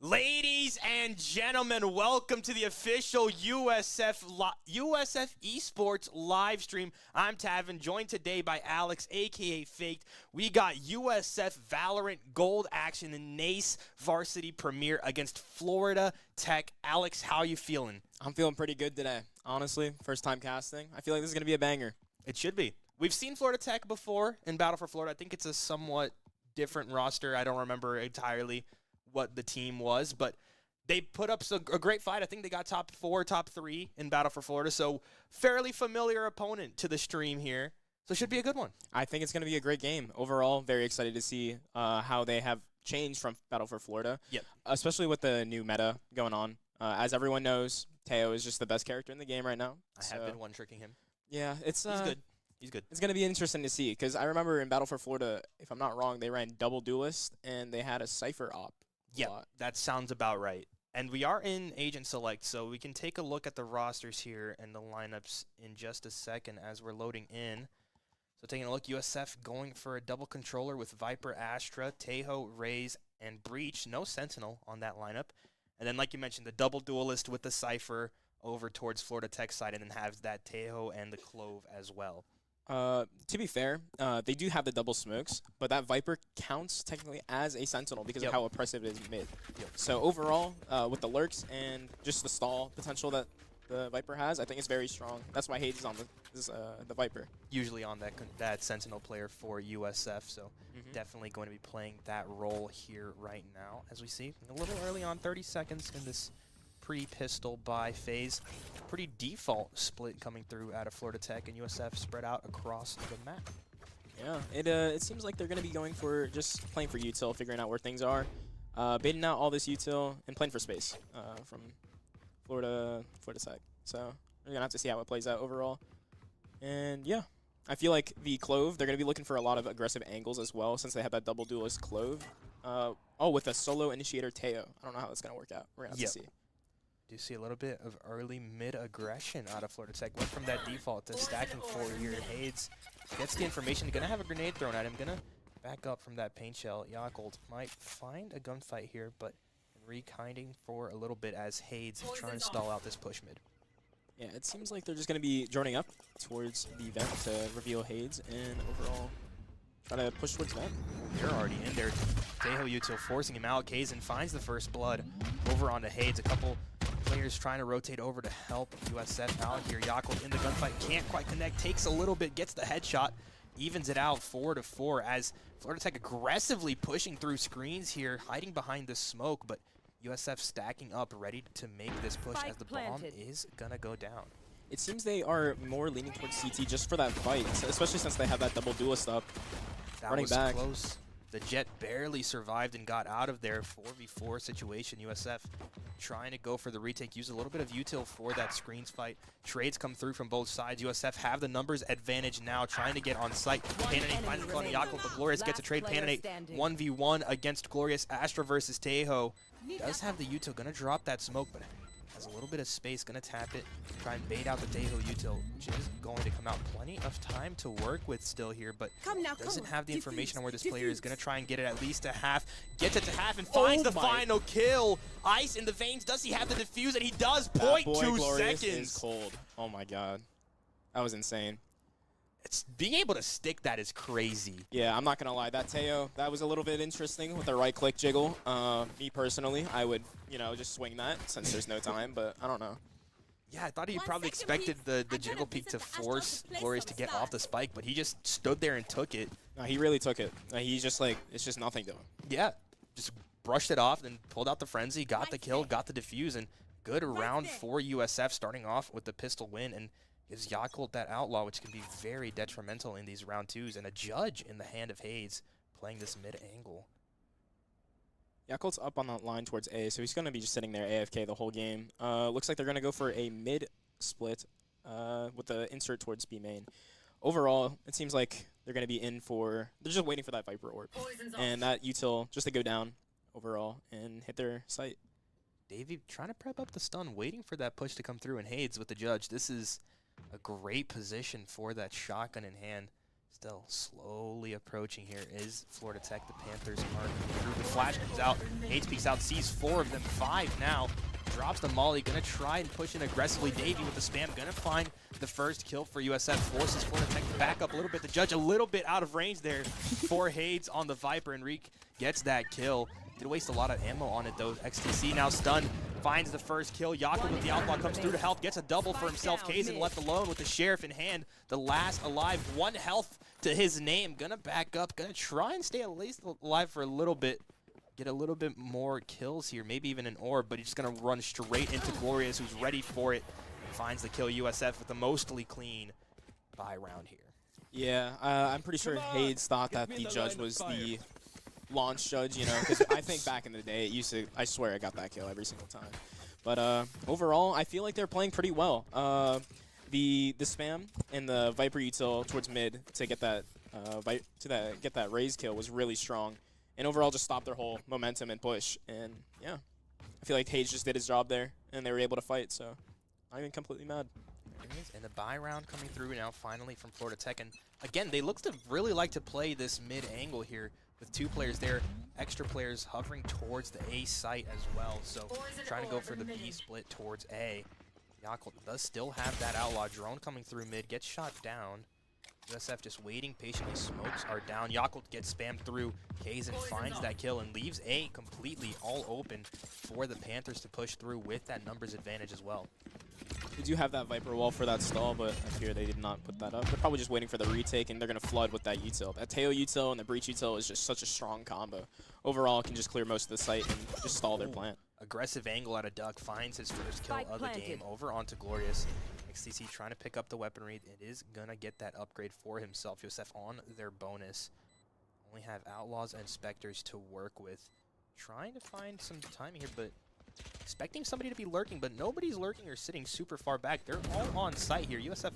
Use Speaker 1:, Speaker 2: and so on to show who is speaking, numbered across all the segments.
Speaker 1: Ladies and gentlemen, welcome to the official USF Esports live stream. I'm Tavin, joined today by Alex, aka Faked. We got USF Valorant Gold action in NACE Varsity premiere against Florida Tech. Alex, how you feeling?
Speaker 2: I'm feeling pretty good today, honestly. First time casting. I feel like this is going to be a banger.
Speaker 1: It should be. We've seen Florida Tech before in Battle for Florida. I think it's a somewhat different roster. I don't remember entirely what the team was, but they put up a great fight. I think they got top 4, top 3 in Battle for Florida, so fairly familiar opponent to the stream here, so it should be a good one.
Speaker 2: I think it's going to be a great game. Overall, very excited to see how they have changed from Battle for Florida, especially with the new meta going on. As everyone knows, Teo is just the best character in the game right now.
Speaker 1: I have been one-tricking him.
Speaker 2: Yeah, he's
Speaker 1: good. He's good.
Speaker 2: It's going to be interesting to see, because I remember in Battle for Florida, if I'm not wrong, they ran double duelist, and they had a Cypher op.
Speaker 1: Yeah, that sounds about right. And we are in Agent Select, so we can take a look at the rosters here and the lineups in just a second as we're loading in. So taking a look, USF going for a double controller with Viper, Astra, Tejo, Raze, and Breach. No Sentinel on that lineup. And then, like you mentioned, the double duelist with the Cypher over towards Florida Tech side, and then has that Tejo and the Clove as well.
Speaker 2: To be fair, they do have the double smokes, but that Viper counts technically as a Sentinel because of how oppressive it is mid. So overall, with the lurks and just the stall potential that the Viper has, I think it's very strong. That's why Hades is on the Viper.
Speaker 1: Usually on that Sentinel player for USF, so definitely going to be playing that role here right now. As we see, a little early on, 30 seconds in this pre-pistol buy phase. Pretty default split coming through out of Florida Tech, and USF spread out across the map.
Speaker 2: Yeah, it seems like they're going to be going for just playing for util, figuring out where things are, baiting out all this util, and playing for space from Florida Tech. So we're going to have to see how it plays out overall. And yeah, I feel like the Clove, they're going to be looking for a lot of aggressive angles as well, since they have that double duelist Clove. With a solo initiator Teo. I don't know how that's going to work out. We're going to have to see.
Speaker 1: Do see a little bit of early mid-aggression out of Florida Tech. Went from that default to stacking 4 here. Hades gets the information. Gonna have a grenade thrown at him. Gonna back up from that paint shell. Yakult might find a gunfight here, but rekinding for a little bit as Hades is trying to stall out this push mid.
Speaker 2: Yeah, it seems like they're just gonna be joining up towards the vent to reveal Hades and overall try to push towards vent.
Speaker 1: They're already in there. Tejo util forcing him out. Kazan finds the first blood over onto Hades. A couple players trying to rotate over to help USF out here. Yakult in the gunfight, can't quite connect, takes a little bit, gets the headshot, evens it out 4-4 as Florida Tech aggressively pushing through screens here, hiding behind the smoke, but USF stacking up, ready to make this push as the bomb is gonna go down.
Speaker 2: It seems they are more leaning towards CT just for that fight, especially since they have that double duelist up.
Speaker 1: That was close. The Jet barely survived and got out of their 4v4 situation. USF trying to go for the retake, use a little bit of util for that screens fight. Trades come through from both sides. USF have the numbers advantage now, trying to get on site. Pananate finds the clone of Yakult, but Glorious gets a trade. Pananate 1v1 against Glorious. Astra versus Tejo. Does have the util, gonna drop that smoke, but has a little bit of space, gonna tap it, try and bait out the Tejo util, which is going to come out. Plenty of time to work with still here, but doesn't have the information on where this player is. Gonna try and get it at least to half, gets it to half, and finds the final kill. Ice in the veins. Does he have the defuse? And he does. 0.2 seconds.
Speaker 2: Is cold. Oh my god, that was insane.
Speaker 1: It's being able to stick that is crazy.
Speaker 2: Yeah, I'm not gonna lie. That Teo, that was a little bit interesting with the right-click jiggle. Me personally, I would, just swing that since there's no time. But I don't know.
Speaker 1: Yeah, I thought he probably expected the jiggle peek to force Glorious to get off the spike, but he just stood there and took it.
Speaker 2: No, he really took it. He's just like, it's just nothing to him.
Speaker 1: Yeah, just brushed it off, then pulled out the frenzy, got the kill, got the defuse, and good round for USF, starting off with the pistol win, and gives Yakult that outlaw, which can be very detrimental in these round twos, and a judge in the hand of Hades playing this mid-angle.
Speaker 2: Yakult's up on the line towards A, so he's going to be just sitting there AFK the whole game. Looks like they're going to go for a mid-split with the insert towards B main. Overall, it seems like they're going to be in for... They're just waiting for that Viper orb. And that util just to go down overall and hit their site.
Speaker 1: Davey trying to prep up the stun, waiting for that push to come through, and Hades with the judge. This is a great position for that shotgun in hand. Still slowly approaching here is Florida Tech. The Panthers are through. The flash comes out. Hades peeks out, sees 4 of them, 5 now. Drops the molly, gonna try and push in aggressively. Davey with the spam, gonna find the first kill for USF. Forces Florida Tech to back up a little bit. The judge a little bit out of range there for Hades on the Viper. Enrique gets that kill. Did waste a lot of ammo on it though. XTC now stunned. Finds the first kill. Yaku with the outlaw comes through to help. Gets a double for himself. Kazin left alone with the sheriff in hand. The last alive. 1 health to his name. Gonna back up. Gonna try and stay at least alive for a little bit. Get a little bit more kills here. Maybe even an orb. But he's just gonna run straight into Glorious, who's ready for it. Finds the kill. USF with a mostly clean buy round here.
Speaker 2: Yeah, I'm pretty sure Hades thought that the judge was the launch judge, you know, because I think back in the day, it used to, I swear I got that kill every single time. But overall, I feel like they're playing pretty well. The spam and the Viper util towards mid to get that get that raise kill was really strong, and overall just stopped their whole momentum and push. And yeah, I feel like Hades just did his job there, and they were able to fight. So I'm even completely mad.
Speaker 1: And the buy round coming through now finally from Florida Tech. And again, they look to really like to play this mid angle here with 2 players there, extra players hovering towards the A site as well. So trying to go for the B split towards A. Yakult does still have that outlaw drone coming through mid, gets shot down. USF just waiting patiently, smokes are down. Yakult gets spammed through. Kazin finds that kill and leaves A completely all open for the Panthers to push through with that numbers advantage as well.
Speaker 2: They do have that Viper wall for that stall, but I fear they did not put that up. They're probably just waiting for the retake, and they're going to flood with that util. That Teo util and the breach util is just such a strong combo. Overall, it can just clear most of the site and just stall their plant.
Speaker 1: Aggressive angle out of Duck, finds his first kill of the game over onto Glorious. XTC trying to pick up the weaponry. It is going to get that upgrade for himself. USF on their bonus. Only have Outlaws and Spectres to work with. Trying to find some timing here, but expecting somebody to be lurking, but nobody's lurking or sitting super far back. They're all on site here. USF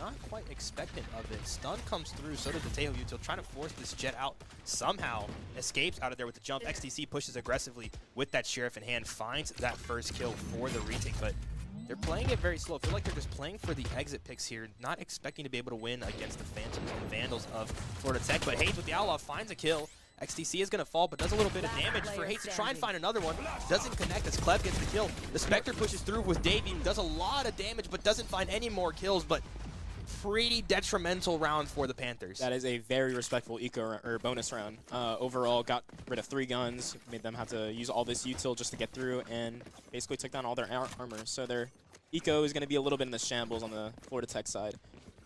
Speaker 1: not quite expectant of it. Stun comes through, so did the Tejo util, trying to force this jet out. Somehow escapes out of there with the jump. XTC pushes aggressively with that sheriff in hand, finds that first kill for the retake, but they're playing it very slow. I feel like they're just playing for the exit picks here, not expecting to be able to win against the Phantoms and Vandals of Florida Tech, but Hades with the Outlaw finds a kill. XTC is going to fall, but does a little bit of damage for Hades to try and find another one. Doesn't connect as Cleb gets the kill. The Spectre pushes through with Davey, does a lot of damage, but doesn't find any more kills, but pretty detrimental round for the Panthers.
Speaker 2: That is a very respectful eco or bonus round. Overall, got rid of 3 guns, made them have to use all this util just to get through, and basically took down all their armor. So their eco is going to be a little bit in the shambles on the Florida Tech side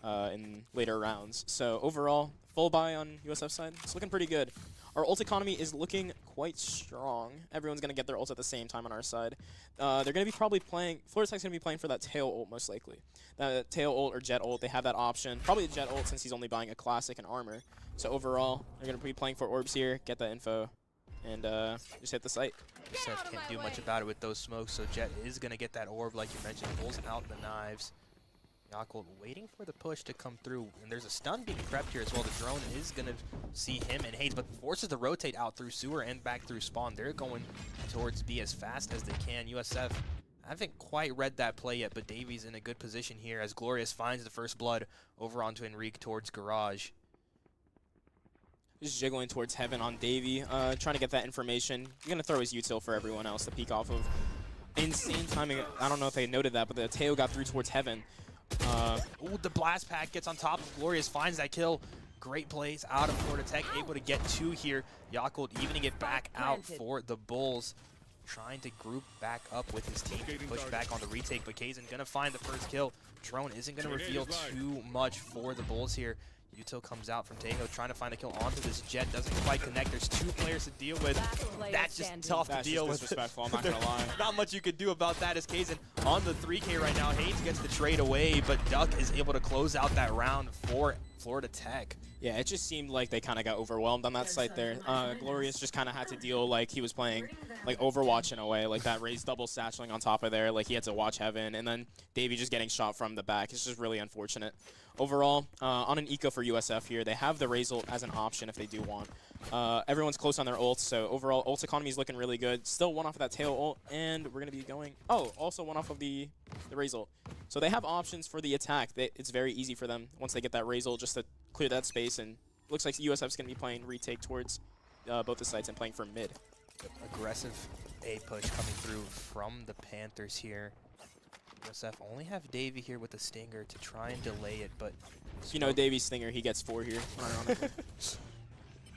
Speaker 2: in later rounds. So overall, full buy on USF side. It's looking pretty good. Our ult economy is looking quite strong. Everyone's going to get their ults at the same time on our side. They're going to be probably playing, Florida Tech's going to be playing for that tail ult most likely. That tail ult or jet ult, they have that option. Probably the jet ult since he's only buying a classic and armor. So overall, they're going to be playing for orbs here, get that info, and just hit the site.
Speaker 1: USF can't do much about it with those smokes, so Jet is going to get that orb like you mentioned, pulls out the knives. Yakult waiting for the push to come through, and there's a stun being prepped here as well. The drone is going to see him and Hades, but forces to rotate out through sewer and back through spawn. They're going towards B as fast as they can. USF haven't quite read that play yet, but Davies in a good position here as Glorious finds the first blood over onto Enrique towards Garage.
Speaker 2: Just jiggling towards Heaven on Davey, trying to get that information. He's going to throw his util for everyone else to peek off of. Insane timing. I don't know if they noted that, but the Teo got through towards Heaven.
Speaker 1: Ooh, the blast pack gets on top of Glorious, finds that kill. Great plays out of Florida Tech, able to get 2 here. Yakult evening it back out for the Bulls. Trying to group back up with his team to push back on the retake, but Kazin gonna find the first kill. Drone isn't gonna reveal too much for the Bulls here. Util comes out from Tejo, trying to find a kill onto this jet. Doesn't quite connect. There's 2 players to deal with. That's just tough to deal with.
Speaker 2: Disrespectful, I'm not gonna lie.
Speaker 1: Not much you could do about that as Kazin on the 3K right now. Haynes gets the trade away, but Duck is able to close out that round for Florida Tech.
Speaker 2: Yeah, it just seemed like they kind of got overwhelmed on that site there. Glorious just kind of had to deal like he was playing like Overwatch in a way, like that raised double satcheling on top of there, like he had to watch Heaven, and then Davey just getting shot from the back. It's just really unfortunate. Overall, on an eco for USF here, they have the raise ult as an option if they do want. Everyone's close on their ults, so overall ult economy is looking really good. Still 1 off of that tail ult, and we're going to be going... Oh, also 1 off of the raise ult. So they have options for the attack. It's very easy for them once they get that raise ult just to clear that space, and looks like USF's going to be playing retake towards both the sites and playing for mid.
Speaker 1: Aggressive A push coming through from the Panthers here. USF only have Davey here with the Stinger to try and delay it, but...
Speaker 2: You know Davey's Stinger, he gets 4 here.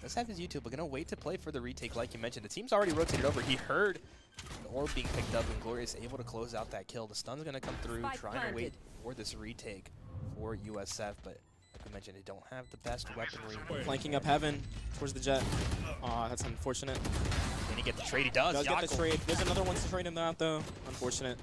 Speaker 1: Does have his YouTube, but gonna wait to play for the retake like you mentioned. The team's already rotated over. He heard the orb being picked up, and Glorious able to close out that kill. The stun's gonna come through, trying to wait for this retake for USF, but like we mentioned, they don't have the best weaponry.
Speaker 2: Flanking up Heaven towards the Jet. Aw, that's unfortunate.
Speaker 1: Can he get the trade? He does.
Speaker 2: Does get the trade. There's another one to trade him out, though. Unfortunate.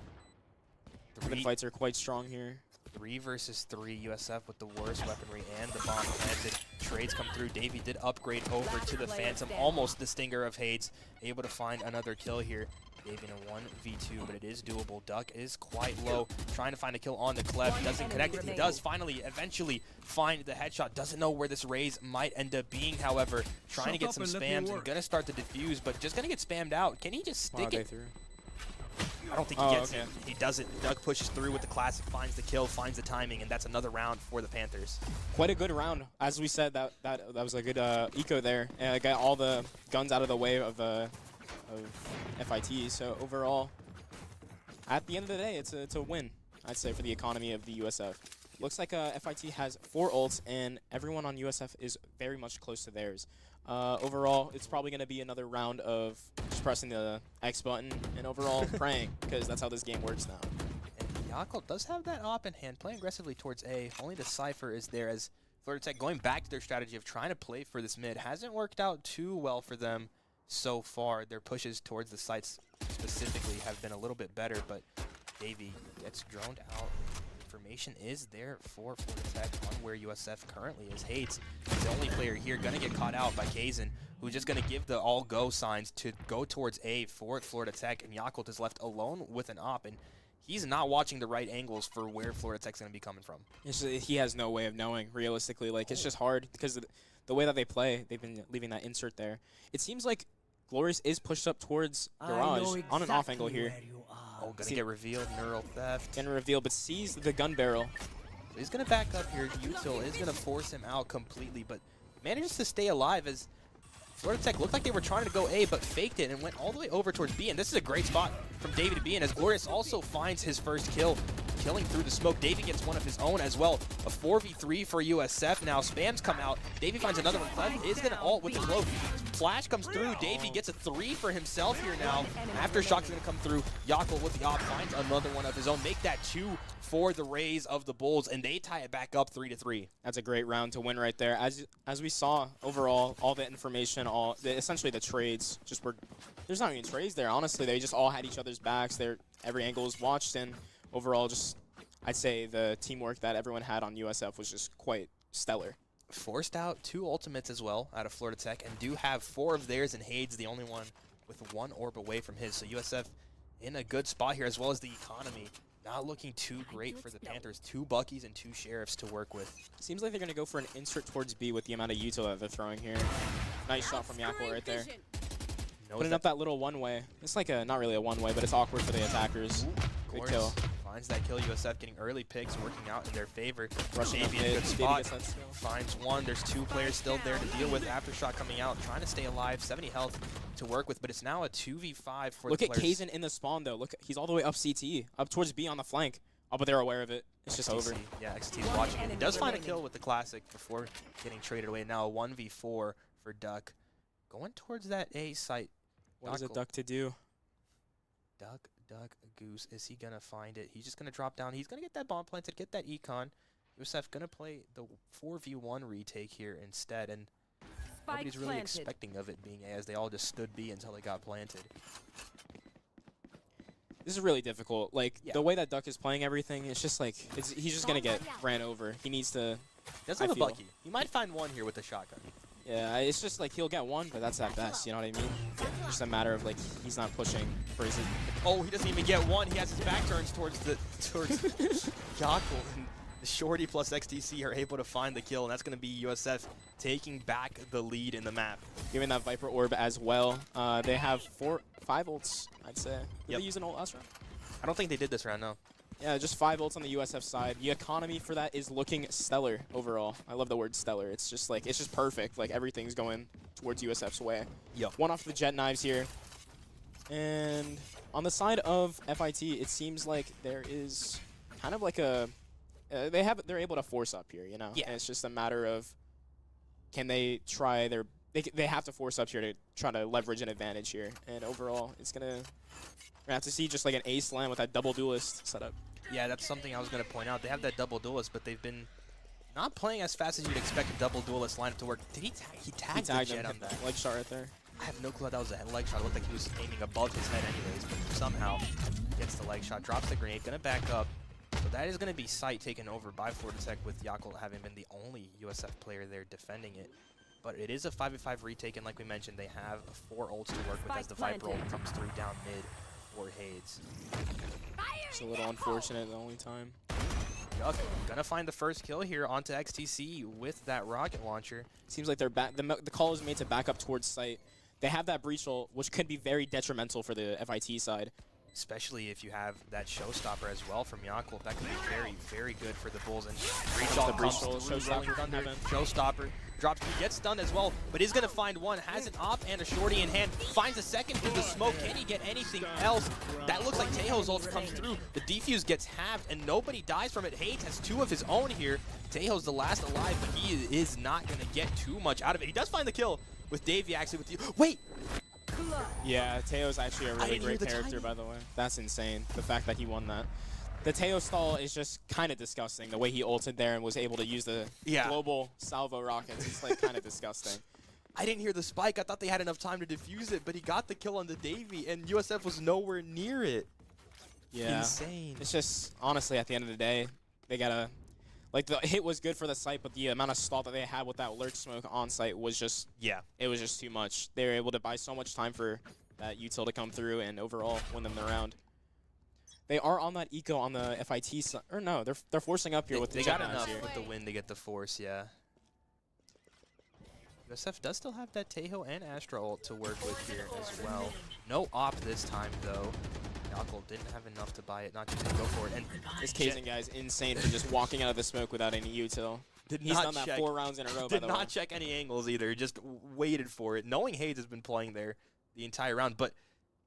Speaker 2: The fights are quite strong here.
Speaker 1: 3 versus 3, USF with the worst weaponry and the bomb planted. Trades come through. Davey did upgrade over to the Phantom, almost the Stinger of Hades, able to find another kill here. Davey in a 1v2, but it is doable. Duck is quite low, trying to find a kill on the Clef. Doesn't connect it. He does finally, eventually find the headshot. Doesn't know where this raise might end up being, however. Trying to get some spams and gonna start to defuse, but just gonna get spammed out. Can he just stick it? I don't think he gets it. He doesn't. Doug pushes through with the classic, finds the kill, finds the timing, and that's another round for the Panthers.
Speaker 2: Quite a good round. As we said, that was a good eco there. And got all the guns out of the way of FIT. So overall, at the end of the day, it's a win, I'd say, for the economy of the USF. Looks like FIT has 4 ults, and everyone on USF is very much close to theirs. Overall, it's probably going to be another round of just pressing the X button and overall praying, because that's how this game works now.
Speaker 1: And Yakult does have that op in hand, playing aggressively towards A. Only the Cypher is there, as Florida Tech going back to their strategy of trying to play for this mid. Hasn't worked out too well for them so far. Their pushes towards the sites specifically have been a little bit better, but Davey gets droned out. Information is there for Florida Tech on where USF currently is. Hades is the only player here, gonna get caught out by Kazan, who's just gonna give the all-go signs to go towards A for Florida Tech, and Yakult is left alone with an op, and he's not watching the right angles for where Florida Tech's gonna be coming from.
Speaker 2: He has no way of knowing, realistically. Like, it's just hard because the way that they play, they've been leaving that insert there. It seems like Glorious is pushed up towards Garage on an off angle here.
Speaker 1: Oh, gonna get revealed, neural theft.
Speaker 2: Gonna reveal, but sees the gun barrel.
Speaker 1: So he's gonna back up here. Util is gonna force him out completely, but manages to stay alive as Florida Tech looked like they were trying to go A, but faked it and went all the way over towards B. And this is a great spot from Davey to be in, as Glorious also finds his first kill, killing through the smoke. Davey gets one of his own as well. A 4v3 for USF. Now spams come out. Davey finds another one. Clef is gonna ult with the cloak. Flash comes through. Davey gets a 3 for himself here now. Aftershock's gonna come through. Yakult with the op finds another one of his own. Make that 2 for the Rays of the Bulls, and they tie it back up 3-3.
Speaker 2: That's a great round to win right there. As we saw overall, all the information, essentially the trades just were. There's not even trades there. Honestly, they just all had each other's backs. Every angle was watched, and overall, just I'd say the teamwork that everyone had on USF was just quite stellar.
Speaker 1: Forced out 2 ultimates as well out of Florida Tech, and do have 4 of theirs, and Hades the only one with 1 orb away from his. So USF in a good spot here, as well as the economy. Not looking too great for the Panthers. 2 Buckies and 2 Sheriffs to work with.
Speaker 2: Seems like they're going to go for an insert towards B with the amount of util that they're throwing here. Nice shot from Yakult right there. Putting up that little one-way. It's like not really a one-way, but it's awkward for the attackers. Good kill.
Speaker 1: Finds that kill. USF getting early picks, working out in their favor.
Speaker 2: Rushing
Speaker 1: Davey in a good spot. Finds one. There's 2 players still there to deal with. Aftershock coming out, trying to stay alive. 70 health to work with, but it's now a 2v5 for the players.
Speaker 2: Look at Kazan in the spawn, though. Look, he's all the way up CT, up towards B on the flank. Oh, but they're aware of it. It's just over.
Speaker 1: Yeah, XT's watching it. He does find a kill with the classic before getting traded away. Now a 1v4 for Duck. Going towards that A site.
Speaker 2: What is a Duck to do?
Speaker 1: Duck, Goose. Is he going to find it? He's just going to drop down. He's going to get that bomb planted, get that econ. USF going to play the 4v1 retake here instead, and nobody's really expecting of it being A, as they all just stood B until they got planted.
Speaker 2: This is really difficult. Like, the way that Duck is playing everything, it's just like, he's just going to get ran over. He needs to...
Speaker 1: Does have a Bucky. He might find one here with the shotgun.
Speaker 2: Yeah, it's just like he'll get one, but that's at best, you know what I mean? Yeah. Just a matter of, like, he's not pushing for his...
Speaker 1: Oh, he doesn't even get one. He has his back turns towards Yakult. And the Shorty plus XTC are able to find the kill, and that's going to be USF taking back the lead in the map.
Speaker 2: Giving that Viper Orb as well. They have 5 ults, I'd say. Did they use an ult last round?
Speaker 1: I don't think they did this round, no.
Speaker 2: Yeah, just 5 ults on the USF side. The economy for that is looking stellar overall. I love the word stellar. It's just like, it's just perfect. Like everything's going towards USF's way.
Speaker 1: Yep.
Speaker 2: One off the jet knives here. And on the side of FIT, it seems like there is kind of like a, they're able to force up here, you know?
Speaker 1: Yeah.
Speaker 2: And it's just a matter of, can they try their, they have to force up here to try to leverage an advantage here. And overall, it's gonna, we're gonna have to see just like an A slam with that double duelist setup.
Speaker 1: Yeah, that's something I was going to point out. They have that double duelist, but they've been not playing as fast as you'd expect a double duelist lineup to work. Did he tag? He tagged the jet on that.
Speaker 2: Leg shot right there.
Speaker 1: I have no clue how that was a leg shot. It looked like he was aiming above his head anyways, but somehow gets the leg shot, drops the grenade, going to back up. So that is going to be sight taken over by Florida Tech, with Yakult having been the only USF player there defending it. But it is a 5v5 retake, and like we mentioned, they have 4 ults to work with as the Viper ult comes through down mid for Hades.
Speaker 2: It's a little unfortunate the only time.
Speaker 1: Yuck, gonna find the first kill here onto XTC with that rocket launcher.
Speaker 2: Seems like they're back. The call is made to back up towards site. They have that breach ult, which could be very detrimental for the FIT side.
Speaker 1: Especially if you have that showstopper as well from Yakult. That could be very, very good for the Bulls. And breach ult comes through, rolling thunder, showstopper. Drops, he gets stunned as well, but is gonna find one. Has an op and a shorty in hand. Finds a second through the smoke. Can he get anything else? That looks like Tejo's ult comes through. The defuse gets halved and nobody dies from it. Hades has 2 of his own here. Tejo's the last alive, but he is not gonna get too much out of it. He does find the kill with Davey actually with you. Wait!
Speaker 2: Yeah, Tejo's actually a really great character, by the way. That's insane, the fact that he won that. The Tejo stall is just kind of disgusting, the way he ulted there and was able to use the global salvo rockets. It's like kind of disgusting.
Speaker 1: I didn't hear the spike. I thought they had enough time to defuse it, but he got the kill on the Davey, and USF was nowhere near it.
Speaker 2: Yeah.
Speaker 1: Insane.
Speaker 2: It's just, honestly, at the end of the day, they gotta, like, the hit was good for the site, but the amount of stall that they had with that lurch smoke on site was just, it was just too much. They were able to buy so much time for that util to come through and overall win them the round. They are on that eco on the FIT side, or no, they're forcing up here with the jet
Speaker 1: got enough
Speaker 2: here.
Speaker 1: with the win to get the force, yeah. USF does still have that Tejo and Astra ult to work with here as well. No op this time, though. Yakult didn't have enough to buy it, not just to go for it. And
Speaker 2: this Kazin guy is insane for just walking out of the smoke without any util. He's done that 4 rounds in a row, by the way.
Speaker 1: Did not check any angles either, just waited for it, knowing Hades has been playing there the entire round. But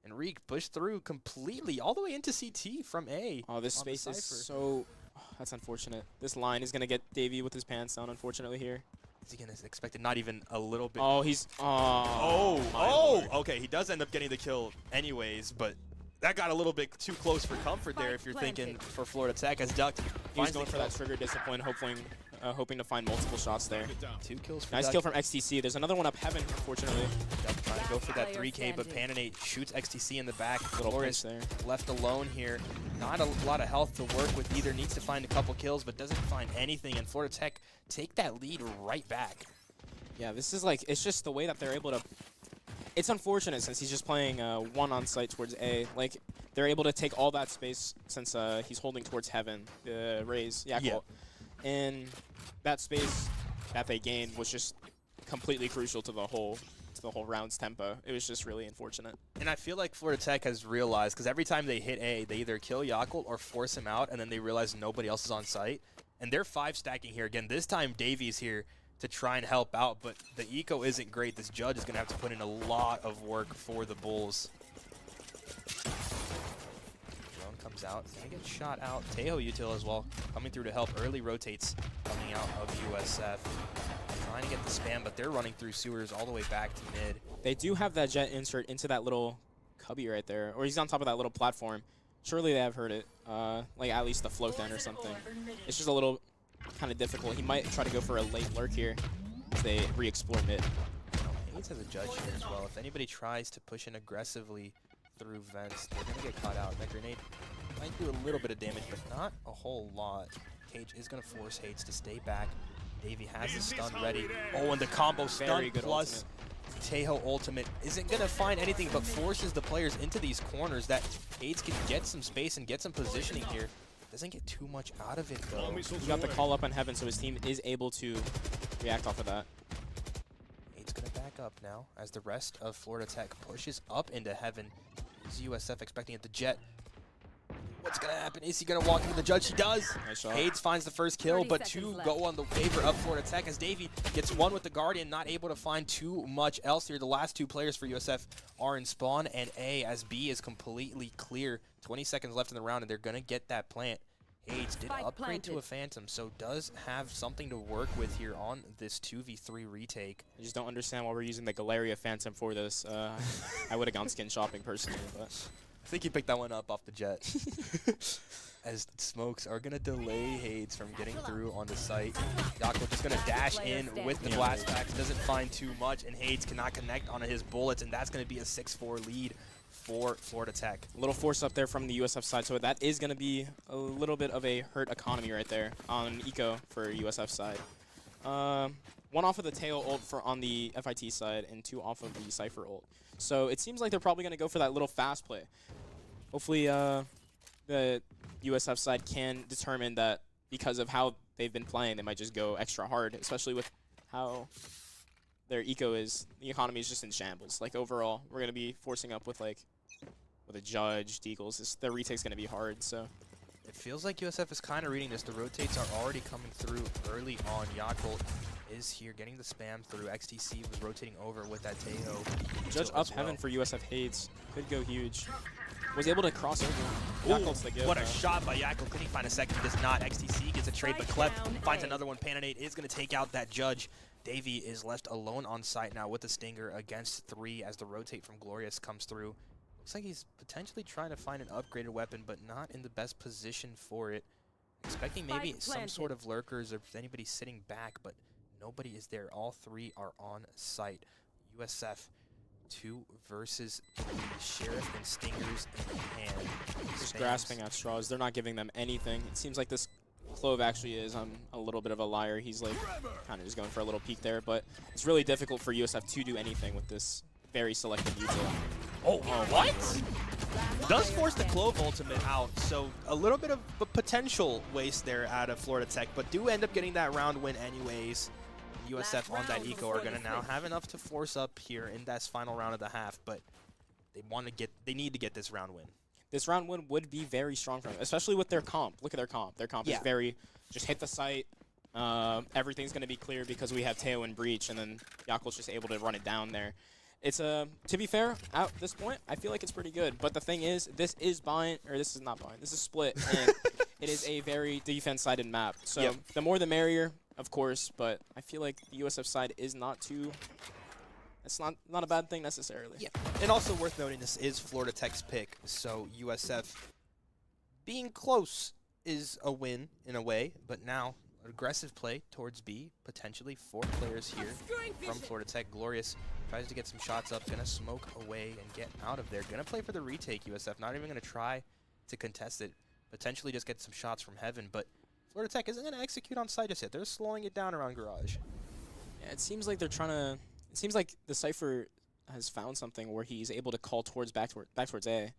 Speaker 1: Enrique pushed through completely all the way into CT from A.
Speaker 2: Oh, this space is so... Oh, that's unfortunate. This line is going to get Davey with his pants down, unfortunately, here.
Speaker 1: Is he going to expect it? Not even a little bit.
Speaker 2: Oh, he's...
Speaker 1: Okay, he does end up getting the kill anyways, but that got a little bit too close for comfort there if you're thinking for Florida Tech, as Duck
Speaker 2: he's going for that trigger discipline, hoping to find multiple shots there.
Speaker 1: 2 kills for
Speaker 2: Nice
Speaker 1: Duck.
Speaker 2: kill from XTC. There's another one up heaven, unfortunately.
Speaker 1: Duck trying to go for that 3K, but Panonate shoots XTC in the back.
Speaker 2: Little
Speaker 1: Flores
Speaker 2: pinch there.
Speaker 1: left alone here. Not a lot of health to work with either. Needs to find a couple kills, but doesn't find anything. And Florida Tech take that lead right back.
Speaker 2: Yeah, this is like, it's just the way that they're able to... It's unfortunate since he's just playing 1 on site towards A. Like, they're able to take all that space since he's holding towards heaven, the Rays, Yakult. And that space that they gained was just completely crucial to the whole round's tempo. It was just really unfortunate.
Speaker 1: And I feel like Florida Tech has realized, because every time they hit A, they either kill Yakult or force him out, and then they realize nobody else is on site. And they're 5 stacking here. Again, this time Davey's here to try and help out, but the eco isn't great. This judge is going to have to put in a lot of work for the Bulls. Drone comes out. He's going to get shot out. Tejo util as well, coming through to help. Early rotates coming out of USF. Trying to get the spam, but they're running through sewers all the way back to mid.
Speaker 2: They do have that jet insert into that little cubby right there, or he's on top of that little platform. Surely they have heard it, like at least the float then or something. It's just a little kind of difficult. He might try to go for a late lurk here as they re-explore mid.
Speaker 1: Hades has a judge here as well. If anybody tries to push in aggressively through vents, they're going to get caught out. That grenade might do a little bit of damage, but not a whole lot. Cage is going to force Hades to stay back. Davey has the stun ready. Oh, and the combo stun plus Tejo ultimate isn't going to find anything but forces the players into these corners that Hades can get some space and get some positioning here. Doesn't get too much out of it, though.
Speaker 2: He got the call up on heaven, so his team is able to react off of that.
Speaker 1: Hades going to back up now as the rest of Florida Tech pushes up into heaven. Is USF expecting it? The jet What's going to happen? Is he going to walk into the judge? He does.
Speaker 2: Nice shot.
Speaker 1: Hades finds the first kill, but 2 go on the favor of Florida Tech as Davey gets 1 with the Guardian, not able to find too much else here. The last 2 players for USF are in spawn and A, as B is completely clear. 20 seconds left in the round, and they're going to get that plant. Hades did upgrade to a Phantom, so does have something to work with here on this 2v3 retake.
Speaker 2: I just don't understand why we're using the Galeria Phantom for this. I would have gone skin shopping personally, but
Speaker 1: I think he picked that one up off the jet. As smokes are going to delay Hades from getting through on the site. Yako just going to dash in with the blast packs, doesn't find too much, and Hades cannot connect on his bullets, and that's going to be a 6-4 lead for Florida Tech.
Speaker 2: A little force up there from the USF side, so that is going to be a little bit of a hurt economy right there on eco for USF side. 1 off of the tail ult on the FIT side, and 2 off of the Cypher ult. So it seems like they're probably going to go for that little fast play. Hopefully the USF side can determine that because of how they've been playing, they might just go extra hard, especially with how their eco is. The economy is just in shambles. Like overall, we're going to be forcing up with a judge, Deagles. Their retake's going to be hard, so.
Speaker 1: It feels like USF is kind of reading this. The rotates are already coming through early on. Yakult is here getting the spam through. XTC was rotating over with that Tejo.
Speaker 2: Judge up heaven for USF Hades. Could go huge. Was able to cross over. Yakult's the gift.
Speaker 1: What a shot by Yakult. Couldn't he find a second? He does not. XTC gets a trade, but Clef finds another one. Panonade is going to take out that Judge. Davey is left alone on site now with the Stinger against 3 as the rotate from Glorious comes through. Looks like he's potentially trying to find an upgraded weapon, but not in the best position for it. Expecting maybe some sort of lurkers or anybody sitting back, but nobody is there. All 3 are on site. USF 2 versus 3. Sheriff and Stingers in hand.
Speaker 2: Just grasping at straws. They're not giving them anything. It seems like this Clove actually is a little bit of a liar. He's like kind of just going for a little peek there, but it's really difficult for USF to do anything with this very selective util.
Speaker 1: Oh, what? Does force the Clove ultimate out, so a little bit of a potential waste there out of Florida Tech, but do end up getting that round win anyways. USF on that eco are going to now have enough to force up here in that final round of the half, but they need to get this round win.
Speaker 2: This round win would be very strong for them, especially with their comp. Look at their comp. Their comp is very, just hit the site. Everything's going to be clear because we have Teo and Breach, and then Yakult's just able to run it down there. It's to be fair, at this point, I feel like it's pretty good. But the thing is, this is not bind. This is split, and it is a very defense-sided map. So the more the merrier, of course. But I feel like the USF side is not too. It's not a bad thing necessarily.
Speaker 1: Yeah, and also worth noting, this is Florida Tech's pick, so USF being close is a win in a way, but now aggressive play towards B, potentially 4 players here from Florida Tech. Glorious tries to get some shots up, gonna smoke away and get out of there. Gonna play for the retake, USF, not even gonna try to contest it, potentially just get some shots from heaven, but Florida Tech isn't gonna execute on site just yet. They're slowing it down around Garage.
Speaker 2: Yeah, it seems like they're trying to. It seems like the Cypher has found something where he's able to call back towards A.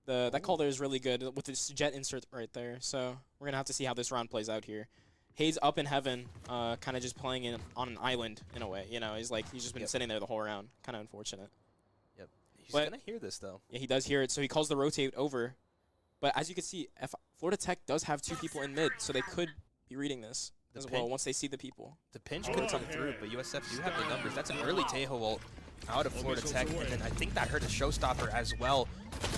Speaker 2: That call there is really good with this jet insert right there. So we're gonna have to see how this round plays out here. Hades up in heaven, kind of just playing on an island in a way. You know, he's just been sitting there the whole round. Kind of unfortunate.
Speaker 1: Yep. He's gonna hear this though.
Speaker 2: Yeah, he does hear it. So he calls the rotate over. But as you can see, Florida Tech does have 2 people in mid, so they could be reading this as well once they see the people.
Speaker 1: The pinch could come through, but USF do have the numbers. That's an early Tejo ult out of Florida Tech, and then I think that hurt a showstopper as well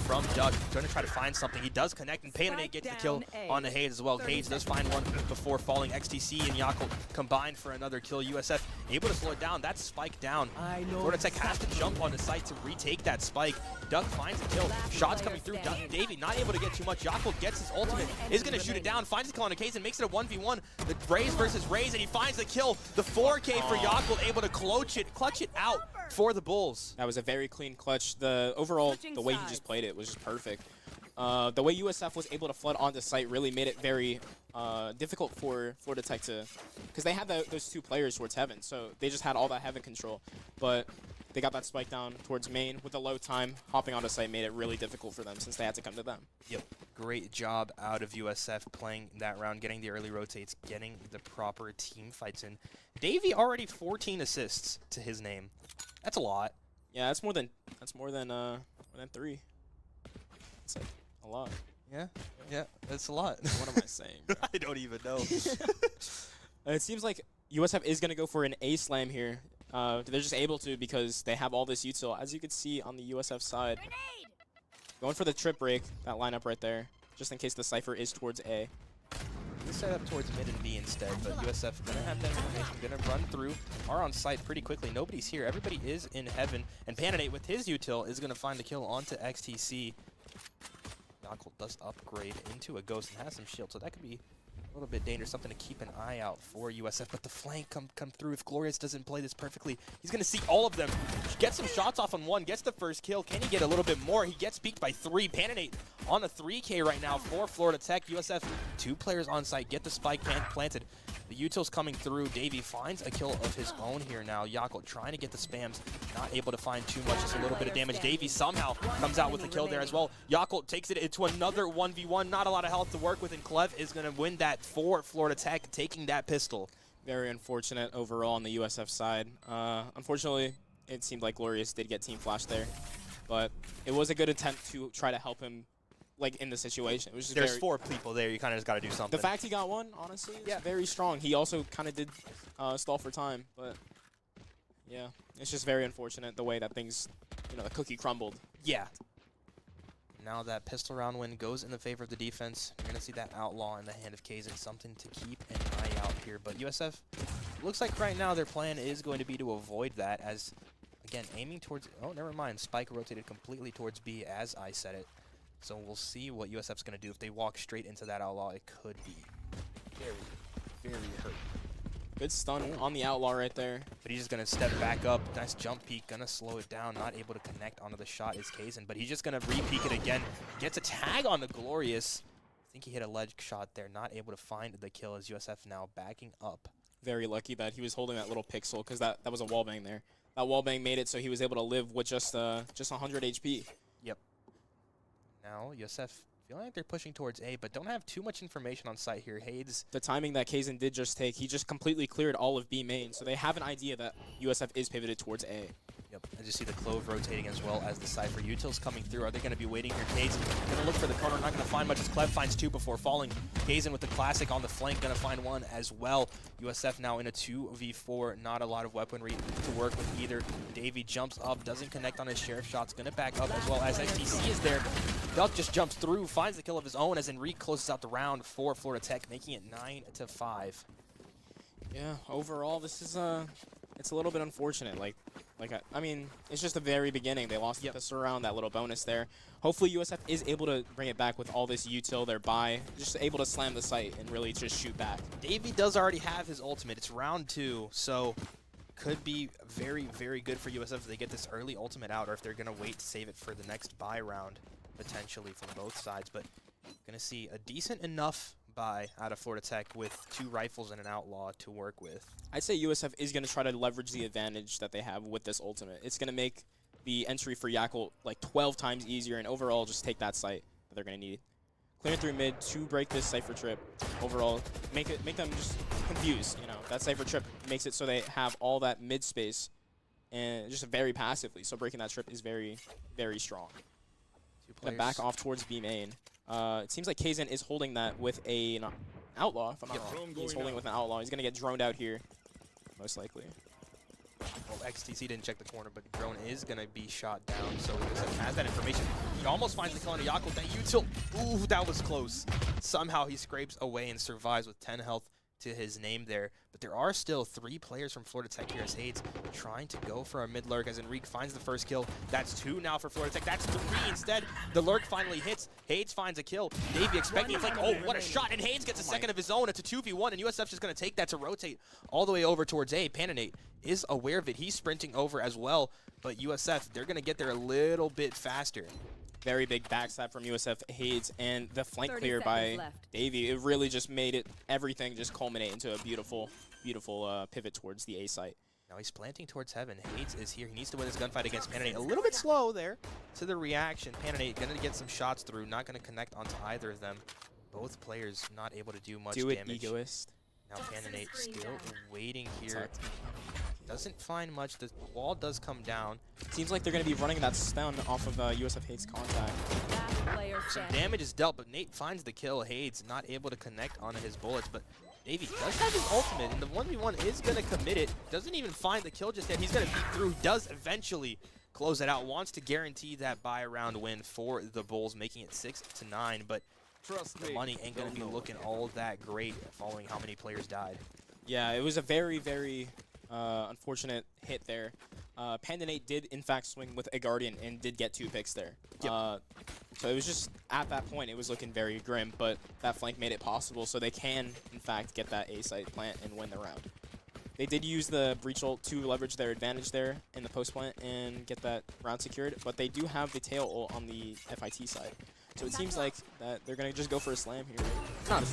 Speaker 1: from Duck. Going to try to find something. He does connect, and Panonade gets the kill on the Hades as well. Hades does find one before falling. XTC and Yakult combined for another kill. USF able to slow it down. That's spike down. Florida Tech has to jump on the site to retake that spike. Duck finds a kill. Shots coming through. Davey not able to get too much. Yakult gets his ultimate. Is going to shoot it down. Finds the kill on the case and makes it a 1v1. The Raze versus Raze, and he finds the kill. The 4K for Yakult, able to clutch it out for the Bulls.
Speaker 2: That was a very clean clutch. The overall, the way he just played it was just perfect. The way USF was able to flood onto site really made it very difficult for Florida Tech to, because they had those 2 players towards heaven, so they just had all that heaven control. But they got that spike down towards main with a low time. Hopping onto site made it really difficult for them since they had to come to them.
Speaker 1: Yep. Great job out of USF playing that round, getting the early rotates, getting the proper team fights in. Davey already 14 assists to his name. That's a lot.
Speaker 2: Yeah, that's more than 3. It's like a lot.
Speaker 1: Yeah, that's a lot.
Speaker 2: What am I saying, bro?
Speaker 1: I don't even know.
Speaker 2: It seems like USF is going to go for an A slam here. They're just able to because they have all this util. As you can see on the USF side, going for the trip break, that lineup right there, just in case the Cypher is towards A.
Speaker 1: They set up towards mid and B instead, but USF gonna have that information, gonna run through, are on site pretty quickly. Nobody's here. Everybody is in heaven, and Pananate with his util is gonna find the kill onto XTC. Knuckle does upgrade into a ghost and has some shield, so that could be a little bit dangerous, something to keep an eye out for USF. But the flank come through. If Glorious doesn't play this perfectly, he's going to see all of them. Gets some shots off on one, gets the first kill. Can he get a little bit more? He gets peeked by 3. Pananate on a 3K right now for Florida Tech. USF, 2 players on site, get the spike planted. The util's coming through. Davey finds a kill of his own here now. Yakult trying to get the spams, not able to find too much, just a little bit of damage. Davey somehow comes out with a kill there as well. Yakult takes it into another 1v1. Not a lot of health to work with, and Clev is going to win that for Florida Tech, taking that pistol.
Speaker 2: Very unfortunate overall on the USF side. Unfortunately, it seemed like Glorious did get team flash there, but it was a good attempt to try to help him like in the situation. It was just
Speaker 1: There's 4 people there. You kind of just got to do something.
Speaker 2: The fact he got one, honestly, is very strong. He also kind of did stall for time, but yeah, it's just very unfortunate the way that things, you know, the cookie crumbled.
Speaker 1: Yeah. Now that pistol round win goes in the favor of the defense. You're going to see that outlaw in the hand of Kazin, something to keep an eye out here. But USF, looks like right now their plan is going to be to avoid that as, again, aiming towards, oh, never mind. Spike rotated completely towards B as I said it. So we'll see what USF's going to do. If they walk straight into that outlaw, it could be very, very hurt.
Speaker 2: Good stun on the outlaw right there.
Speaker 1: But he's just going to step back up. Nice jump peek. Going to slow it down. Not able to connect onto the shot is Kazin. But he's just going to re-peek it again. Gets a tag on the Glorious. I think he hit a ledge shot there. Not able to find the kill as USF now backing up.
Speaker 2: Very lucky that he was holding that little pixel because that was a wallbang there. That wallbang made it so he was able to live with just 100 HP.
Speaker 1: Yep. Now, USF feeling like they're pushing towards A, but don't have too much information on site here. Hades.
Speaker 2: The timing that Kazin did just take, he just completely cleared all of B main, so they have an idea that USF is pivoted towards A.
Speaker 1: Yep, I just see the Clove rotating as well as the Cypher. Utils coming through. Are they going to be waiting here? Kazin going to look for the corner, not going to find much as Clev finds 2 before falling. Kazin with the classic on the flank, going to find 1 as well. USF now in a 2v4, not a lot of weaponry to work with either. Davey jumps up, doesn't connect on his sheriff shots, going to back up as well as XTC is there. Duck just jumps through, finds the kill of his own as Enrique closes out the round for Florida Tech, making it 9-5.
Speaker 2: Yeah, overall, this is it's a little bit unfortunate. I mean, it's just the very beginning. They lost the pistol round, that little bonus there. Hopefully, USF is able to bring it back with all this util, their buy, just able to slam the site and really just shoot back.
Speaker 1: Davey does already have his ultimate. It's round 2, so could be very, very good for USF if they get this early ultimate out, or if they're going to wait to save it for the next buy round, potentially from both sides. But going to see a decent enough buy out of Florida Tech with 2 rifles and an outlaw to work with.
Speaker 2: I'd say USF is going to try to leverage the advantage that they have with this ultimate. It's going to make the entry for Yakult like 12 times easier, and overall just take that site that they're going to need. Clearing through mid to break this Cypher trip. Overall, make them just confused. You know, that Cypher trip makes it so they have all that mid space and just very passively. So breaking that trip is very, very strong. Gonna back off towards B main. It seems like Kazin is holding that with an outlaw, if I'm not wrong. He's holding with an outlaw. He's going to get droned out here, most likely.
Speaker 1: Well, XTC didn't check the corner, but drone is going to be shot down, so USF has that information. He almost finds the kill on the Yakult. That util, ooh, that was close. Somehow he scrapes away and survives with 10 health to his name there. But there are still 3 players from Florida Tech here as Hades trying to go for a mid lurk as Enrique finds the first kill. That's 2 now for Florida Tech. That's 3 instead. The lurk finally hits. Hades finds a kill. Davey expecting it's like, oh, what a shot. And Hades gets a second of his own. It's a 2v1, and USF's just going to take that to rotate all the way over towards A. Pananate is aware of it. He's sprinting over as well. But USF, they're going to get there a little bit faster.
Speaker 2: Very big backstab from USF Hades, and the flank clear by Davey. It really just made it everything just culminate into a beautiful, beautiful pivot towards the A site.
Speaker 1: Now he's planting towards heaven. Hades is here. He needs to win this gunfight against Pananate. A little bit slow there to the reaction. Pananate going to get some shots through, not going to connect onto either of them. Both players not able to do much damage.
Speaker 2: Do it, egoist.
Speaker 1: Now Pananate still waiting here. Doesn't find much. The wall does come down.
Speaker 2: Seems like they're going to be running that stun off of USF Hate's contact.
Speaker 1: Some damage is dealt, but Nate finds the kill. Hades not able to connect onto his bullets, but Davey does have his ultimate, and the 1v1 is going to commit it. Doesn't even find the kill just yet. He's going to beat through, does eventually close it out. Wants to guarantee that buy-round win for the Bulls, making it 6-9, but the money ain't going to be looking all that great following how many players died.
Speaker 2: Yeah, it was a very, very unfortunate hit there. Panda Nate did, in fact, swing with a Guardian and did get 2 picks there.
Speaker 1: Yep.
Speaker 2: So it was just, at that point, it was looking very grim, but that flank made it possible, so they can, in fact, get that A-site plant and win the round. They did use the breach ult to leverage their advantage there in the post plant and get that round secured, but they do have the tail ult on the FIT side. So it seems like that they're going to just go for a slam here. Not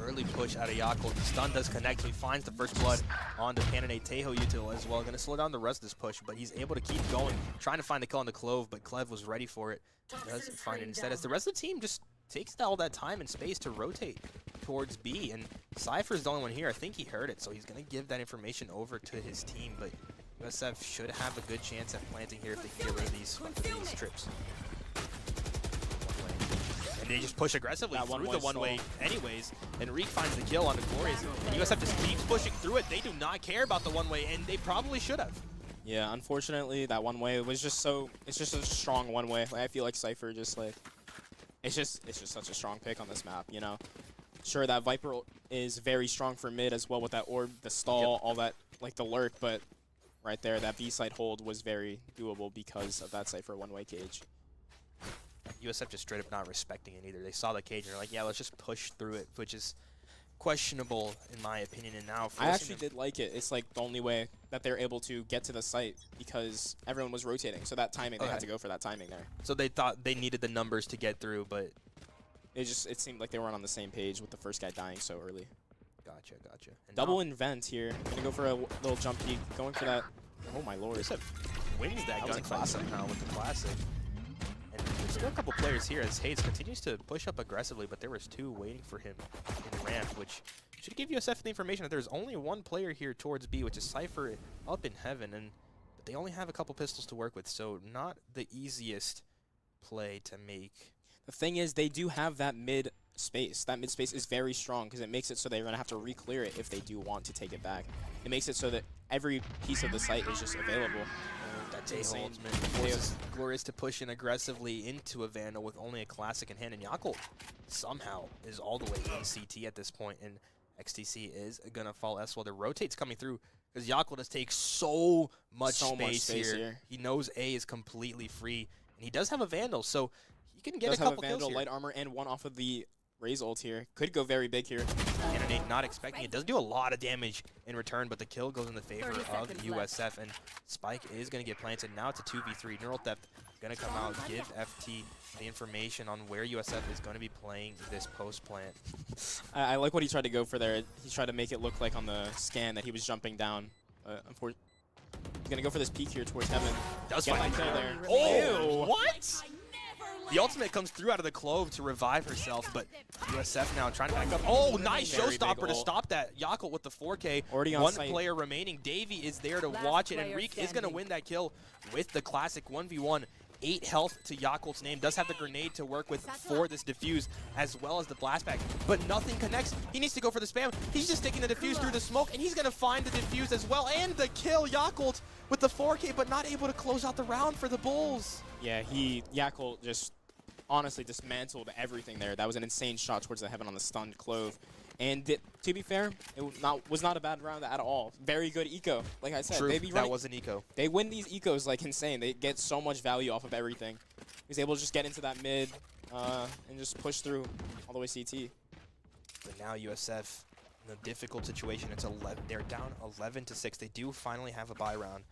Speaker 1: Early push out of Yakult. The stun does connect, so he finds the first blood onto Panane Tejo util as well. Going to slow down the rest of this push, but he's able to keep going, trying to find the kill on the Clove, but Clev was ready for it. Doesn't find it instead, as the rest of the team just takes all that time and space to rotate towards B, and Cypher's the only one here. I think he heard it, so he's going to give that information over to his team, but USF should have a good chance at planting here if they can get rid of these trips. And they just push aggressively through the one-way anyways, and Reek finds the kill on the Glorious, and USF just keeps pushing through it. They do not care about the one-way, and they probably should have.
Speaker 2: Yeah, unfortunately, that one-way was just so, it's just a strong one-way. Like, I feel like Cypher just like, it's just such a strong pick on this map, you know? Sure, that Viper is very strong for mid as well with that orb, the stall, all that, like the lurk, but right there, that B-side hold was very doable because of that Cypher one-way cage.
Speaker 1: USF just straight up not respecting it either. They saw the cage and they're like, yeah, let's just push through it, which is questionable in my opinion. And now
Speaker 2: I actually did like it. It's like the only way that they're able to get to the site because everyone was rotating. So that timing, they had to go for that timing there. So
Speaker 1: they thought they needed the numbers to get through, but
Speaker 2: it seemed like they weren't on the same page with the first guy dying so early.
Speaker 1: Gotcha. And
Speaker 2: double invent here. Gonna go for a little jump peek. Going for that. Oh my lord.
Speaker 1: USF wins that gunfight somehow with the classic. And there's still a couple players here as Hayes continues to push up aggressively, but there was 2 waiting for him in ramp, which should give USF the information that there's only 1 player here towards B, which is Cypher up in heaven, but they only have a couple pistols to work with, so not the easiest play to make.
Speaker 2: The thing is, they do have that mid space. That mid space is very strong because it makes it so they're going to have to re-clear it if they do want to take it back. It makes it so that every piece of the site is just available.
Speaker 1: That's insane. Forces Glorious to push in aggressively into a Vandal with only a classic in hand, and Yakult somehow is all the way in CT at this point, and XTC is going to fall S well. The rotate's coming through because Yakult does take so much space here. He knows A is completely free, and he does have a Vandal, so he can get a couple kills here.
Speaker 2: Light armor and 1 off of the Raze ult here. Could go very big here.
Speaker 1: Nate not expecting it. Does do a lot of damage in return, but the kill goes in the favor of USF, and Spike is going to get planted. Now it's a 2v3. Neural Theft going to come out, give FT the information on where USF is going to be playing this post plant.
Speaker 2: I like what he tried to go for there. He tried to make it look like on the scan that he was jumping down. Unfortunately, he's going to go for this peek here towards heaven.
Speaker 1: Does find
Speaker 2: kill there.
Speaker 1: Oh, what? The ultimate comes through out of the Clove to revive herself, but USF now trying to back up. Oh, nice showstopper to stop that. Yakult with the 4K.
Speaker 2: Already on
Speaker 1: 1
Speaker 2: site.
Speaker 1: player remaining. Davey is there to watch it, and Reek is going to win that kill with the classic 1v1. 8 health to Yakult's name. Does have the grenade to work with for this defuse, as well as the blast back, but nothing connects. He needs to go for the spam. He's just taking the defuse through the smoke, and he's going to find the defuse as well, and the kill. Yakult with the 4K, but not able to close out the round for the Bulls.
Speaker 2: Yeah, Yakult just honestly dismantled everything there. That was an insane shot towards the heaven on the stunned Clove. And to be fair, it was not a bad round at all. Very good eco. Like I said,
Speaker 1: True, that was an eco.
Speaker 2: They win these ecos like insane. They get so much value off of everything. He's able to just get into that mid and just push through all the way CT.
Speaker 1: But now USF in a difficult situation. It's 11. They're down 11-6. They do finally have a bye round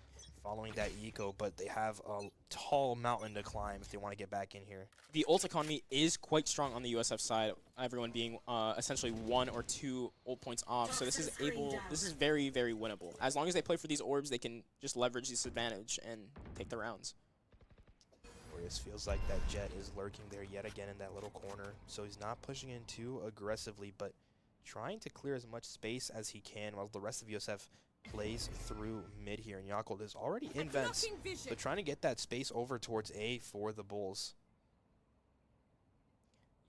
Speaker 1: following that eco, but they have a tall mountain to climb if they want to get back in here.
Speaker 2: The ult economy is quite strong on the USF side, everyone being essentially 1 or 2 ult points off, so this is very, very winnable. As long as they play for these orbs, they can just leverage this advantage and take the rounds.
Speaker 1: Glorious feels like that Jet is lurking there yet again in that little corner, so he's not pushing in too aggressively, but trying to clear as much space as he can while the rest of USF plays through mid here, and Yakult is already in vents, so trying to get that space over towards A for the Bulls.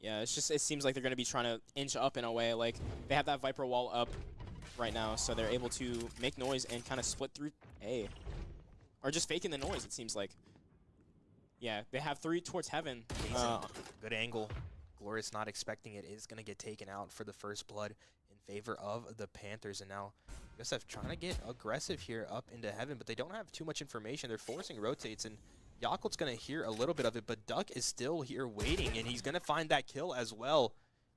Speaker 2: Yeah, it's just, it seems like they're going to be trying to inch up in a way. Like, they have that Viper wall up right now, so they're able to make noise and kind of split through A. Or just faking the noise, it seems like. Yeah, they have 3 towards heaven.
Speaker 1: Good angle. Glorious not expecting it, is going to get taken out for the first blood in favor of the Panthers. And now USF trying to get aggressive here up into heaven, but they don't have too much information. They're forcing rotates, and Yakult's going to hear a little bit of it, but Duck is still here waiting, and he's going to find that kill as well.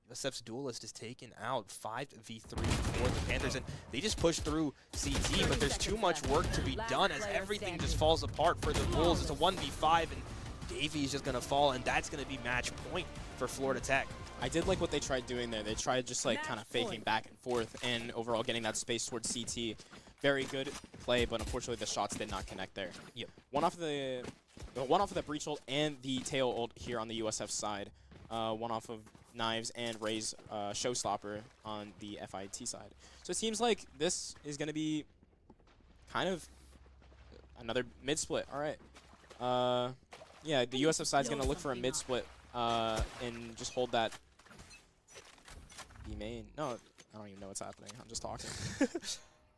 Speaker 1: USF's duelist is taken out, 5v3 for the Panthers, and they just push through CT, but there's too much work to be done as everything just falls apart for the Bulls. It's a 1v5, and Davey is just going to fall, and that's going to be match point for Florida Tech.
Speaker 2: I did like what they tried doing there. They tried just like kind of faking back and forth and overall getting that space towards CT. Very good play, but unfortunately the shots did not connect there.
Speaker 1: Yep.
Speaker 2: One off of the breach ult and the tail ult here on the USF side. One off of Knives and Ray's showstopper on the FIT side. So it seems like this is going to be kind of another mid split. All right. Yeah, the USF side is going to look for a mid split and just hold that B main. No, I don't even know what's happening. I'm just talking.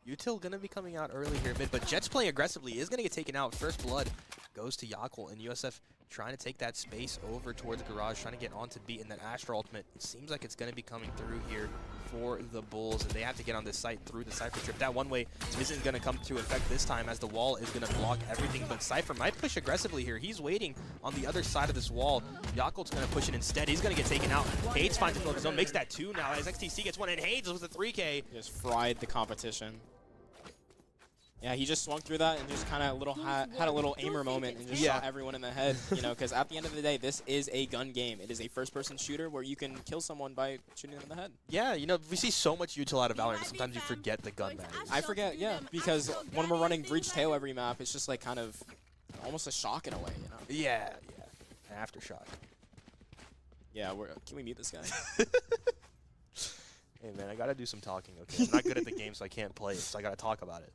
Speaker 1: Util going to be coming out early here mid, but Jet's playing aggressively, is going to get taken out. First blood goes to Yakult, and USF trying to take that space over towards Garage, trying to get onto beat, and that Astro ultimate, it seems like it's going to be coming through here for the Bulls, and they have to get on this site through the Cypher trip. That one way isn't going to come to effect this time, as the wall is going to block everything, but Cypher might push aggressively here. He's waiting on the other side of this wall. Yakult's going to push it instead. He's going to get taken out. Hayes finds himself his own, makes that 2 now, as XTC gets one, and Hayes with a 3K.
Speaker 2: Just fried the competition. Yeah, he just swung through that and just kind of had a little aimer moment and just shot everyone in the head, you know, because at the end of the day, this is a gun game. It is a first-person shooter where you can kill someone by shooting them in the head.
Speaker 1: Yeah, you know, we see so much util out of Valorant, sometimes you forget the gun matters.
Speaker 2: I forget, yeah, because when we're running Breach Tail every map, it's just like kind of almost a shock in a way, you know?
Speaker 1: Yeah, yeah, aftershock.
Speaker 2: Yeah, can we mute this guy?
Speaker 1: Hey, man, I got to do some talking, okay? I'm not good at the game, so I can't play it, so I got to talk about it.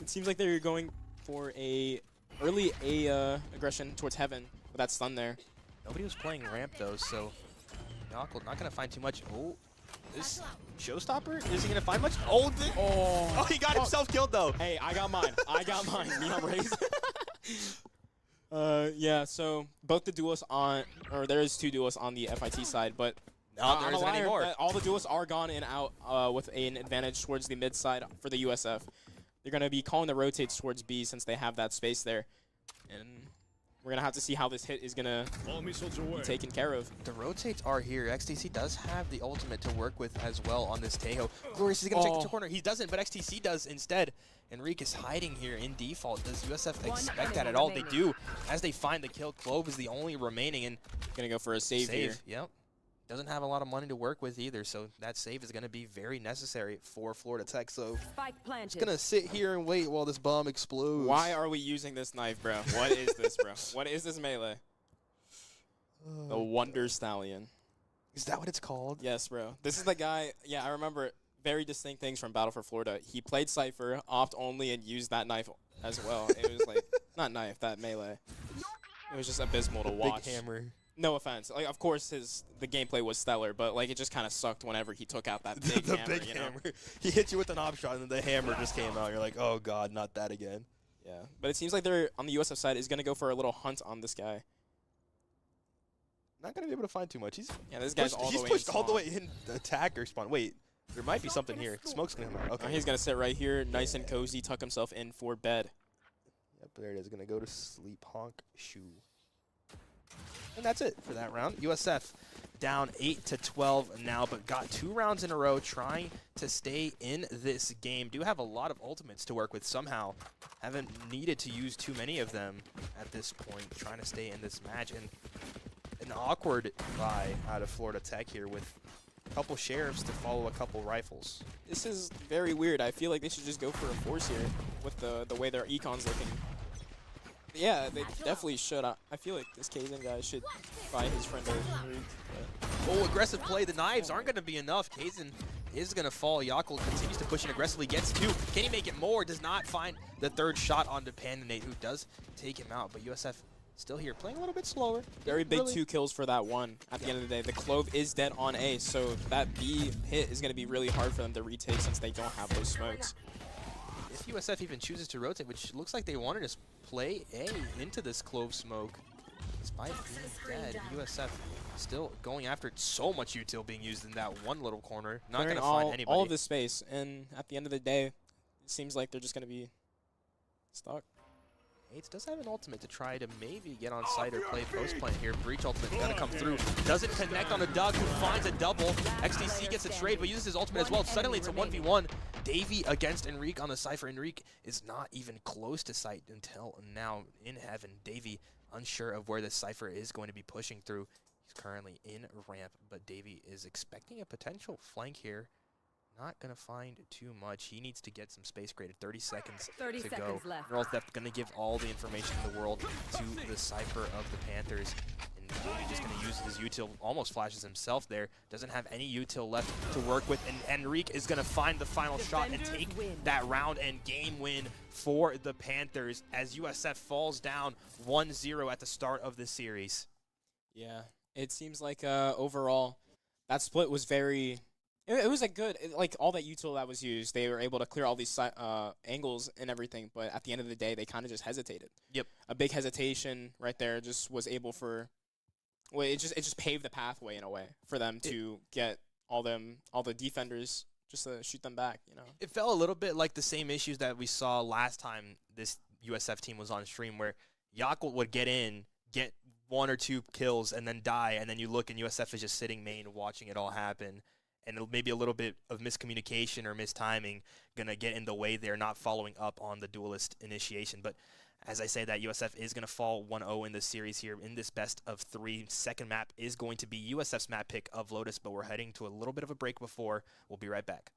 Speaker 2: It seems like they're going for a early aggression towards heaven with that stun there.
Speaker 1: Nobody was playing ramp though, so Yakult not gonna find too much. Oh, this showstopper, is he gonna find much? Oh, he got himself killed though.
Speaker 2: Hey, I got mine. I got mine. Neon Rays. Yeah. So both the duelists on, or there is 2 duelists on the FIT side, but
Speaker 1: no, there isn't anymore.
Speaker 2: All the duelists are gone and out with an advantage towards the mid side for the USF. They're going to be calling the rotates towards B since they have that space there. And we're going to have to see how this hit is going to be taken care of.
Speaker 1: The rotates are here. XTC does have the ultimate to work with as well on this Tejo. Glorious is going to take the corner. He doesn't, but XTC does instead. Enrique is hiding here in default. Does USF expect that at all? They do. As they find the kill, Clove is the only remaining. And
Speaker 2: going to go for a save here.
Speaker 1: Yep. Doesn't have a lot of money to work with either, so that save is going to be very necessary for Florida Tech. So it's going to sit here and wait while this bomb explodes.
Speaker 2: Why are we using this knife, bro? What is this, bro? What is this melee? The Wonder Stallion.
Speaker 1: Is that what it's called?
Speaker 2: Yes, bro. This is the guy. Yeah, I remember very distinct things from Battle for Florida. He played Cypher, opt only, and used that knife as well. It was like, not knife, that melee. It was just abysmal to watch.
Speaker 1: Big hammer.
Speaker 2: No offense. Like, of course, the gameplay was stellar, but like it just kind of sucked whenever he took out that big hammer.
Speaker 1: Big hammer. He hit you with an op shot, and then the hammer just came out. You're like, oh god, not that again.
Speaker 2: Yeah, but it seems like they're on the USF side is gonna go for a little hunt on this guy.
Speaker 1: Not gonna be able to find too much. He's
Speaker 2: this guy's
Speaker 1: pushed all the way in the attacker spawn. Wait, there might be something here. Smoke's gonna come out. Okay.
Speaker 2: He's gonna sit right here, nice and cozy, tuck himself in for bed.
Speaker 1: Yep, there it is. Gonna go to sleep, honk, shoe. And that's it for that round. USF down 8-12 now, but got 2 rounds in a row trying to stay in this game. Do have a lot of ultimates to work with somehow. Haven't needed to use too many of them at this point, trying to stay in this match. And an awkward buy out of Florida Tech here with a couple sheriffs to follow a couple rifles.
Speaker 2: This is very weird. I feel like they should just go for a force here with the way their econ's looking. Yeah, they definitely should. I feel like this Kaizen guy should buy his friend a Enrique.
Speaker 1: Oh, aggressive play. The knives aren't going to be enough. Kaizen is going to fall. Yakel continues to push in aggressively, gets 2. Can he make it more? Does not find the 3rd shot onto Pandanate, who does take him out. But USF still here, playing a little bit slower.
Speaker 2: Very big 2 kills for that one at the end of the day. The Clove is dead on A, so that B hit is going to be really hard for them to retake since they don't have those smokes.
Speaker 1: If USF even chooses to rotate, which looks like they wanted to play A into this Clove smoke, despite being dead, USF still going after it. So much util being used in that one little corner. Not going to find anybody.
Speaker 2: All of this space, and at the end of the day, it seems like they're just going to be stuck.
Speaker 1: NACE does have an ultimate to try to maybe get on site or play post plant here. Breach ultimate gonna come through. Doesn't connect on a Doug, who finds a double. XTC gets a trade, but uses his ultimate as well. Suddenly it's a 1v1. Davey against Enrique on the Cypher. Enrique is not even close to sight until now in heaven. Davey unsure of where the Cypher is going to be pushing through. He's currently in ramp, but Davey is expecting a potential flank here. Not going to find too much. He needs to get some space created. 30 seconds to go. Northdeft going to give all the information in the world to the Cypher of the Panthers. And Davey just going to use his util. Almost flashes himself there. Doesn't have any util left to work with. And Enrique is going to find the final shot and take that round and game win for the Panthers as USF falls down 1-0 at the start of the series.
Speaker 2: Yeah, it seems like overall that split was very... It was a good, like all that util that was used, they were able to clear all these angles and everything, but at the end of the day, they kind of just hesitated.
Speaker 1: Yep.
Speaker 2: A big hesitation right there just was able for, well, it just paved the pathway in a way for them to get all the defenders just to shoot them back, you know.
Speaker 1: It felt a little bit like the same issues that we saw last time this USF team was on stream, where Yakel would get in, get 1 or 2 kills, and then die, and then you look and USF is just sitting main watching it all happen. And maybe a little bit of miscommunication or mistiming going to get in the way there, not following up on the duelist initiation. But as I say that, USF is going to fall 1-0 in this series here in this best of 3. Second map is going to be USF's map pick of Lotus, but we're heading to a little bit of a break before. We'll be right back.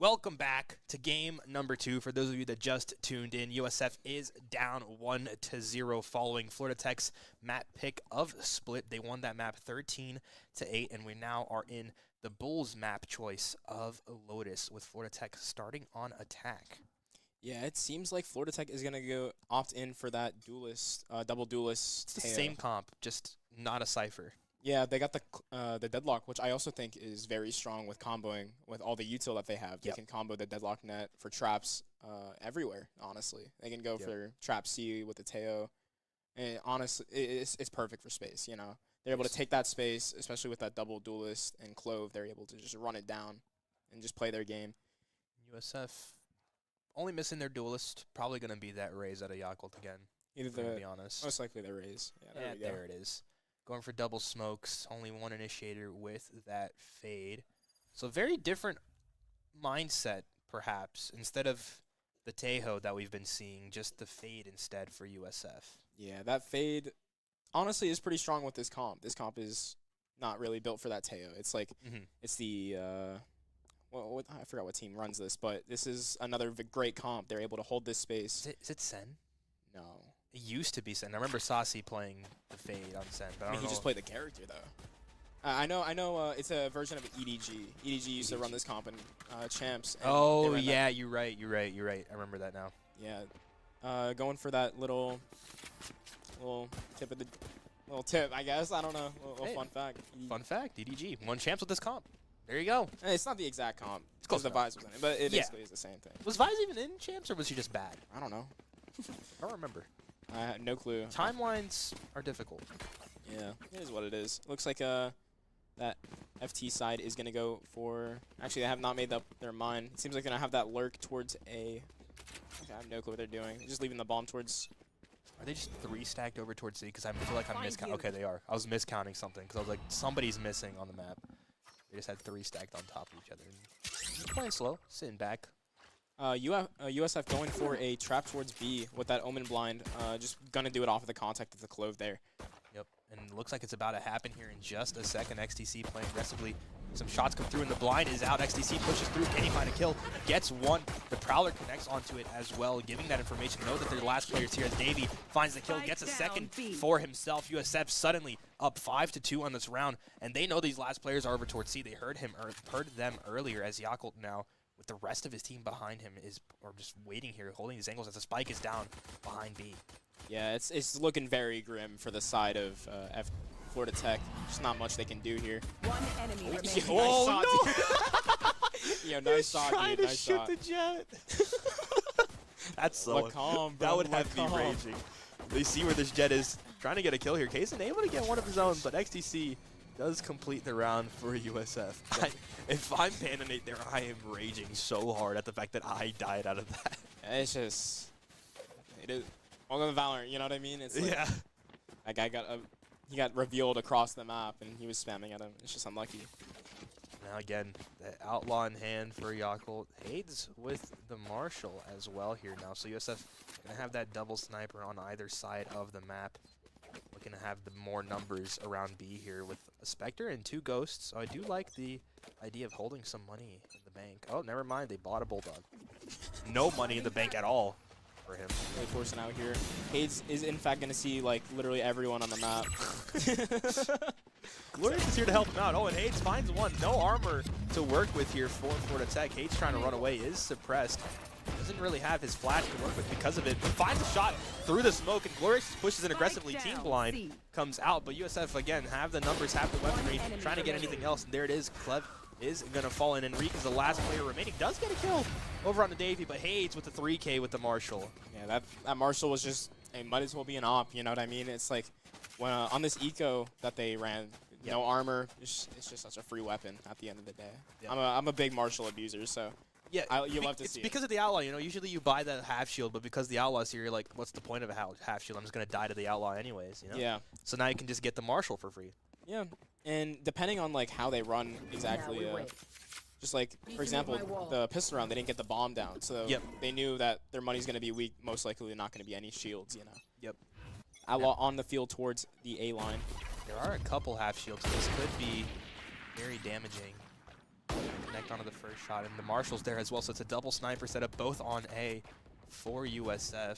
Speaker 1: Welcome back to game number 2. For those of you that just tuned in, USF is down 1-0 following Florida Tech's map pick of Split. They won that map 13-8, and we now are in the Bulls map choice of Lotus with Florida Tech starting on attack.
Speaker 2: Yeah, it seems like Florida Tech is going to go opt in for that duelist, double duelist.
Speaker 1: It's the same comp, just not a Cypher.
Speaker 2: Yeah, they got the deadlock, which I also think is very strong with comboing with all the util that they have. Yep. They can combo the deadlock net for traps everywhere, honestly. They can go for trap C with the Teo. And honestly, it's perfect for space, you know. They're able to take that space, especially with that double duelist and Clove. They're able to just run it down and just play their game.
Speaker 1: USF only missing their duelist. Probably going to be that Raze out of Yakult again, to be honest.
Speaker 2: Most likely the Raze. Yeah,
Speaker 1: there it is. Going for double smokes, only one initiator with that fade. So very different mindset, perhaps. Instead of the Tejo that we've been seeing, just the fade instead for USF.
Speaker 2: Yeah, that fade, honestly, is pretty strong with this comp. This comp is not really built for that Tejo. It's like, it's the, I forgot what team runs this, but this is another great comp. They're able to hold this space.
Speaker 1: Is it Sen?
Speaker 2: No.
Speaker 1: It used to be Sen. I remember Saucy playing the fade on Sen, but I don't know.
Speaker 2: He just played the character though. I know. It's a version of EDG. EDG used to run this comp in champs.
Speaker 1: Oh yeah, you're right. I remember that now.
Speaker 2: Yeah, going for that little tip, I guess. I don't know. Little fun fact.
Speaker 1: Fun fact. EDG won champs with this comp. There you go.
Speaker 2: It's not the exact comp.
Speaker 1: It's close.
Speaker 2: The Vise was in it, but it basically is the same thing.
Speaker 1: Was Vise even in champs, or was she just bad?
Speaker 2: I don't know.
Speaker 1: I don't remember.
Speaker 2: I have no clue.
Speaker 1: Timelines are difficult.
Speaker 2: Yeah, it is what it is. Looks like that FT side is going to go for... Actually, they have not made up their mind. It seems like they're going to have that lurk towards A. Okay, I have no clue what they're doing. Just leaving the bomb towards...
Speaker 1: Are they just 3 stacked over towards C? Because I feel like I'm miscounting. Okay, they are. I was miscounting something because I was like, somebody's missing on the map. They just had 3 stacked on top of each other. Playing slow, sitting back.
Speaker 2: USF going for a trap towards B with that Omen blind. Just going to do it off of the contact of the Clove there.
Speaker 1: Yep, and it looks like it's about to happen here in just a second. XTC playing aggressively. Some shots come through and the blind is out. XTC pushes through. Can he find a kill? Gets one. The Prowler connects onto it as well, giving that information. Know that they're the last players here as Davey finds the kill, gets a second for himself. USF suddenly up 5-2 on this round, and they know these last players are over towards C. They heard them earlier as Yakult now, with the rest of his team behind him, or just waiting here, holding his angles as the spike is down behind B.
Speaker 2: Yeah, it's looking very grim for the side of Florida Tech. Just not much they can do here.
Speaker 3: One enemy remaining.
Speaker 1: Oh, no!
Speaker 2: Yeah, nice shot,
Speaker 1: trying
Speaker 2: dude.
Speaker 1: to shoot the jet. That's so...
Speaker 2: That
Speaker 1: would have me raging. They see where this jet is. Trying to get a kill here. Kaysen able to get one of his own, but XTC does complete the round for USF. If I'm Pandonate there, I am raging so hard at the fact that I died out of that.
Speaker 2: It's just... It is... Welcome to Valorant, you know what I mean? It's like,
Speaker 1: yeah.
Speaker 2: That guy he got revealed across the map, and he was spamming at him. It's just unlucky.
Speaker 1: Now again, the outlaw in hand for Yakult. Hades with the Marshal as well here now. So USF going to have that double sniper on either side of the map. Looking to have the more numbers around B here with a Spectre and 2 Ghosts. So I do like the idea of holding some money in the bank. Oh, never mind. They bought a Bulldog. No money in the bank at all for him.
Speaker 2: Really forcing out here. Hades is in fact going to see like literally everyone on the map.
Speaker 1: Glorious is here to help him out. Oh, and Hades finds one. No armor to work with here for Florida Tech. Hades trying to run away is suppressed. Doesn't really have his flash to work with because of it, but finds a shot through the smoke, and Glorious pushes in aggressively. Team blind comes out, but USF again have the numbers, have the weaponry, trying to get anything else, and there it is. Clev is going to fall in. Enrique is the last player remaining. Does get a kill over on the Davey, but Hades with the 3K with the Marshal.
Speaker 2: Yeah, that Marshal was just, it might as well be an op, you know what I mean? It's like, when on this eco that they ran, no armor, it's just such a free weapon at the end of the day. Yep. I'm a big Marshal abuser, so
Speaker 1: yeah,
Speaker 2: you love to see it.
Speaker 1: It's because of the Outlaw, you know, usually you buy the half shield, but because the Outlaw's here, you're like, what's the point of a half shield? I'm just going to die to the Outlaw anyways, you know?
Speaker 2: Yeah.
Speaker 1: So now you can just get the Marshal for free.
Speaker 2: Yeah, and depending on like how they run exactly, just like, for example, the pistol round, they didn't get the bomb down, so they knew that their money's going to be weak, most likely not going to be any shields, you know?
Speaker 1: Yep.
Speaker 2: Outlaw on the field towards the A line.
Speaker 1: There are a couple half shields, so this could be very damaging. connect onto the first shot, and the Marshall's there as well, so it's a double sniper setup, both on A for USF.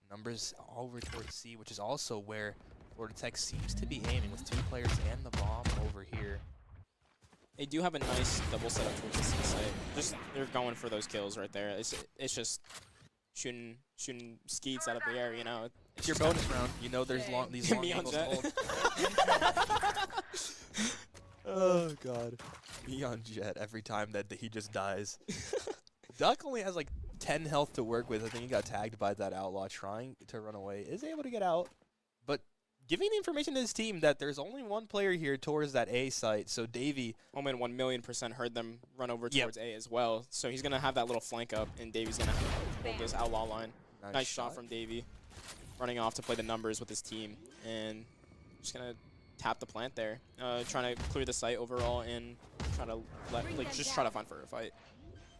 Speaker 1: Numbers over towards C, which is also where Florida Tech seems to be aiming with 2 players and the bomb over here.
Speaker 2: They do have a nice double setup towards the C site. Just they're going for those kills right there. It's just shooting skeets out of the air, you know.
Speaker 1: It's your bonus round. You know there's these long angles to hold. Oh god. Me on Jet every time that he just dies. Duck only has like 10 health to work with. I think he got tagged by that outlaw trying to run away. Is able to get out, but giving the information to his team that there's only 1 player here towards that A site. So Davey,
Speaker 2: Omen 1,000,000% heard them run over towards A as well. So he's going to have that little flank up, and Davey's going to hold this outlaw line. Nice shot from Davey. Running off to play the numbers with his team. And just going to tap the plant there. Trying to clear the site overall and try to just try to find for a fight.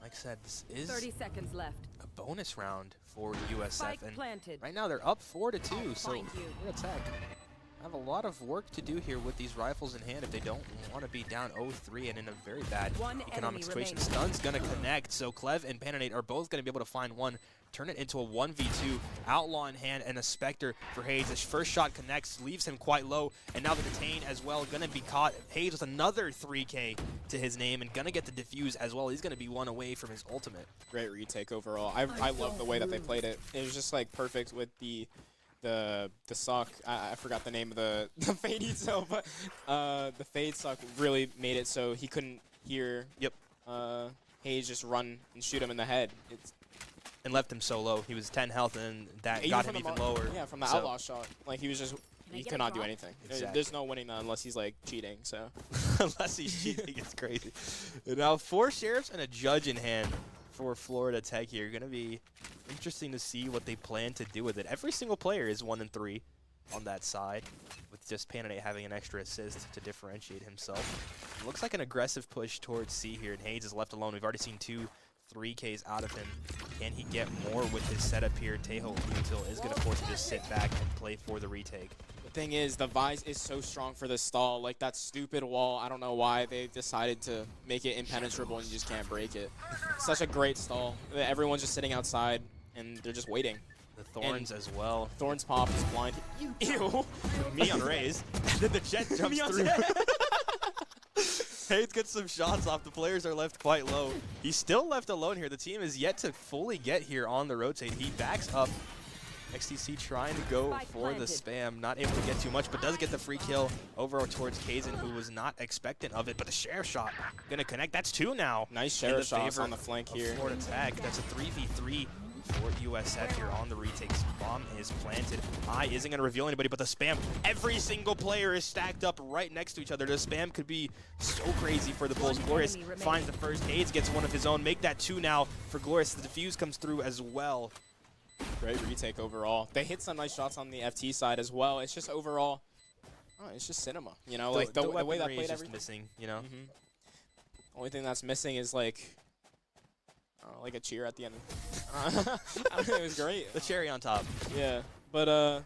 Speaker 1: like I said, this is
Speaker 3: 30 seconds left.
Speaker 1: a bonus round for USF.
Speaker 3: Spike
Speaker 1: And
Speaker 3: planted.
Speaker 1: right now they're up 4-2, so
Speaker 3: find you.
Speaker 1: Florida Tech have a lot of work to do here with these rifles in hand if they don't want to be down 0-3 and in a very bad
Speaker 3: One
Speaker 1: economic
Speaker 3: enemy
Speaker 1: situation.
Speaker 3: remaining.
Speaker 1: Stun's going to connect, so Clev and Panonate are both going to be able to find one, turn it into a 1v2, Outlaw in hand, and a Spectre for Hayes. His first shot connects, leaves him quite low, and now the Detain as well, going to be caught. Hayes with another 3K to his name, and going to get the defuse as well. He's going to be one away from his ultimate.
Speaker 2: Great retake overall. I love the way that they played it. It was just like perfect with the suck. I forgot the name of the fade so, but the fade suck really made it so he couldn't hear Hayes just run and shoot him in the head.
Speaker 1: And left him so low. He was 10 health, and that got him even lower.
Speaker 2: Yeah, from the outlaw shot. Like, he was just, he could not do anything.
Speaker 1: Exactly.
Speaker 2: There's no winning that unless he's, like, cheating, so.
Speaker 1: Unless he's cheating, it's crazy. And now 4 sheriffs and a judge in hand for Florida Tech here. Going to be interesting to see what they plan to do with it. Every single player is 1 and 3 on that side, with just Panonate having an extra assist to differentiate himself. It looks like an aggressive push towards C here, and Hayes is left alone. We've already seen 2 3Ks out of him. Can he get more with his setup here? Tejo Util is going to force him to sit back and play for the retake.
Speaker 2: The thing is, the Vise is so strong for this stall. Like, that stupid wall, I don't know why they decided to make it impenetrable and you just can't break it. Such a great stall. Everyone's just sitting outside, and they're just waiting.
Speaker 1: The Thorns as well.
Speaker 2: Thorns pop is blind. Ew.
Speaker 1: Me on Raze. Then the Jet jumps through. Hayes gets some shots off. The players are left quite low. He's still left alone here. The team is yet to fully get here on the rotate. He backs up. XTC trying to go for the spam. Not able to get too much, but does get the free kill over towards Kazin, who was not expectant of it. But the sheriff shot going to connect. That's 2 now.
Speaker 2: Nice sheriff shots on the flank here.
Speaker 1: Florida Tech. That's a 3v3 for USF here on the retakes. Bomb is planted. I isn't going to reveal anybody, but the spam, every single player is stacked up right next to each other. The spam could be so crazy for the Bulls. Glorious finds the first. Hayes gets one of his own. Make that 2 now for Glorious. The defuse comes through as well.
Speaker 2: Great retake overall. They hit some nice shots on the FT side as well. It's just overall, it's just cinema. You know, like the way that played everything.
Speaker 1: Missing, you know?
Speaker 2: Only thing that's missing is like a cheer at the end. It was great.
Speaker 1: The cherry on top.
Speaker 2: Yeah, but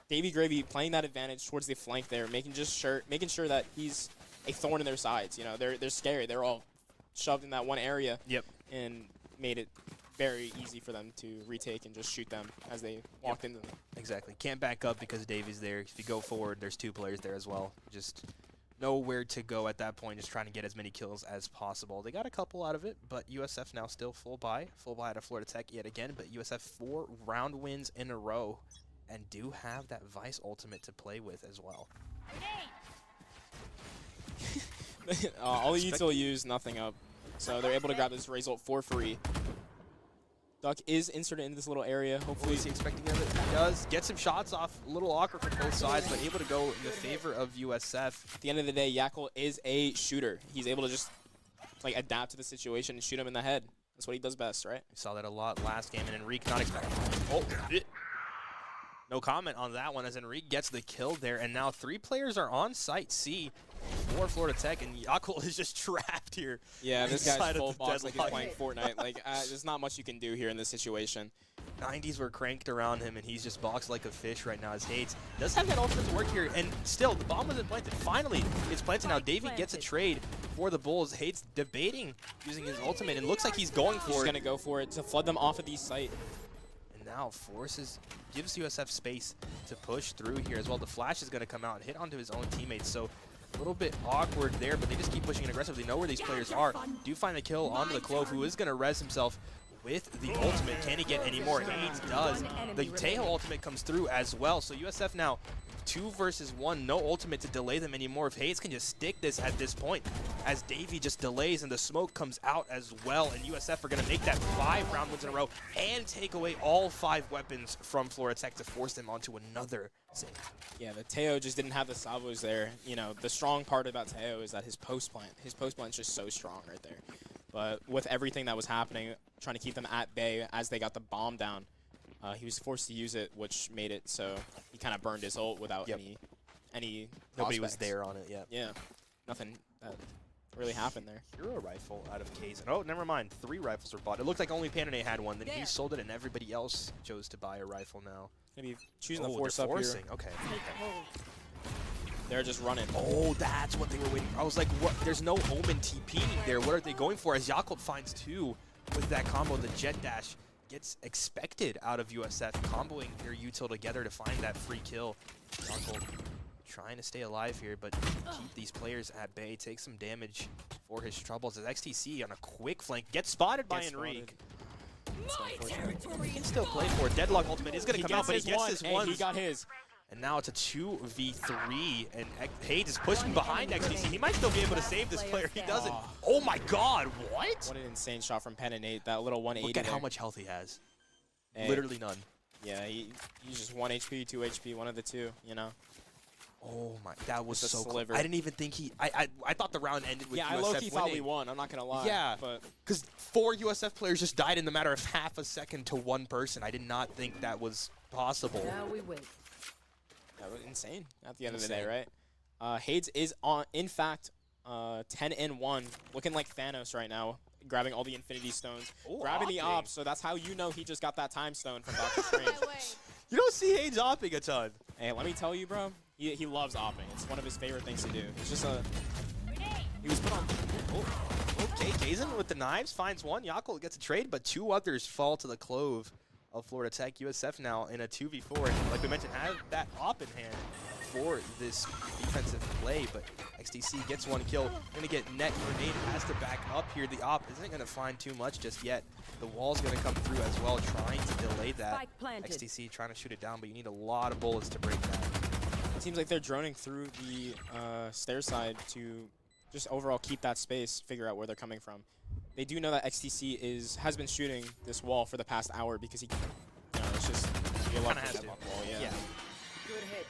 Speaker 2: Davey Gravy playing that advantage towards the flank there, making sure that he's a thorn in their sides. You know, they're scary. They're all shoved in that one area.
Speaker 1: Yep.
Speaker 2: And made it very easy for them to retake and just shoot them as they walked into them.
Speaker 1: Exactly. Can't back up because Davey's there. If you go forward, there's 2 players there as well. Just nowhere to go at that point, just trying to get as many kills as possible. They got a couple out of it, but USF now still full buy out of Florida Tech yet again, but USF 4 round wins in a row and do have that Vice ultimate to play with as well.
Speaker 2: All the util use nothing up, so they're able to grab this result for free. Duck is inserted into this little area. Hopefully,
Speaker 1: is he expecting it? He does. Get some shots off. A little awkward from both sides, but able to go in the favor of USF.
Speaker 2: At the end of the day, Yakel is a shooter. He's able to just like adapt to the situation and shoot him in the head. That's what he does best, right?
Speaker 1: We saw that a lot last game, and Enrique not expecting. Oh, no comment on that one as Enrique gets the kill there, and now 3 players are on site C for Florida Tech, and Yakel is just trapped here.
Speaker 2: Yeah, this guy's full box like he's playing Fortnite. Like, there's not much you can do here in this situation.
Speaker 1: 90s were cranked around him, and he's just boxed like a fish right now as Hades does have that ultimate to work here, and still, the bomb wasn't planted. Finally, it's planted now. Davey gets a trade for the Bulls. Hades debating using his ultimate, and looks like he's going for it.
Speaker 2: He's going to go for it to flood them off of the site.
Speaker 1: And now gives USF space to push through here as well. The flash is going to come out and hit onto his own teammates, so a little bit awkward there, but they just keep pushing it aggressively. Know where these players are. Do find the kill onto the Clove, who is going to res himself with the ultimate. Can he get any more? Hades does. The Tejo ultimate comes through as well. So USF now 2 versus 1. No ultimate to delay them anymore. If Hades can just stick this at this point, as Davey just delays and the smoke comes out as well, and USF are going to make that 5 round wins in a row and take away all 5 weapons from Florida Tech to force them onto another save.
Speaker 2: Yeah, the Tejo just didn't have the salvos there. You know, the strong part about Tejo is that his post plant is just so strong right there. But with everything that was happening, trying to keep them at bay as they got the bomb down, he was forced to use it, which made it so he kind of burned his ult without any
Speaker 1: Nobody was
Speaker 2: prospects.
Speaker 1: there on it yet.
Speaker 2: Yeah, nothing that really happened there.
Speaker 1: Hero rifle out of Kazan. Oh, never mind. 3 rifles were bought. It looked like only Panane had one. Then he sold it, and everybody else chose to buy a rifle now.
Speaker 2: Gonna be choosing
Speaker 1: Oh,
Speaker 2: the force
Speaker 1: they're
Speaker 2: up
Speaker 1: forcing.
Speaker 2: here.
Speaker 1: Okay.
Speaker 2: They're just running.
Speaker 1: Oh, that's what they were waiting for. I was like, what? There's no Omen TPing there. What are they going for? As Yakult finds 2 with that combo, the jet dash gets expected out of USF, comboing their util together to find that free kill. Yakult trying to stay alive here, but keep these players at bay, take some damage for his troubles. As XTC on a quick flank gets spotted by Enrique. He can still play for it. Deadlock ultimate is going to come out, but he gets his one.
Speaker 2: He got his.
Speaker 1: And now it's a 2v3, and Hades is pushing behind XTC. He might still be able to save this player. He doesn't. Oh my god, what?
Speaker 2: What an insane shot from Pen and 8. That little 180
Speaker 1: Look at
Speaker 2: there.
Speaker 1: how much health he has.
Speaker 2: Hey.
Speaker 1: Literally none.
Speaker 2: Yeah, he's just 1 HP, 2 HP, one of the two, you know?
Speaker 1: Oh my, that was
Speaker 2: Just a
Speaker 1: so close.
Speaker 2: sliver.
Speaker 1: I didn't even think I thought the round ended with
Speaker 2: Yeah,
Speaker 1: USF
Speaker 2: I low-key thought we
Speaker 1: winning.
Speaker 2: won, I'm not going to lie.
Speaker 1: Yeah,
Speaker 2: but
Speaker 1: because 4 USF players just died in the matter of half a second to 1 person. I did not think that was possible.
Speaker 3: Now we wait.
Speaker 2: that was insane at the end of the day, right? Hades is, in fact, 10-1, looking like Thanos right now, grabbing all the Infinity Stones, grabbing the
Speaker 1: opping.
Speaker 2: ops, so that's how you know he just got that time stone from Doctor Strange.
Speaker 1: You don't see Hades opping a ton.
Speaker 2: Hey, let me tell you, bro, he loves opping. It's one of his favorite things to do. It's just he was put on.
Speaker 1: Okay, Kazan with the knives finds 1. Yakult gets a trade, but 2 others fall to the Clove of Florida Tech. USF now in a 2v4. And like we mentioned, have that op in hand for this defensive play, but XTC gets 1 kill. Gonna get net grenade, has to back up here. The op isn't gonna find too much just yet. The wall's gonna come through as well, trying to delay that. XTC trying to shoot it down, but you need a lot of bullets to break that.
Speaker 2: It seems like they're droning through the stair side to just overall keep that space, figure out where they're coming from. They do know that XTC has been shooting this wall for the past hour because he, you know, it's just you're lucky
Speaker 1: has
Speaker 2: to
Speaker 1: to.
Speaker 2: get on wall, yeah.
Speaker 3: Good hit.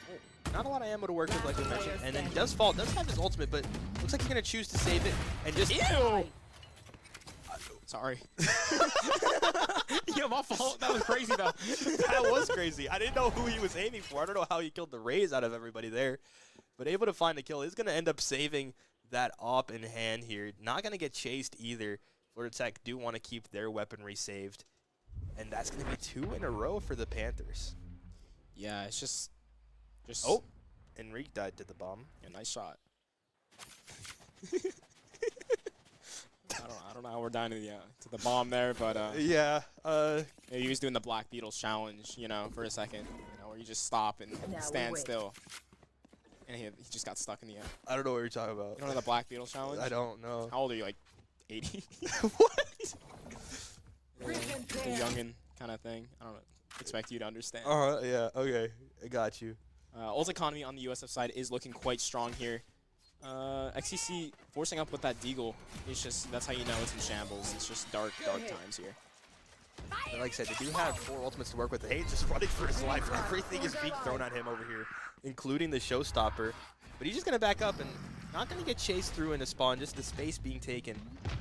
Speaker 1: Not a lot of ammo to work with, like we mentioned, and then he does fall, does have his ultimate, but looks like he's gonna choose to save it and just.
Speaker 2: Ew! Sorry. Yeah, my fault. That was crazy though.
Speaker 1: That was crazy. I didn't know who he was aiming for. I don't know how he killed the Rays out of everybody there, but able to find a kill. He's gonna end up saving that op in hand here. Not gonna get chased either. Florida Tech do want to keep their weaponry saved, and that's gonna be 2 in a row for the Panthers.
Speaker 2: Yeah, it's just.
Speaker 1: Oh, Enrique died to the bomb.
Speaker 2: Yeah, nice shot. I don't know how we're down to the bomb there, but
Speaker 1: Yeah.
Speaker 2: he was doing the Black Beatles challenge, you know, for a second, you know, where you just stop and
Speaker 3: Now we
Speaker 2: stand
Speaker 3: wait.
Speaker 2: still, and he just got stuck in the air.
Speaker 1: I don't know what you're talking about.
Speaker 2: You don't know the Black Beatles challenge?
Speaker 1: I don't know.
Speaker 2: How old are you? Like 80?
Speaker 1: What?
Speaker 2: The youngin kind of thing. I don't expect you to understand.
Speaker 1: Yeah. Okay. I got you.
Speaker 2: Ult economy on the USF side is looking quite strong here. XCC forcing up with that deagle. It's just, that's how you know it's in shambles. It's just dark times here.
Speaker 1: But like I said, they do have 4 ultimates to work with. Hades just running for his life. Everything is being thrown at him over here, including the showstopper. But he's just going to back up and not going to get chased through into spawn. Just the space being taken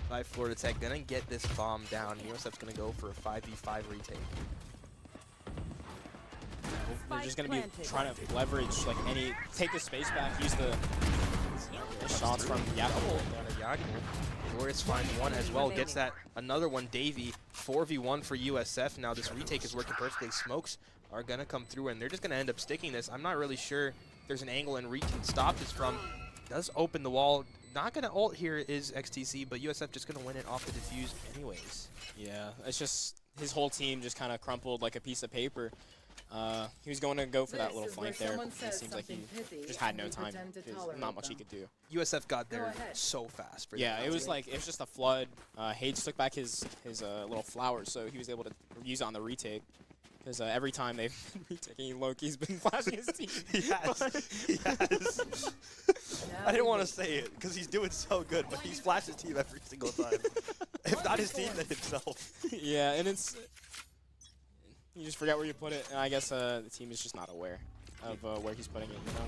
Speaker 1: by Florida Tech. Going to get this bomb down. USF's going to go for a 5v5 retake.
Speaker 2: They're just going to be trying to leverage, like, take the space back, use the Nice shots from Yakult.
Speaker 1: Glorious finds one as well, gets that another one. Davey, 4v1 for USF. Now this retake is working perfectly. Smokes are gonna come through and they're just gonna end up sticking this. I'm not really sure there's an angle and Reek can stop this from. Does open the wall. Not gonna ult here is XTC, but USF just gonna win it off the defuse anyways.
Speaker 2: Yeah, it's just his whole team just kind of crumpled like a piece of paper. He was going to go for that little flank there. It seems like he just had no time. There's not much he could do.
Speaker 1: USF got there so fast. For
Speaker 2: yeah, it was just a flood. Hades took back his little flowers, so he was able to use it on the retake. Because every time they've been retaking, Loki's been flashing his team.
Speaker 1: He has. I didn't want to say it because he's doing so good, but he's flashed his team every single time. If not his team, then himself.
Speaker 2: Yeah, and it's you just forget where you put it. And I guess the team is just not aware of where he's putting it. You know.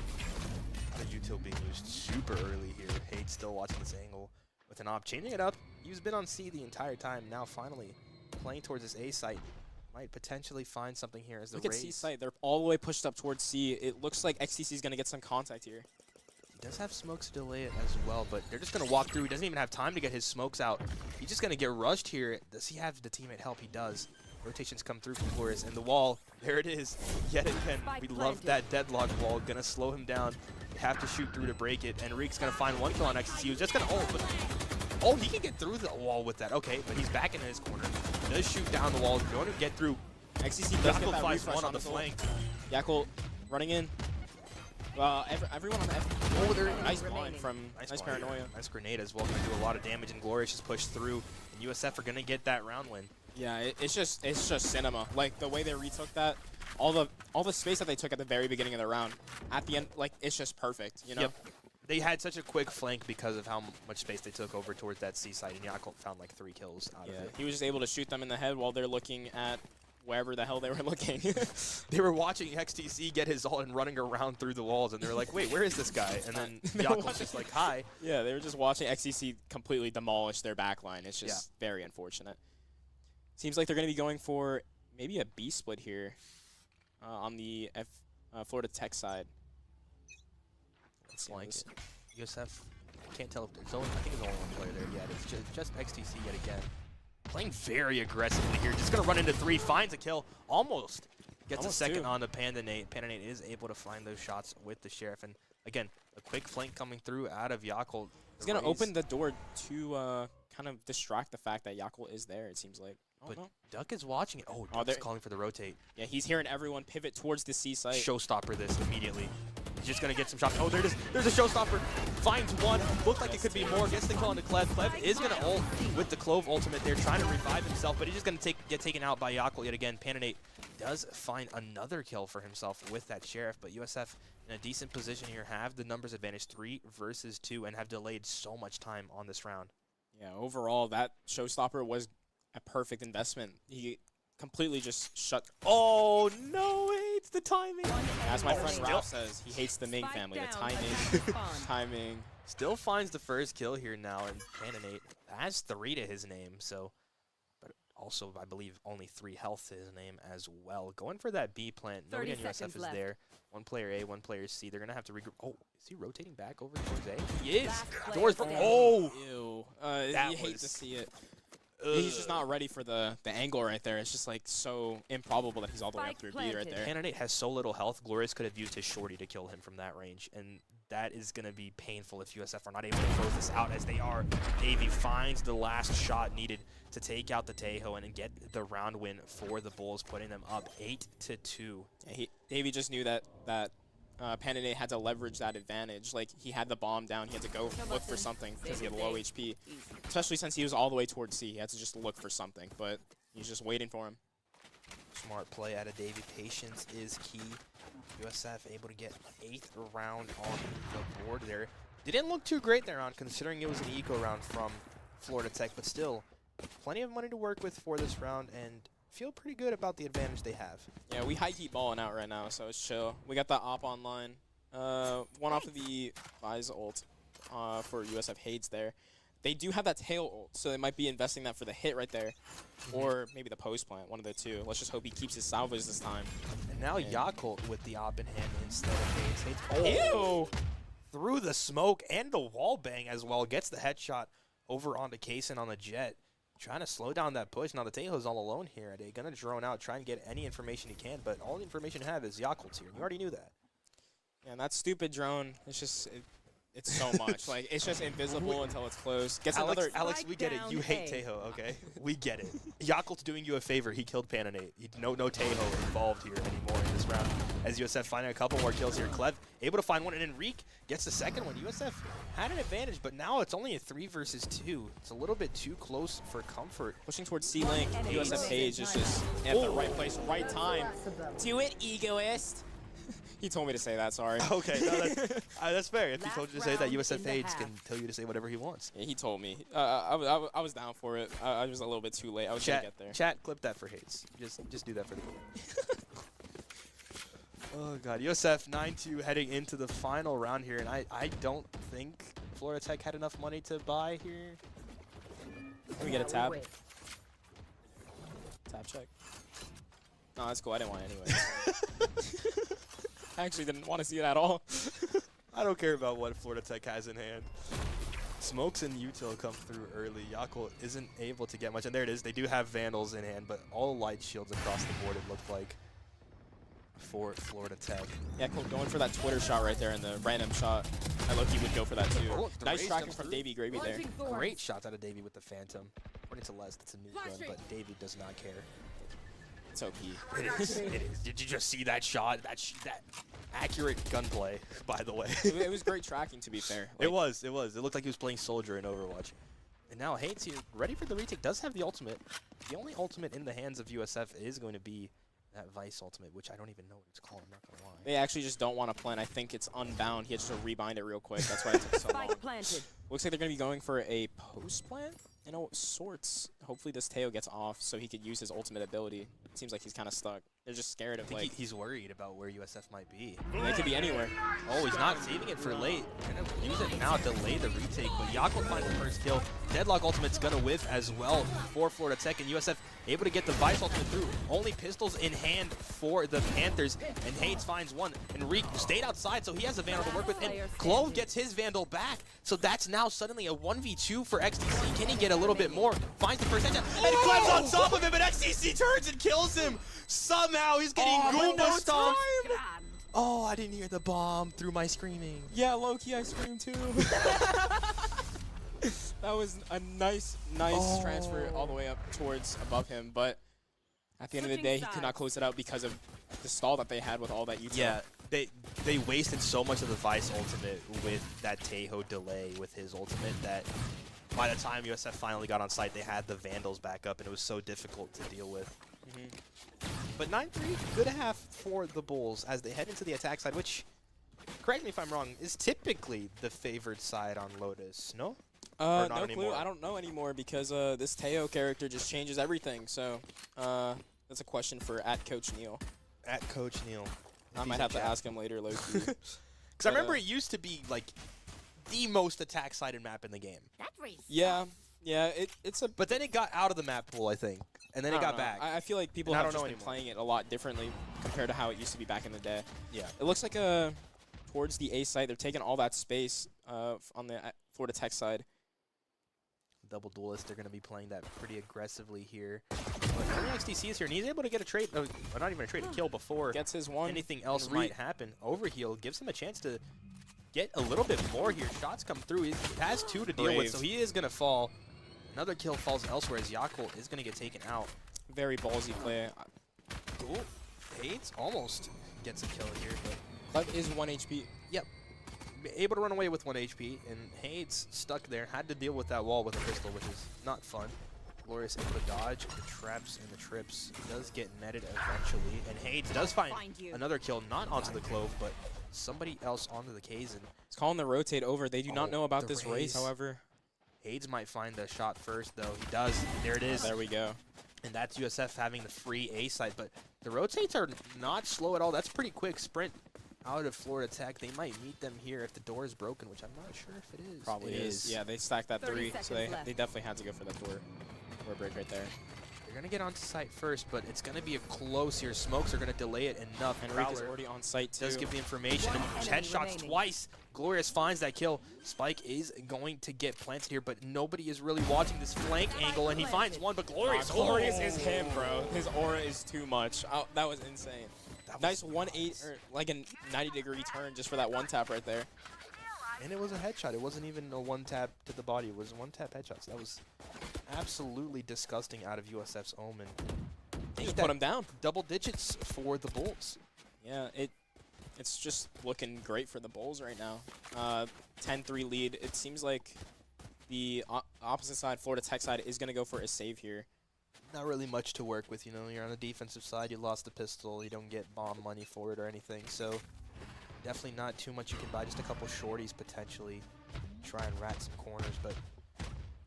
Speaker 1: The util being used super early here. Hades still watching this angle with an op, changing it up. He's been on C the entire time. Now finally playing towards this A site. Might potentially find something here as the
Speaker 2: Look at C site. They're all the way pushed up towards C. It looks like XTC is going to get some contact here.
Speaker 1: He does have smokes to delay it as well, but they're just going to walk through. He doesn't even have time to get his smokes out. He's just going to get rushed here. Does he have the teammate help? He does. Rotations come through from Glorious, and the wall, there it is. Yet again, we love that deadlock wall. Going to slow him down. They have to shoot through to break it, and Reek's going to find one kill on XTC. He was just going to ult, but oh, he can get through the wall with that. Okay, but he's back in his corner. Does shoot down the wall. Going to get through.
Speaker 2: XTC does get that
Speaker 1: finds
Speaker 2: refresh
Speaker 1: one on the flank.
Speaker 2: Yakult running in. Everyone on the F. Oh, there. Nice blind from nice paranoia.
Speaker 1: Nice grenade as well. Going to do a lot of damage, and Glorious just pushed through. And USF are going to get that round win.
Speaker 2: Yeah, it's just cinema. Like the way they retook that, all the space that they took at the very beginning of the round, at the end, like it's just perfect. You know.
Speaker 1: Yep. They had such a quick flank because of how much space they took over towards that C site, and Yakult found like 3 kills out of it.
Speaker 2: He was just able to shoot them in the head while they're looking at wherever the hell they were looking.
Speaker 1: They were watching XTC get his ult and running around through the walls, and they were like, wait, where is this guy? And then Yakult's just like, hi.
Speaker 2: Yeah, they were just watching XTC completely demolish their backline. It's just very unfortunate. Seems like they're going to be going for maybe a B split here on the Florida Tech side.
Speaker 1: It's like USF, can't tell if there's only, I think there's only one player there yet. It's just XTC yet again. Playing very aggressively here. Just going to run into 3, finds a kill, almost gets a second on the Panda Nate. Panda Nate is able to find those shots with the Sheriff. And again, a quick flank coming through out of Yakult.
Speaker 2: He's going to open the door to kind of distract the fact that Yakult is there, it seems like.
Speaker 1: But Duck is watching it. Oh, Duck's calling for the rotate.
Speaker 2: Yeah, he's hearing everyone pivot towards the C site.
Speaker 1: Showstopper this immediately. He's just going to get some shots. Oh, there it is. There's a showstopper. Finds one. Looked like it could be more. Gets the call into Clev. Clev is going to ult with the Clove ultimate there, trying to revive himself, but he's just going to get taken out by Yakult yet again. Pananate does find another kill for himself with that Sheriff, but USF in a decent position here, have the numbers advantage 3 versus 2, and have delayed so much time on this round.
Speaker 2: Yeah, overall, that showstopper was a perfect investment. He completely just shut.
Speaker 1: Oh no, it's the timing.
Speaker 2: As my friend Ralph says, he hates the Ming family. The timing.
Speaker 1: Still finds the first kill here now, and Pananate has 3 to his name. So, but also I believe only 3 health to his name as well. Going for that B plant. Nobody on USF is there. 1 player A, 1 player C. They're gonna have to regroup. Oh, is he rotating back over towards A? He is. Doors for. Oh,
Speaker 2: ew. You hate to see it. He's just not ready for the angle right there. It's just like so improbable that he's all the way up through B right there.
Speaker 1: Pananate has so little health. Glorious could have used his shorty to kill him from that range, and that is going to be painful if USF are not able to close this out as they are. Davey finds the last shot needed to take out the Tejo and get the round win for the Bulls, putting them up 8-2.
Speaker 2: Yeah, Davey just knew that Pananate had to leverage that advantage. Like, he had the bomb down. He had to go look for something because he had low HP. Especially since he was all the way towards C. He had to just look for something, but he's just waiting for him.
Speaker 1: Smart play out of Davey. Patience is key. USF able to get 8th round on the board there. Didn't look too great there on, considering it was an eco round from Florida Tech, but still plenty of money to work with for this round, and feel pretty good about the advantage they have.
Speaker 2: Yeah, we high-key balling out right now, so it's chill. We got the op online. One off of the Vise ult for USF Hades there. They do have that tail ult, so they might be investing that for the hit right there. Or maybe the post plant, one of the 2. Let's just hope he keeps his salvage this time.
Speaker 1: And now Yakult with the op in hand instead of Hades. Oh.
Speaker 2: Ew!
Speaker 1: through the smoke and the wall bang as well. Gets the headshot over onto Kaysen on the Jet. Trying to slow down that push. Now the Tejo's all alone here. They're going to drone out, try and get any information he can, but all the information you have is Yakult's here. You already knew that.
Speaker 2: Yeah, and that stupid drone, it's just, it's so much. Like, it's just invisible until it's close. Gets another.
Speaker 1: Alex, we get it. You hate Tejo, okay? We get it. Yakult's doing you a favor. He killed Pananate. No Tejo involved here anymore in this round. As USF finding a couple more kills here. Clev able to find one, and Enrique gets the second one. USF had an advantage, but now it's only a 3 versus 2. It's a little bit too close for comfort.
Speaker 2: Pushing towards C-Link. USF Page is just at the right place, right time. Do it, egoist. He told me to say that, sorry.
Speaker 1: Okay, no, that's fair. If he told you to say that, USF Aids can tell you to say whatever he wants.
Speaker 2: Yeah, he told me. I was down for it. I was a little bit too late. I was going to get there.
Speaker 1: Chat, clip that for Hayes. Just do that for the game. Oh, God. USF 9-2 heading into the final round here, and I don't think Florida Tech had enough money to buy here.
Speaker 2: Let me get a tab. Tab check. No, that's cool. I didn't want it anyway. I actually didn't want to see it at all.
Speaker 1: I don't care about what Florida Tech has in hand. Smokes and Util come through early. Yakult isn't able to get much. And there it is. They do have Vandals in hand, but all light shields across the board, it looked like, for Florida Tech.
Speaker 2: Yeah, cool. Going for that Twitter shot right there and the random shot. I low-key would go for that too.
Speaker 1: Oh,
Speaker 2: nice tracking from Davey Gravy there.
Speaker 1: Great shots out of Davey with the Phantom. According to Les, it's a new gun, but Davey does not care.
Speaker 2: It's OP.
Speaker 1: It is. It is. Did you just see that shot? That accurate gunplay, by the way.
Speaker 2: It was great tracking, to be fair. Like,
Speaker 1: it was. It looked like he was playing Soldier in Overwatch. And now Hayes here, ready for the retake, does have the ultimate. The only ultimate in the hands of USF is going to be that Vice ultimate, which I don't even know what it's called. I'm not going to lie.
Speaker 2: They actually just don't want to plan. I think it's unbound. He has to rebind it real quick. That's why it took so long. Looks like they're going to be going for a post plant. You know, sorts. Hopefully this Teo gets off so he could use his ultimate ability. It seems like he's kind of stuck. They're just scared of, like...
Speaker 1: he's worried about where USF might be.
Speaker 2: They could be anywhere.
Speaker 1: Oh, he's not saving it for late. Gonna use it now, delay the retake, but Yakult finds the first kill. Deadlock ultimate's gonna whiff as well for Florida Tech, and USF able to get the Vice ultimate through. Only pistols in hand for the Panthers, and Hayes finds one. Enrique stayed outside, so he has a Vandal to work with, and Clove gets his Vandal back. So that's now suddenly a 1v2 for XTC. Can he get a little bit more? Finds the first headshot, and Cleve's on top of him, but XTC turns and kills him. Somehow he's getting Goomba stomped. Oh, I didn't hear the bomb through my screaming.
Speaker 2: Yeah, low-key, I screamed too. That was a nice transfer all the way up towards above him, but at the end of the day, he could not close it out because of the stall that they had with all that util.
Speaker 1: Yeah, they wasted so much of the Vice ultimate with that Tejo delay with his ultimate that by the time USF finally got on site, they had the Vandals back up, and it was so difficult to deal with. But 9-3, good half for the Bulls as they head into the attack side, which, correct me if I'm wrong, is typically the favored side on Lotus, no?
Speaker 2: No clue. I don't know anymore because this Teo character just changes everything. So that's a question for @Coach Neil.
Speaker 1: @Coach Neil.
Speaker 2: I might have to ask him later, low-key.
Speaker 1: Because I remember it used to be like the most attack-sided map in the game.
Speaker 2: Yeah, it's a.
Speaker 1: But then it got out of the map pool, I think, and then it got back.
Speaker 2: I feel like people have just been playing it a lot differently compared to how it used to be back in the day.
Speaker 1: Yeah.
Speaker 2: It looks like towards the A site, they're taking all that space on the Florida Tech side.
Speaker 1: Double duelist, they're going to be playing that pretty aggressively here. But XTC is here, and he's able to get a trade, or not even a trade, a kill before
Speaker 2: gets his one.
Speaker 1: Anything else might happen. Overheal gives him a chance to get a little bit more here. Shots come through. He has 2 to deal with, so he is going to fall. Another kill falls elsewhere as Yakult is going to get taken out.
Speaker 2: Very ballsy play.
Speaker 1: Ooh, Hayes almost gets a kill here, but
Speaker 2: Clev is 1 HP.
Speaker 1: Yep. Able to run away with 1 HP, and Hayes stuck there, had to deal with that wall with a pistol, which is not fun. Glorious able to dodge the traps and the trips. Does get netted eventually, and Hayes does find another kill, not onto the Clove, but somebody else onto the Kaizen.
Speaker 2: He's calling the rotate over. They do not know about this race, however.
Speaker 1: Hayes might find the shot first, though. He does. There it is.
Speaker 2: There we go.
Speaker 1: And that's USF having the free A site, but the rotates are not slow at all. That's pretty quick sprint out of Florida Tech. They might meet them here if the door is broken, which I'm not sure if it is.
Speaker 2: Probably is. Yeah, they stacked that 3, so they definitely had to go for that door break right there.
Speaker 1: They're going to get onto site first, but it's going to be a close here. Smokes are going to delay it enough.
Speaker 2: And Reek is already on site, too.
Speaker 1: Does give the information. Headshots twice. Glorious finds that kill. Spike is going to get planted here, but nobody is really watching this flank angle, and he finds one, but Glorious.
Speaker 2: Glorious is him, bro. His aura is too much. Oh, that was insane. Nice 180, or like a 90-degree turn just for that one tap right there.
Speaker 1: And it was a headshot. It wasn't even a one tap to the body. It was one tap headshots. That was absolutely disgusting out of USF's Omen.
Speaker 2: They just put him down.
Speaker 1: Double digits for the Bulls.
Speaker 2: Yeah, it's just looking great for the Bulls right now. 10-3 lead. It seems like the opposite side, Florida Tech side, is going to go for a save here.
Speaker 1: Not really much to work with, you know. You're on the defensive side. You lost the pistol. You don't get bomb money for it or anything. So definitely not too much you can buy. Just a couple shorties potentially. Try and rat some corners, but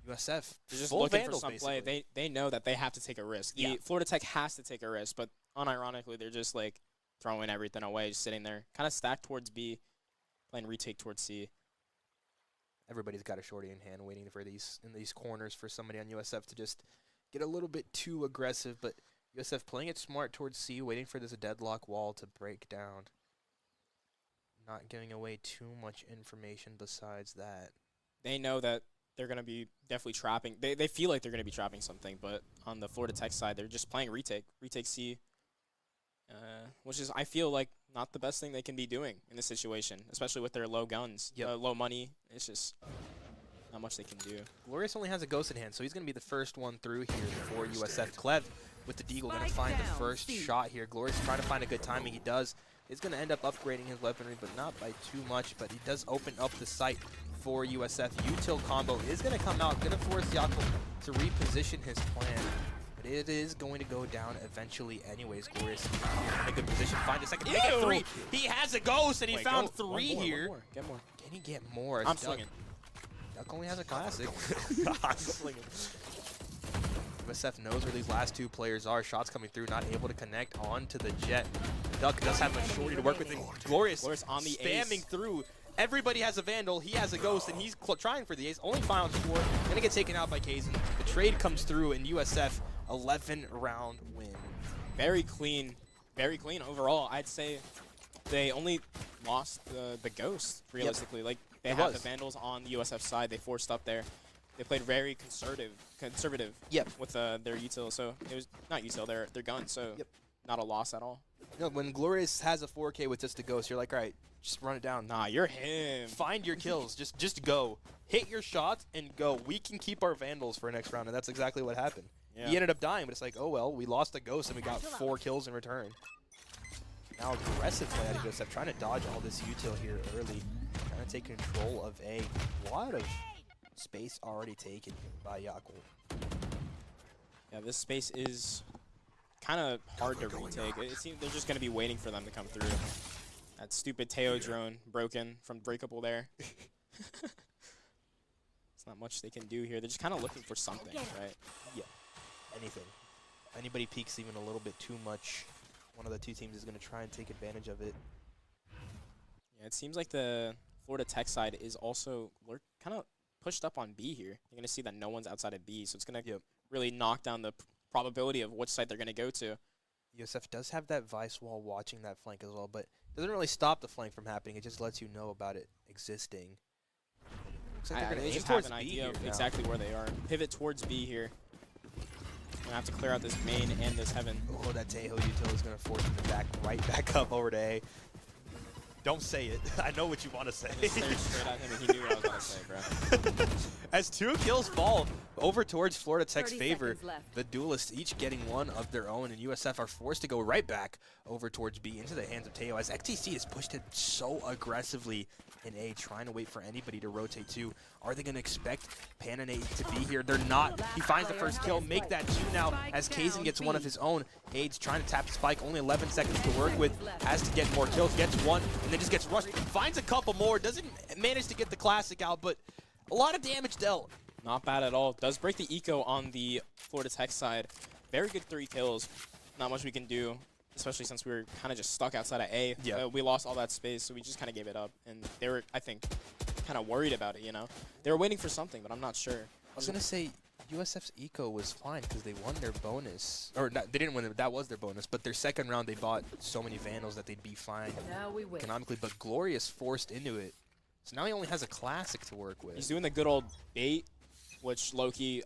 Speaker 1: USF
Speaker 2: they're just
Speaker 1: full
Speaker 2: looking
Speaker 1: vandal,
Speaker 2: for some
Speaker 1: basically.
Speaker 2: play. They know that they have to take a risk.
Speaker 1: Yeah.
Speaker 2: Florida Tech has to take a risk, but unironically, they're just like throwing everything away, just sitting there, kind of stacked towards B, playing retake towards C.
Speaker 1: Everybody's got a shorty in hand, waiting for these corners for somebody on USF to just get a little bit too aggressive. But USF playing it smart towards C, waiting for this deadlock wall to break down. Not giving away too much information besides that.
Speaker 2: They know that they're going to be definitely trapping. They feel like they're going to be trapping something, but on the Florida Tech side, they're just playing retake C, which is, I feel like, not the best thing they can be doing in this situation, especially with their low guns, low money. It's just not much they can do.
Speaker 1: Glorious only has a ghost in hand, so he's going to be the first one through here for USF. Clev with the deagle going to find the first shot here. Glorious trying to find a good timing. He does. He's going to end up upgrading his weaponry, but not by too much. But he does open up the site for USF. Util combo is going to come out, going to force Yakult to reposition his plan. But it is going to go down eventually anyways. Glorious in a good position. Find a second. Make it 3. He has a ghost, and he found 3 here.
Speaker 2: Get more.
Speaker 1: Can he get more?
Speaker 2: I'm swinging.
Speaker 1: Duck only has a classic. I'm swinging. USF knows where these last 2 players are. Shots coming through, not able to connect onto the jet. Duck does have a shorty to work with. Glorious
Speaker 2: on the
Speaker 1: spamming
Speaker 2: ace.
Speaker 1: through. Everybody has a Vandal. He has a Ghost, and he's trying for the ace. Only found 4. Gonna get taken out by Kazin. The trade comes through, and USF 11-round win.
Speaker 2: Very clean overall. I'd say they only lost the Ghost, realistically. Like, they have the Vandals on the USF side. They forced up there. They played very conservative with their util. So it was not util, their gun. So not a loss at all.
Speaker 1: No, when Glorious has a 4K with just a Ghost, you're like, all right, just run it down.
Speaker 2: Nah, you're him.
Speaker 1: Find your kills. Just go. Hit your shots and go. We can keep our Vandals for next round, and that's exactly what happened. Yeah. He ended up dying, but it's like, oh well, we lost a Ghost and we got 4 kills in return. Now aggressive play out of USF, trying to dodge all this util here early. Trying to take control of A. Lot of space already taken by Yakult.
Speaker 2: Yeah, this space is kind of hard to retake. It seems they're just going to be waiting for them to come through. That stupid Teo drone broken from Breakable there. It's not much they can do here. They're just kind of looking for something, right?
Speaker 1: Yeah, anything. If anybody peeks even a little bit too much, one of the 2 teams is going to try and take advantage of it.
Speaker 2: Yeah, it seems like the Florida Tech side is also kind of pushed up on B here. You're going to see that no one's outside of B, so it's going to really knock down the probability of which side they're going to go to.
Speaker 1: USF does have that Vice wall watching that flank as well, but doesn't really stop the flank from happening. It just lets you know about it existing. Looks like they're going to aim towards
Speaker 2: an
Speaker 1: B
Speaker 2: idea
Speaker 1: here
Speaker 2: of
Speaker 1: now.
Speaker 2: exactly where they are. Pivot towards B here. I'm going to have to clear out this main and this heaven.
Speaker 1: Oh, that Tejo util is going to force him to back right back up over to A. Don't say it. I know what you want to say.
Speaker 2: I just stared straight at him and he knew what I was going to say, bro.
Speaker 1: As 2 kills fall over towards Florida Tech's
Speaker 3: 30
Speaker 1: favor,
Speaker 3: seconds left.
Speaker 1: the duelists each getting 1 of their own, and USF are forced to go right back over towards B into the hands of Teo, as XTC has pushed it so aggressively in A, trying to wait for anybody to rotate to. Are they going to expect Pan and A to be here? They're not. He finds the first kill, make that 2 now, as Kazin gets 1 of his own. Ade's trying to tap Spike, only 11 seconds to work with, has to get more kills, gets 1, and then just gets rushed. Finds a couple more, doesn't manage to get the classic out, but a lot of damage dealt.
Speaker 2: Not bad at all. Does break the eco on the Florida Tech side. Very good 3 kills. Not much we can do, especially since we were kind of just stuck outside of A.
Speaker 1: Yeah.
Speaker 2: We lost all that space, so we just kind of gave it up. And they were, I think, kind of worried about it, you know? They were waiting for something, but I'm not sure.
Speaker 1: I was going to say, USF's eco was fine because they won their bonus. Or not, they didn't win it, that was their bonus. But their second round, they bought so many Vandals that they'd be fine
Speaker 3: Now we win.
Speaker 1: economically. But Glorious forced into it. So now he only has a Classic to work with.
Speaker 2: He's doing the good old bait, which Loki.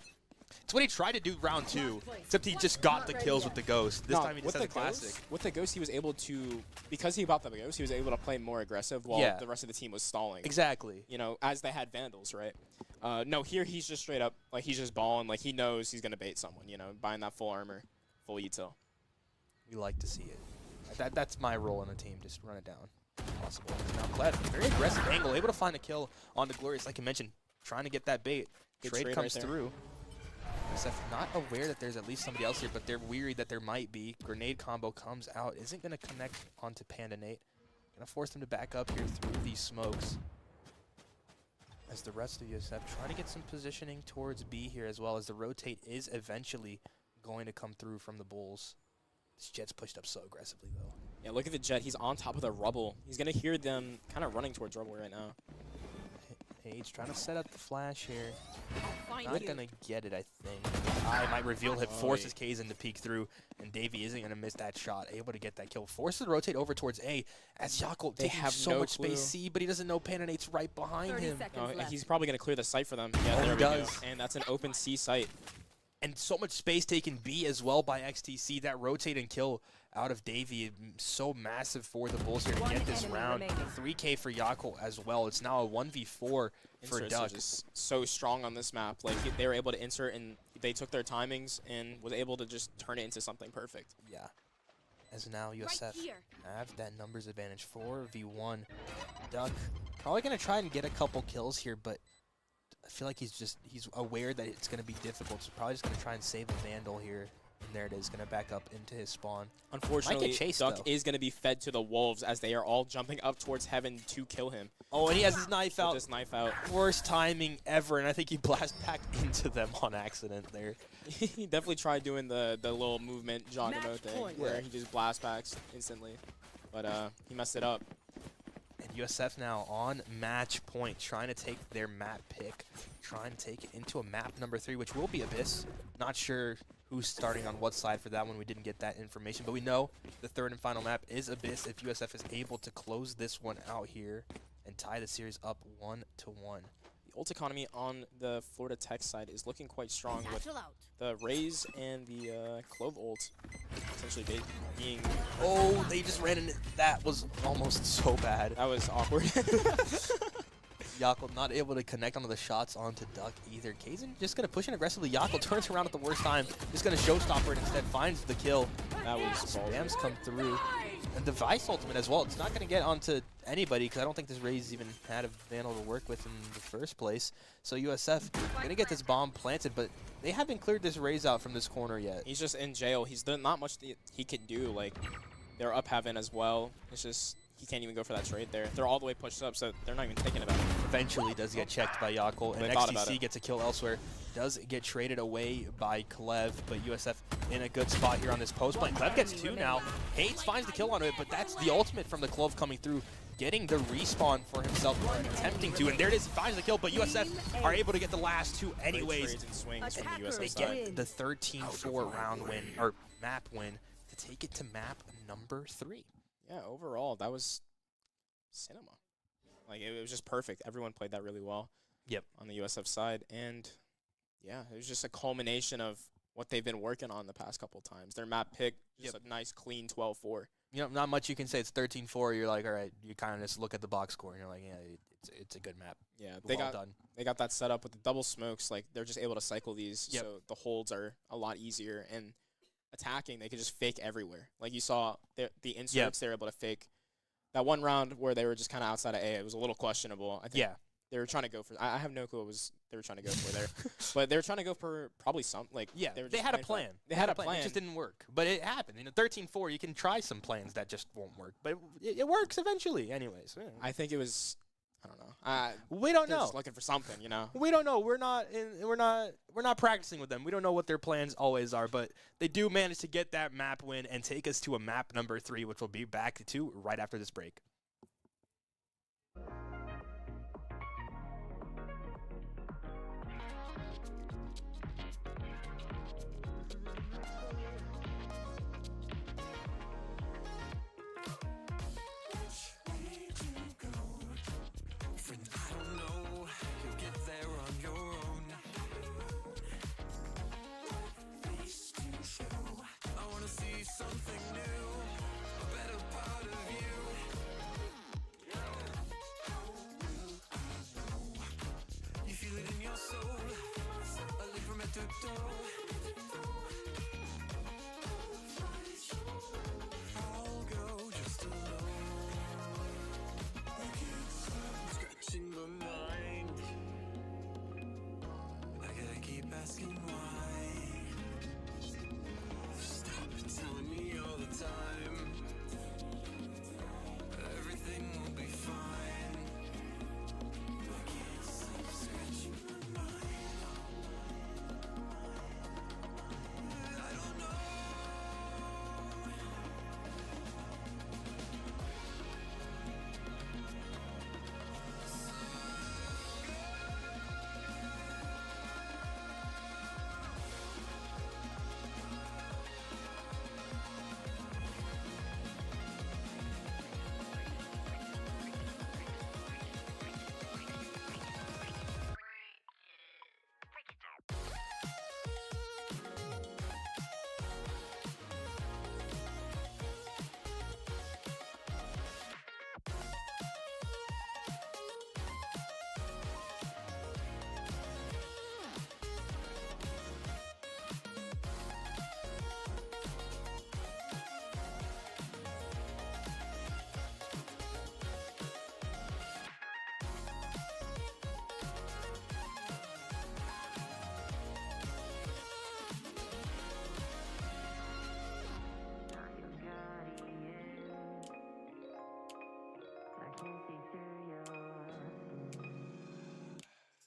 Speaker 1: It's what he tried to do round 2, except he just got the kills with the Ghost. This time he just has a Classic.
Speaker 2: With the Ghost, he was able to, because he bought the Ghost, he was able to play more aggressive while the rest of the team was stalling.
Speaker 1: Exactly.
Speaker 2: You know, as they had Vandals, right? No, here he's just straight up, like, he's just balling. Like, he knows he's going to bait someone, you know, buying that full armor, full util.
Speaker 1: We like to see it. That's my role in the team, just run it down if possible. Now Clef, very aggressive angle, able to find a kill on the Glorious, like you mentioned, trying to get that bait.
Speaker 2: Good
Speaker 1: Trade
Speaker 2: trade
Speaker 1: comes
Speaker 2: right there.
Speaker 1: through. USF not aware that there's at least somebody else here, but they're weary that there might be. Grenade combo comes out, isn't going to connect onto Panda Nate. Going to force them to back up here through these smokes. As the rest of USF trying to get some positioning towards B here, as well as the rotate is eventually going to come through from the Bulls. This Jet's pushed up so aggressively, though.
Speaker 2: Yeah, look at the Jet. He's on top of the rubble. He's going to hear them kind of running towards rubble right now.
Speaker 1: He's trying to set up the flash here.
Speaker 3: Find
Speaker 1: Not
Speaker 3: you.
Speaker 1: going to get it, I think. I might reveal him, forces Kazin to peek through, and Davey isn't going to miss that shot. Able to get that kill. Forces to rotate over towards A, as Yakult taking
Speaker 2: have
Speaker 1: so
Speaker 2: no
Speaker 1: much
Speaker 2: clue.
Speaker 1: space C, but he doesn't know Panda Nate's right behind
Speaker 3: 30
Speaker 1: him.
Speaker 3: seconds left.
Speaker 2: He's probably going to clear the site for them. Yeah,
Speaker 1: Oh,
Speaker 2: there
Speaker 1: he
Speaker 2: we go.
Speaker 1: does.
Speaker 2: And that's an open C site.
Speaker 1: And so much space taken B as well by XTC. That rotate and kill out of Davey, so massive for the Bulls here to
Speaker 3: One
Speaker 1: get this
Speaker 3: enemy
Speaker 1: round.
Speaker 3: remaining.
Speaker 1: 3K for Yakult as well. It's now a 1v4 for
Speaker 2: Inserts are
Speaker 1: Duck.
Speaker 2: just so strong on this map. Like, they were able to insert, and they took their timings and was able to just turn it into something perfect.
Speaker 1: Yeah. As now USF have that numbers advantage, 4v1. Duck probably going to try and get a couple kills here, but I feel like he's aware that it's going to be difficult, so probably just going to try and save a Vandal here. And there it is, going to back up into his spawn.
Speaker 2: Unfortunately,
Speaker 1: chased,
Speaker 2: Duck
Speaker 1: though.
Speaker 2: is going to be fed to the Wolves as they are all jumping up towards heaven to kill him.
Speaker 1: Oh, and he has his knife out.
Speaker 2: Just knife out.
Speaker 1: Worst timing ever, and I think he blast back into them on accident there.
Speaker 2: He definitely tried doing the little movement Geronimo
Speaker 3: Match
Speaker 2: thing
Speaker 3: point.
Speaker 2: where
Speaker 1: Yeah.
Speaker 2: he just blast backs instantly. But he messed it up.
Speaker 1: And USF now on match point, trying to take their map pick, trying to take it into a map number 3, which will be Abyss. Not sure who's starting on what side for that one. We didn't get that information, but we know the third and final map is Abyss if USF is able to close this one out here and tie the series up 1-1.
Speaker 2: The ult economy on the Florida Tech side is looking quite strong with
Speaker 3: Satchel out.
Speaker 2: the Raze and the Clove ult essentially being...
Speaker 1: Oh, they just ran in. That was almost so bad.
Speaker 2: That was awkward.
Speaker 1: Yakult not able to connect onto the shots onto Duck either. Kazin just going to push in aggressively. Yakult turns around at the worst time. Just going to showstopper it instead. Finds the kill.
Speaker 2: That was ballsy.
Speaker 1: Spams come through. And Device ultimate as well. It's not going to get onto anybody because I don't think this Raze even had a Vandal to work with in the first place. So USF going to get this bomb planted, but they haven't cleared this Raze out from this corner yet.
Speaker 2: He's just in jail. He's done not much he can do. Like, they're up heaven as well. It's just... he can't even go for that trade there. They're all the way pushed up, so they're not even thinking about it.
Speaker 1: Eventually does get checked by Yakult, and
Speaker 2: They thought about
Speaker 1: XTC
Speaker 2: it.
Speaker 1: gets a kill elsewhere. Does get traded away by Klev, but USF in a good spot here on this post play. Klev gets 2 now. Hayes finds the kill on it, but that's the ultimate from the Clove coming through, getting the respawn for himself, attempting to, and there it is, he finds the kill, but USF are able to get the last 2
Speaker 2: Great
Speaker 1: anyways.
Speaker 2: trades and swings from the
Speaker 3: Attackers
Speaker 2: USF
Speaker 1: They
Speaker 2: side.
Speaker 1: get the 13-4 round win, or map win, to take it to map number 3.
Speaker 2: Yeah, overall, that was cinema. Like, it was just perfect. Everyone played that really well.
Speaker 1: Yep.
Speaker 2: On the USF side, and yeah, it was just a culmination of what they've been working on the past couple times. Their map pick, just a nice, clean 12-4.
Speaker 1: You know, not much you can say. It's 13-4. You're like, all right, you kind of just look at the box score, and you're like, yeah, it's a good map.
Speaker 2: Yeah,
Speaker 1: Well done.
Speaker 2: they got that set up with the double smokes. Like, they're just able to cycle these,
Speaker 1: Yep.
Speaker 2: so the holds are a lot easier. And attacking, they could just fake everywhere. Like you saw, the inserts, they were able to fake. That one round where they were just kind of outside of A, it was a little questionable. I think
Speaker 1: Yeah.
Speaker 2: they were trying to go for. I have no clue what they were trying to go for there, but they were trying to go for probably some like.
Speaker 1: Yeah,
Speaker 2: were
Speaker 1: they
Speaker 2: just
Speaker 1: had a
Speaker 2: playing
Speaker 1: plan.
Speaker 2: They had a plan.
Speaker 1: It just didn't work. But it happened. 13-4, you can try some plans that just won't work. But it works eventually anyways. Yeah.
Speaker 2: I think it was. I don't know.
Speaker 1: We don't
Speaker 2: They're
Speaker 1: know.
Speaker 2: just looking for something, you know.
Speaker 1: We don't know. We're not practicing with them. We don't know what their plans always are, but they do manage to get that map win and take us to a map number 3, which we'll be back to right after this break.
Speaker 4: I'll go just alone. I can't stop scratching my mind. I gotta keep asking why. Stop telling me all the time everything will be fine. I can't stop scratching my mind. I don't know.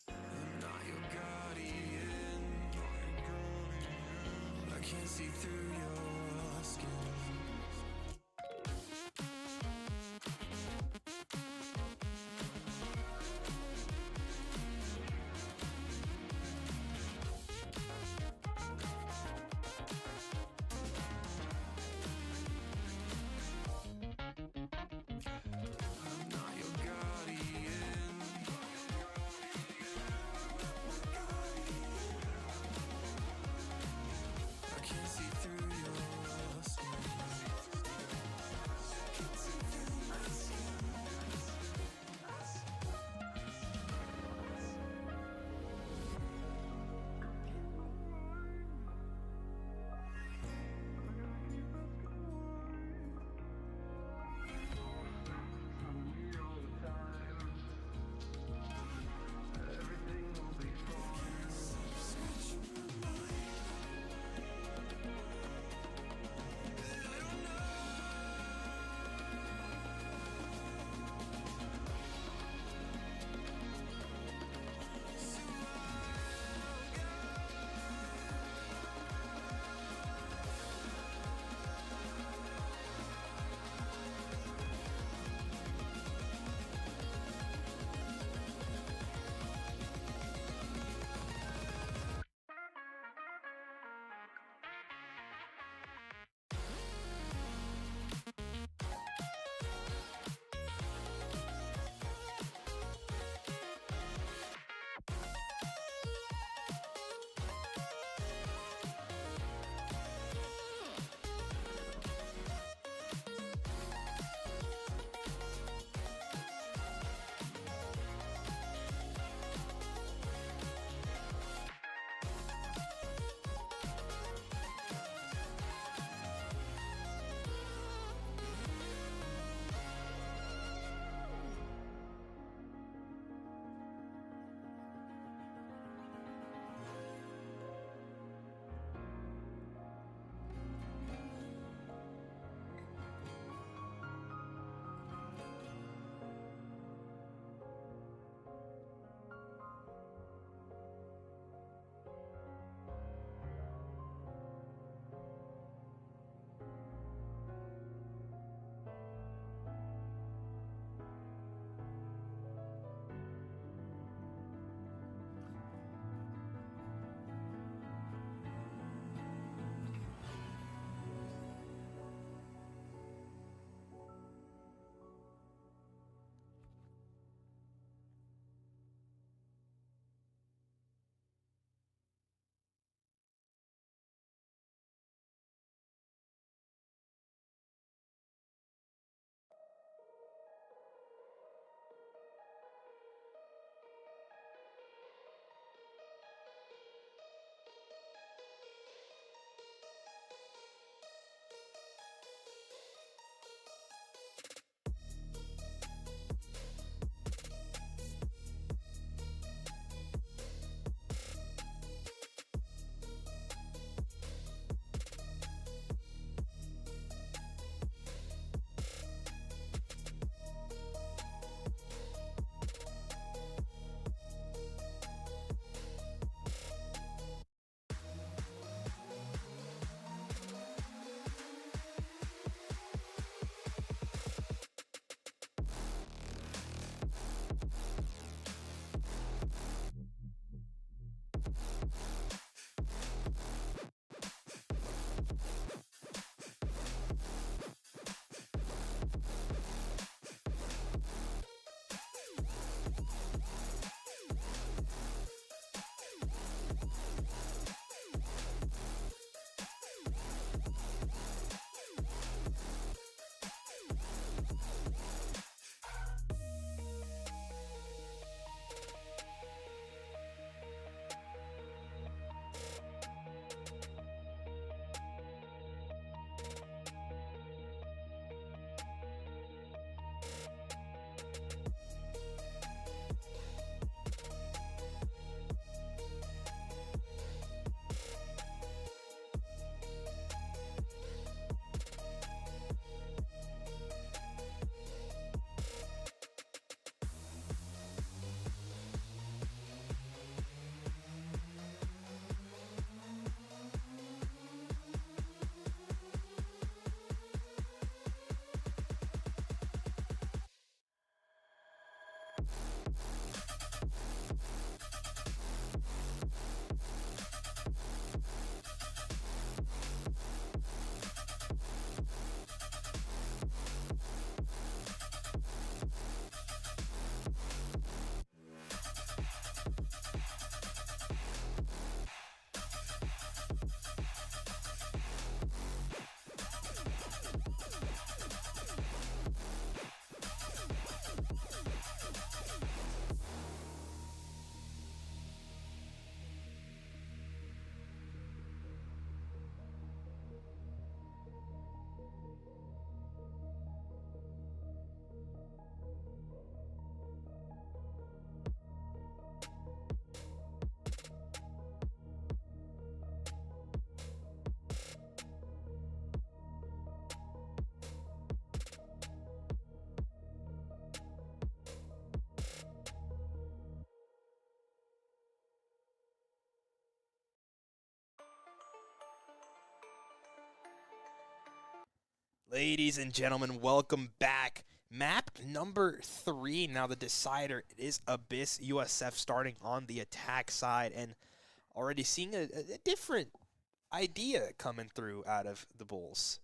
Speaker 4: I'm not your guardian. I can't see through your skin. I'm not your guardian. I can't see through your skin.
Speaker 1: Ladies and gentlemen, welcome back. Map number 3, now the decider. It is Abyss USF starting on the attack side and already seeing a different idea coming through out of the Bulls.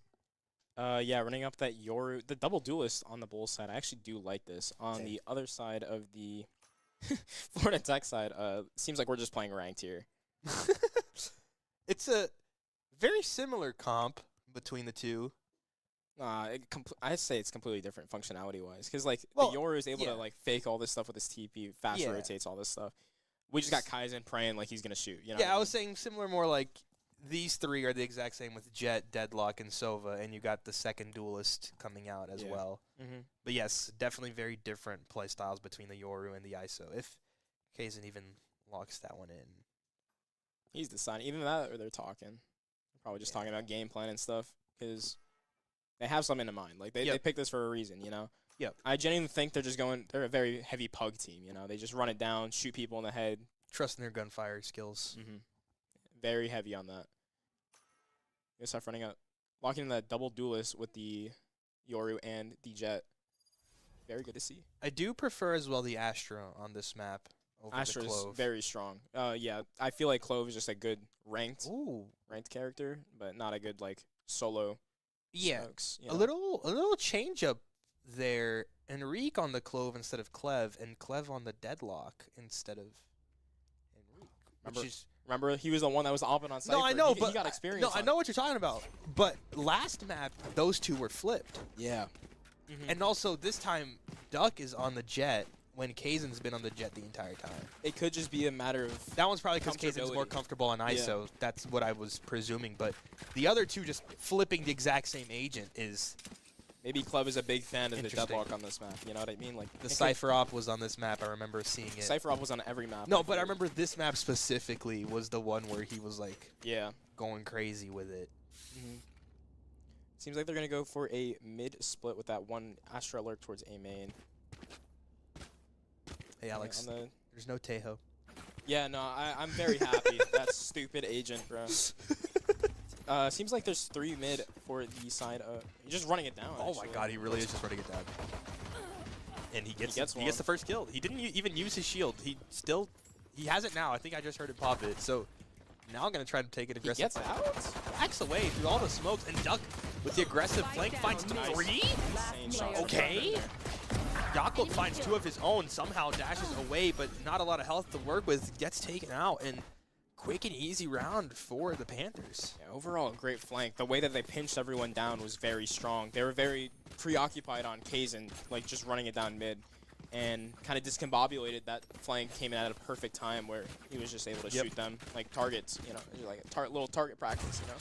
Speaker 2: Yeah, running up that Yoru, the double duelist on the Bulls side. I actually do like this. On the other side of the Florida Tech side, seems like we're just playing ranked here.
Speaker 1: It's a very similar comp between the two.
Speaker 2: I'd say it's completely different functionality-wise. Because, like,
Speaker 1: Well,
Speaker 2: the Yoru is able
Speaker 1: yeah.
Speaker 2: to, like, fake all this stuff with his TP, fast
Speaker 1: Yeah.
Speaker 2: rotates all this stuff. We just got Kaizen praying like he's going to shoot. You know
Speaker 1: Yeah,
Speaker 2: what
Speaker 1: I was saying similar, more like these three are the exact same with Jet, Deadlock, and Sova, and you got the second duelist coming out as well.
Speaker 2: Mm-hmm.
Speaker 1: But yes, definitely very different play styles between the Yoru and the ISO, if Kaizen even locks that one in.
Speaker 2: He's deciding. Even that, or they're talking. They're probably just talking about game plan and stuff, because they have something in mind. Like, they picked this for a reason, you know?
Speaker 1: Yep.
Speaker 2: I genuinely think they're just going, they're a very heavy pug team, you know? They just run it down, shoot people in the head.
Speaker 1: Trusting their gunfire skills.
Speaker 2: Mm-hmm. Very heavy on that. USF running out, locking in that double duelist with the Yoru and the Jet. Very good to see.
Speaker 1: I do prefer as well the Astra on this map over
Speaker 2: Astra
Speaker 1: the
Speaker 2: is
Speaker 1: Clove.
Speaker 2: very strong. Yeah, I feel like Clove is just a good ranked
Speaker 1: Ooh.
Speaker 2: character, but not a good, like, solo
Speaker 1: Yeah.
Speaker 2: smokes. You
Speaker 1: A
Speaker 2: know?
Speaker 1: little change up there. Enrique on the Clove instead of Clev, and Clev on the Deadlock instead of Enrique.
Speaker 2: Remember, he was the one that was opping on Cypher.
Speaker 1: No, I know,
Speaker 2: he
Speaker 1: but
Speaker 2: got experience.
Speaker 1: No, I know what you're talking about. But last map, those two were flipped,
Speaker 2: Yeah. Mm-hmm.
Speaker 1: and also this time, Duck is on the Jet when Kaizen's been on the Jet the entire time.
Speaker 2: It could just be a matter of
Speaker 1: That one's probably because Kaizen's more
Speaker 2: comfortability.
Speaker 1: comfortable on ISO. That's what I was presuming. But the other two just flipping the exact same agent is
Speaker 2: maybe Cleve is a big fan of the
Speaker 1: Interesting.
Speaker 2: Deadlock on this map. You know what I mean? Like
Speaker 1: the Cypher Op was on this map. I remember seeing it.
Speaker 2: Cypher Op was on every map.
Speaker 1: No, but I remember this map specifically was the one where he was like
Speaker 2: Yeah.
Speaker 1: going crazy with it.
Speaker 2: Mm-hmm. Seems like they're gonna go for a mid split with that one Astra lurk towards A main.
Speaker 1: Hey Alex,
Speaker 2: On the
Speaker 1: there's no Tejo.
Speaker 2: yeah, no, I'm very happy. That stupid agent, bro. Seems like there's 3 mid for the side. He's just running it down.
Speaker 1: Oh my
Speaker 2: actually.
Speaker 1: God, he really is just running it down. And he gets
Speaker 2: one.
Speaker 1: the first kill. He didn't even use his shield. He has it now. I think I just heard him pop it. So now I'm gonna try to take it
Speaker 2: He
Speaker 1: aggressive.
Speaker 2: gets out.
Speaker 1: Backs away through all the smokes, and Duck with the aggressive flank finds
Speaker 2: Nice.
Speaker 1: 3.
Speaker 2: Insane shot.
Speaker 1: Okay. Yakult finds 2 of his own, somehow dashes away, but not a lot of health to work with. Gets taken out, and quick and easy round for the Panthers.
Speaker 2: Yeah, overall, great flank. The way that they pinched everyone down was very strong. They were very preoccupied on Kaizen, like just running it down mid, and kind of discombobulated. That flank came in at a perfect time where he was just able to shoot them like targets, you know, like a little target practice, you know.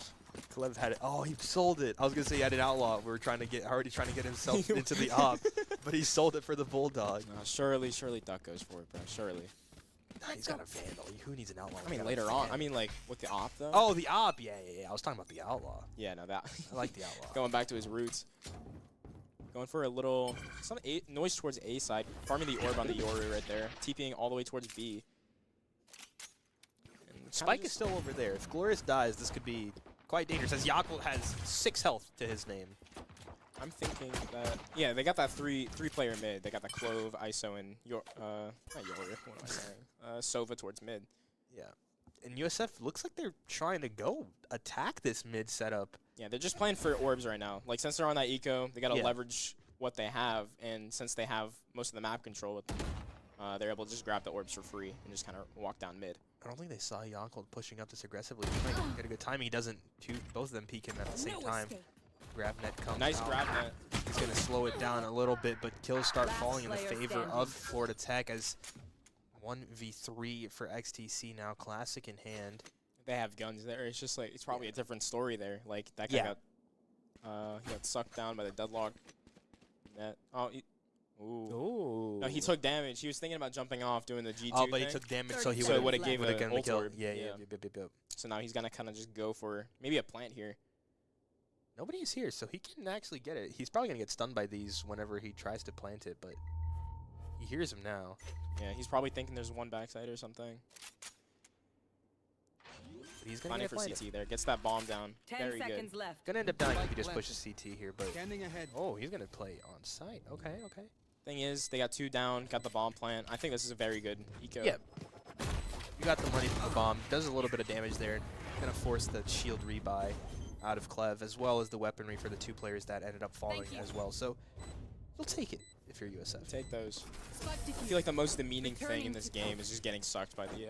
Speaker 1: Clev had it. Oh, he sold it. I was gonna say he had an outlaw. We were already trying to get himself into the op, but he sold it for the Bulldog.
Speaker 2: No, surely Duck goes for it, bro. Surely.
Speaker 1: Nah, he's got a Vandal. Who needs an outlaw?
Speaker 2: I mean, later on. I mean, like, with the op, though.
Speaker 1: Oh, the op. Yeah. I was talking about the outlaw.
Speaker 2: Yeah, no, that.
Speaker 1: I like the outlaw.
Speaker 2: Going back to his roots. Going for a little noise towards A side. Farming the orb on the Yoru right there. TPing all the way towards B. And
Speaker 1: Spike is still over there. If Glorious dies, this could be quite dangerous, as Yakult has 6 health to his name.
Speaker 2: I'm thinking that, yeah, they got that three-player mid. They got the Clove, ISO, and not Yoru, what am I saying? Sova towards mid.
Speaker 1: Yeah. And USF looks like they're trying to go attack this mid setup.
Speaker 2: Yeah, they're just playing for orbs right now. Like, since they're on that eco, they got to leverage what they have, and since they have most of the map control with them, they're able to just grab the orbs for free and just kind of walk down mid.
Speaker 1: I don't think they saw Yakult pushing up this aggressively. He might get a good timing. He doesn't. Both of them peek him at the same time. Grab net comes
Speaker 2: Nice
Speaker 1: out.
Speaker 2: grab net.
Speaker 1: He's going to slow it down a little bit, but kills start falling in the favor of Florida Tech as 1v3 for XTC now. Classic in hand.
Speaker 2: They have guns there. It's just like, it's probably a different story there. Like, that guy he got sucked down by the Deadlock net. Oh, ooh. No, he took damage. He was thinking about jumping off, doing the G2
Speaker 1: Oh, but
Speaker 2: thing.
Speaker 1: he took damage, so he
Speaker 2: So it
Speaker 1: would
Speaker 2: would've gave
Speaker 1: have
Speaker 2: a
Speaker 1: gotten the
Speaker 2: ult
Speaker 1: kill.
Speaker 2: orb.
Speaker 1: Yeah.
Speaker 2: Yeah. So now he's going to kind of just go for maybe a plant here.
Speaker 1: Nobody is here, so he can actually get it. He's probably going to get stunned by these whenever he tries to plant it, but he hears him now.
Speaker 2: Yeah, he's probably thinking there's one backside or something.
Speaker 1: He's gonna
Speaker 2: Finding
Speaker 1: get
Speaker 2: for
Speaker 1: planted.
Speaker 2: CT there. Gets that bomb down.
Speaker 3: 10
Speaker 2: Very
Speaker 3: seconds
Speaker 2: good.
Speaker 3: left.
Speaker 1: Gonna end up dying if he
Speaker 4: Spike
Speaker 1: just
Speaker 4: left.
Speaker 1: pushes CT here, but
Speaker 4: Scanning ahead.
Speaker 1: oh, he's gonna play on site. Okay, okay.
Speaker 2: Thing is, they got 2 down, got the bomb plant. I think this is a very good eco.
Speaker 1: Yeah. You got the money from the bomb. Does a little bit of damage there. Gonna force the shield rebuy out of Clev, as well as the weaponry for the 2 players that ended up falling as well. So you'll take it if you're USF.
Speaker 2: Take those. I feel like the most demeaning thing in this game is just getting sucked by the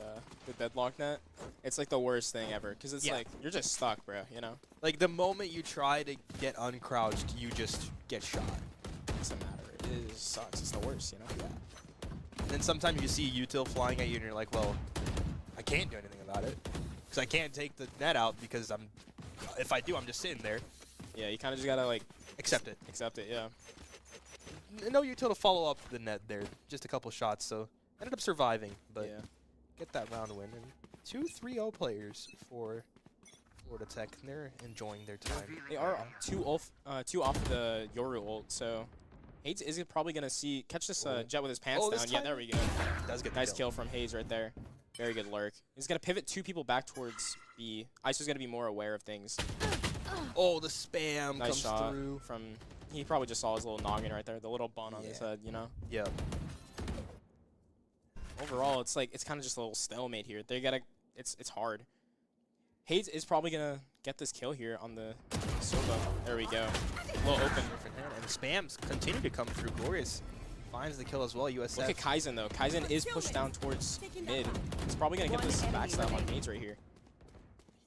Speaker 2: deadlock net. It's like the worst thing ever, because it's like, you're just stuck, bro, you know?
Speaker 1: Like, the moment you try to get uncrouched, you just get shot.
Speaker 2: Doesn't matter. It just sucks. It's the worst, you know?
Speaker 1: Yeah. And then sometimes you see util flying at you, and you're like, well, I can't do anything about it. Because I can't take the net out, because if I do, I'm just sitting there.
Speaker 2: Yeah, you kind of just gotta, like...
Speaker 1: Accept it.
Speaker 2: Accept it, yeah.
Speaker 1: No util to follow up the net there. Just a couple shots, so ended up surviving, but
Speaker 2: Yeah.
Speaker 1: get that round win. And 2 3-0 players for Florida Tech, and they're enjoying their time.
Speaker 2: They are two off the Yoru ult, so Hades is probably gonna catch this Jet with his pants
Speaker 1: this
Speaker 2: down. Yeah,
Speaker 1: time-
Speaker 2: there we go.
Speaker 1: Does get the
Speaker 2: Nice kill from Hades right there. Very good lurk. He's gonna pivot 2 people back towards B. Iso's gonna be more aware of things.
Speaker 1: Oh, the spam
Speaker 2: Nice
Speaker 1: comes
Speaker 2: shot
Speaker 1: through.
Speaker 2: from. He probably just saw his little noggin right there, the little bun on his
Speaker 1: Yeah.
Speaker 2: head, you know.
Speaker 1: Yeah.
Speaker 2: Overall, it's like it's kind of just a little stalemate here. They gotta. It's hard. Hades is probably gonna get this kill here on the Sova. There we go. A little open.
Speaker 1: Different hand, and the spams continue to come through. Glorious finds the kill as well. USF.
Speaker 2: Look at Kaizen though. Kaizen is pushed down towards mid. He's probably gonna get this backstab on Hades right here.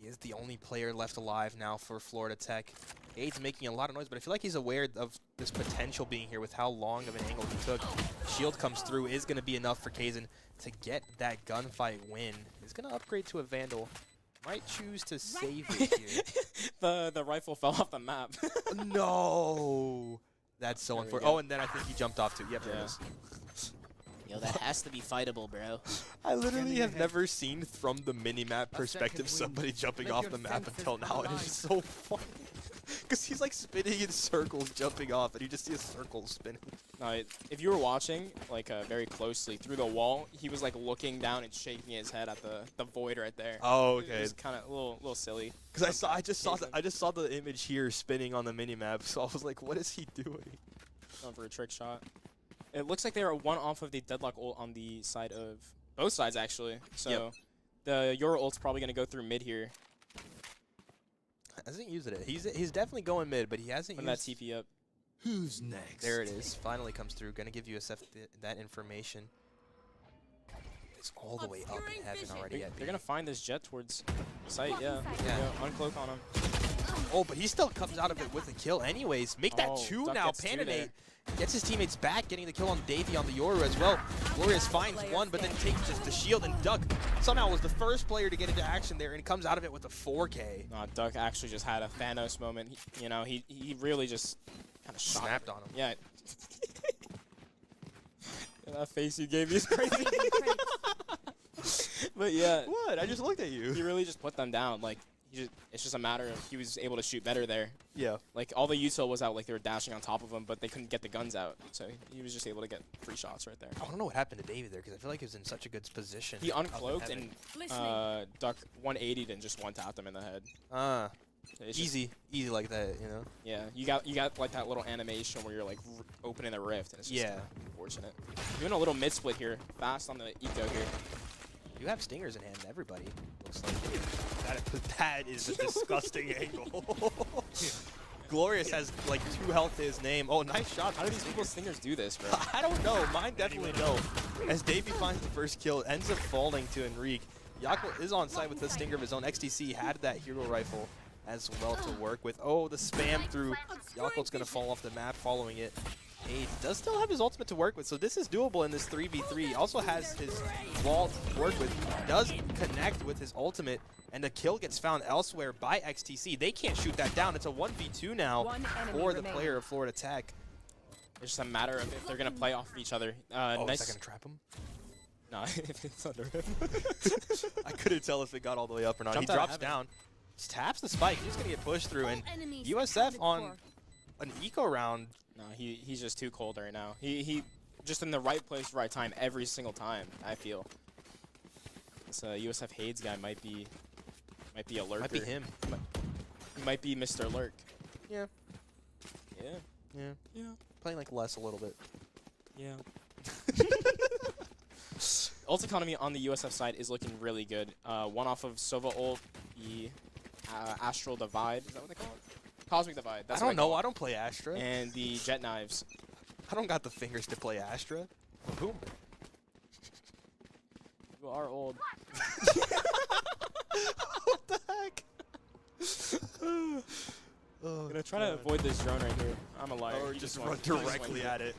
Speaker 1: He is the only player left alive now for Florida Tech. Aide's making a lot of noise, but I feel like he's aware of this potential being here with how long of an angle he took. Shield comes through, is going to be enough for Kaizen to get that gunfight win. He's going to upgrade to a Vandal. Might choose to save it here.
Speaker 2: The rifle fell off the map.
Speaker 1: No! That's so
Speaker 2: There we
Speaker 1: unfortunate.
Speaker 2: go.
Speaker 1: Oh, and then I think he jumped off too. Yep, there it
Speaker 2: Yeah.
Speaker 1: is.
Speaker 2: Yo, that has to be fightable, bro.
Speaker 1: I literally
Speaker 4: Scanning
Speaker 1: have
Speaker 4: ahead.
Speaker 1: never seen from the mini-map perspective
Speaker 4: wind.
Speaker 1: somebody jumping
Speaker 4: Let
Speaker 1: off
Speaker 4: your
Speaker 1: the map
Speaker 4: senses
Speaker 1: until now. It is just so funny. Because he's like spinning in circles, jumping off, and you just see a circle spinning.
Speaker 2: No, if you were watching like very closely through the wall, he was like looking down and shaking his head at the void right there.
Speaker 1: Oh,
Speaker 2: It was kind of a little silly.
Speaker 1: Because I just saw the image here spinning on the mini-map, so I was like, what is he doing?
Speaker 2: Going for a trick shot. It looks like they are 1 off of the deadlock ult on the side of both sides actually. So
Speaker 1: Yep.
Speaker 2: the Yoru ult's probably gonna go through mid here.
Speaker 1: Hasn't used it. He's definitely going mid, but he hasn't
Speaker 2: When
Speaker 1: used
Speaker 2: that TP up.
Speaker 4: Who's next?
Speaker 1: There it is. Finally comes through. Gonna give USF that information. It's all the way up in heaven already.
Speaker 2: They're gonna find this Jet towards site. Yeah.
Speaker 1: Yeah.
Speaker 2: Uncloak on him.
Speaker 1: Oh, but he still comes out of it with a kill anyways. Make that
Speaker 2: Oh,
Speaker 1: 2
Speaker 2: Duck
Speaker 1: now.
Speaker 2: gets 2 there.
Speaker 1: Panonate gets his teammates back, getting the kill on Davey on the Yoru as well. Glorious finds 1, but then takes just the shield, and Duck somehow was the first player to get into action there and comes out of it with a 4K.
Speaker 2: Duck actually just had a Thanos moment. He really just kind of
Speaker 1: Snapped on him.
Speaker 2: Yeah. That face you gave me is crazy. But yeah,
Speaker 1: What? I just looked at you.
Speaker 2: he really just put them down. Like, it's just a matter of he was able to shoot better there.
Speaker 1: Yeah.
Speaker 2: Like, all the util was out, like they were dashing on top of him, but they couldn't get the guns out. So he was just able to get 3 shots right there.
Speaker 1: I don't know what happened to Davey there because I feel like he was in such a good position.
Speaker 2: He
Speaker 1: up in
Speaker 2: uncloaked
Speaker 1: heaven.
Speaker 2: and Duck 180'd and just one-tapped him in the head. It's just-
Speaker 1: Easy like that, you know.
Speaker 2: Yeah, you got like that little animation where you're like opening the rift, and it's just unfortunate. Doing a little mid split here, fast on the eco here.
Speaker 1: You have stingers in hand, everybody. Looks like that is a disgusting angle. Glorious has like 2 health to his name. Oh, nice shot.
Speaker 2: How do these people's stingers do this, bro?
Speaker 1: I don't know. Mine definitely don't. As Davey finds the first kill, ends up falling to Enrique. Yakult is on site with the stinger of his own. XTC had that hero rifle as well to work with. Oh, the spam through. Yakult's going to fall off the map following it. He does still have his ultimate to work with, so this is doable in this 3v3. Also has his wall to work with. Does connect with his ultimate, and the kill gets found elsewhere by XTC. They can't shoot that down. It's a 1v2 now for the player of Florida Tech.
Speaker 2: It's just a matter of if they're gonna play off of each other.
Speaker 1: Oh,
Speaker 2: Nice.
Speaker 1: is that going to trap him?
Speaker 2: No, if it's under him.
Speaker 1: I couldn't tell if it got all the way up or not.
Speaker 2: Jumped
Speaker 1: He
Speaker 2: out of
Speaker 1: drops
Speaker 2: heaven.
Speaker 1: down, just taps the spike. He's going to get pushed through, and USF on an eco round.
Speaker 2: No, he's just too cold right now. He just in the right place, right time every single time. I feel this USF Hades guy might be Might be a lurker.
Speaker 1: Might be him.
Speaker 2: He might be Mr. Lurk.
Speaker 1: Yeah.
Speaker 2: Yeah.
Speaker 1: Yeah.
Speaker 2: Yeah.
Speaker 1: Playing like less a little bit.
Speaker 2: Yeah. Ult economy on the USF side is looking really good. One off of Sova ult, the Astral Divide. Is that what they call it? Cosmic Divide. That's
Speaker 1: I
Speaker 2: what
Speaker 1: don't
Speaker 2: they call
Speaker 1: know.
Speaker 2: it.
Speaker 1: I don't play Astra.
Speaker 2: And the Jet Knives.
Speaker 1: I don't got the fingers to play Astra. Boom.
Speaker 2: You are old.
Speaker 1: What the heck?
Speaker 2: I'm gonna try to avoid this drone right here. I'm a liar.
Speaker 1: Or
Speaker 2: He
Speaker 1: just
Speaker 2: went-
Speaker 1: run
Speaker 2: he just
Speaker 1: directly
Speaker 2: went-
Speaker 1: at it.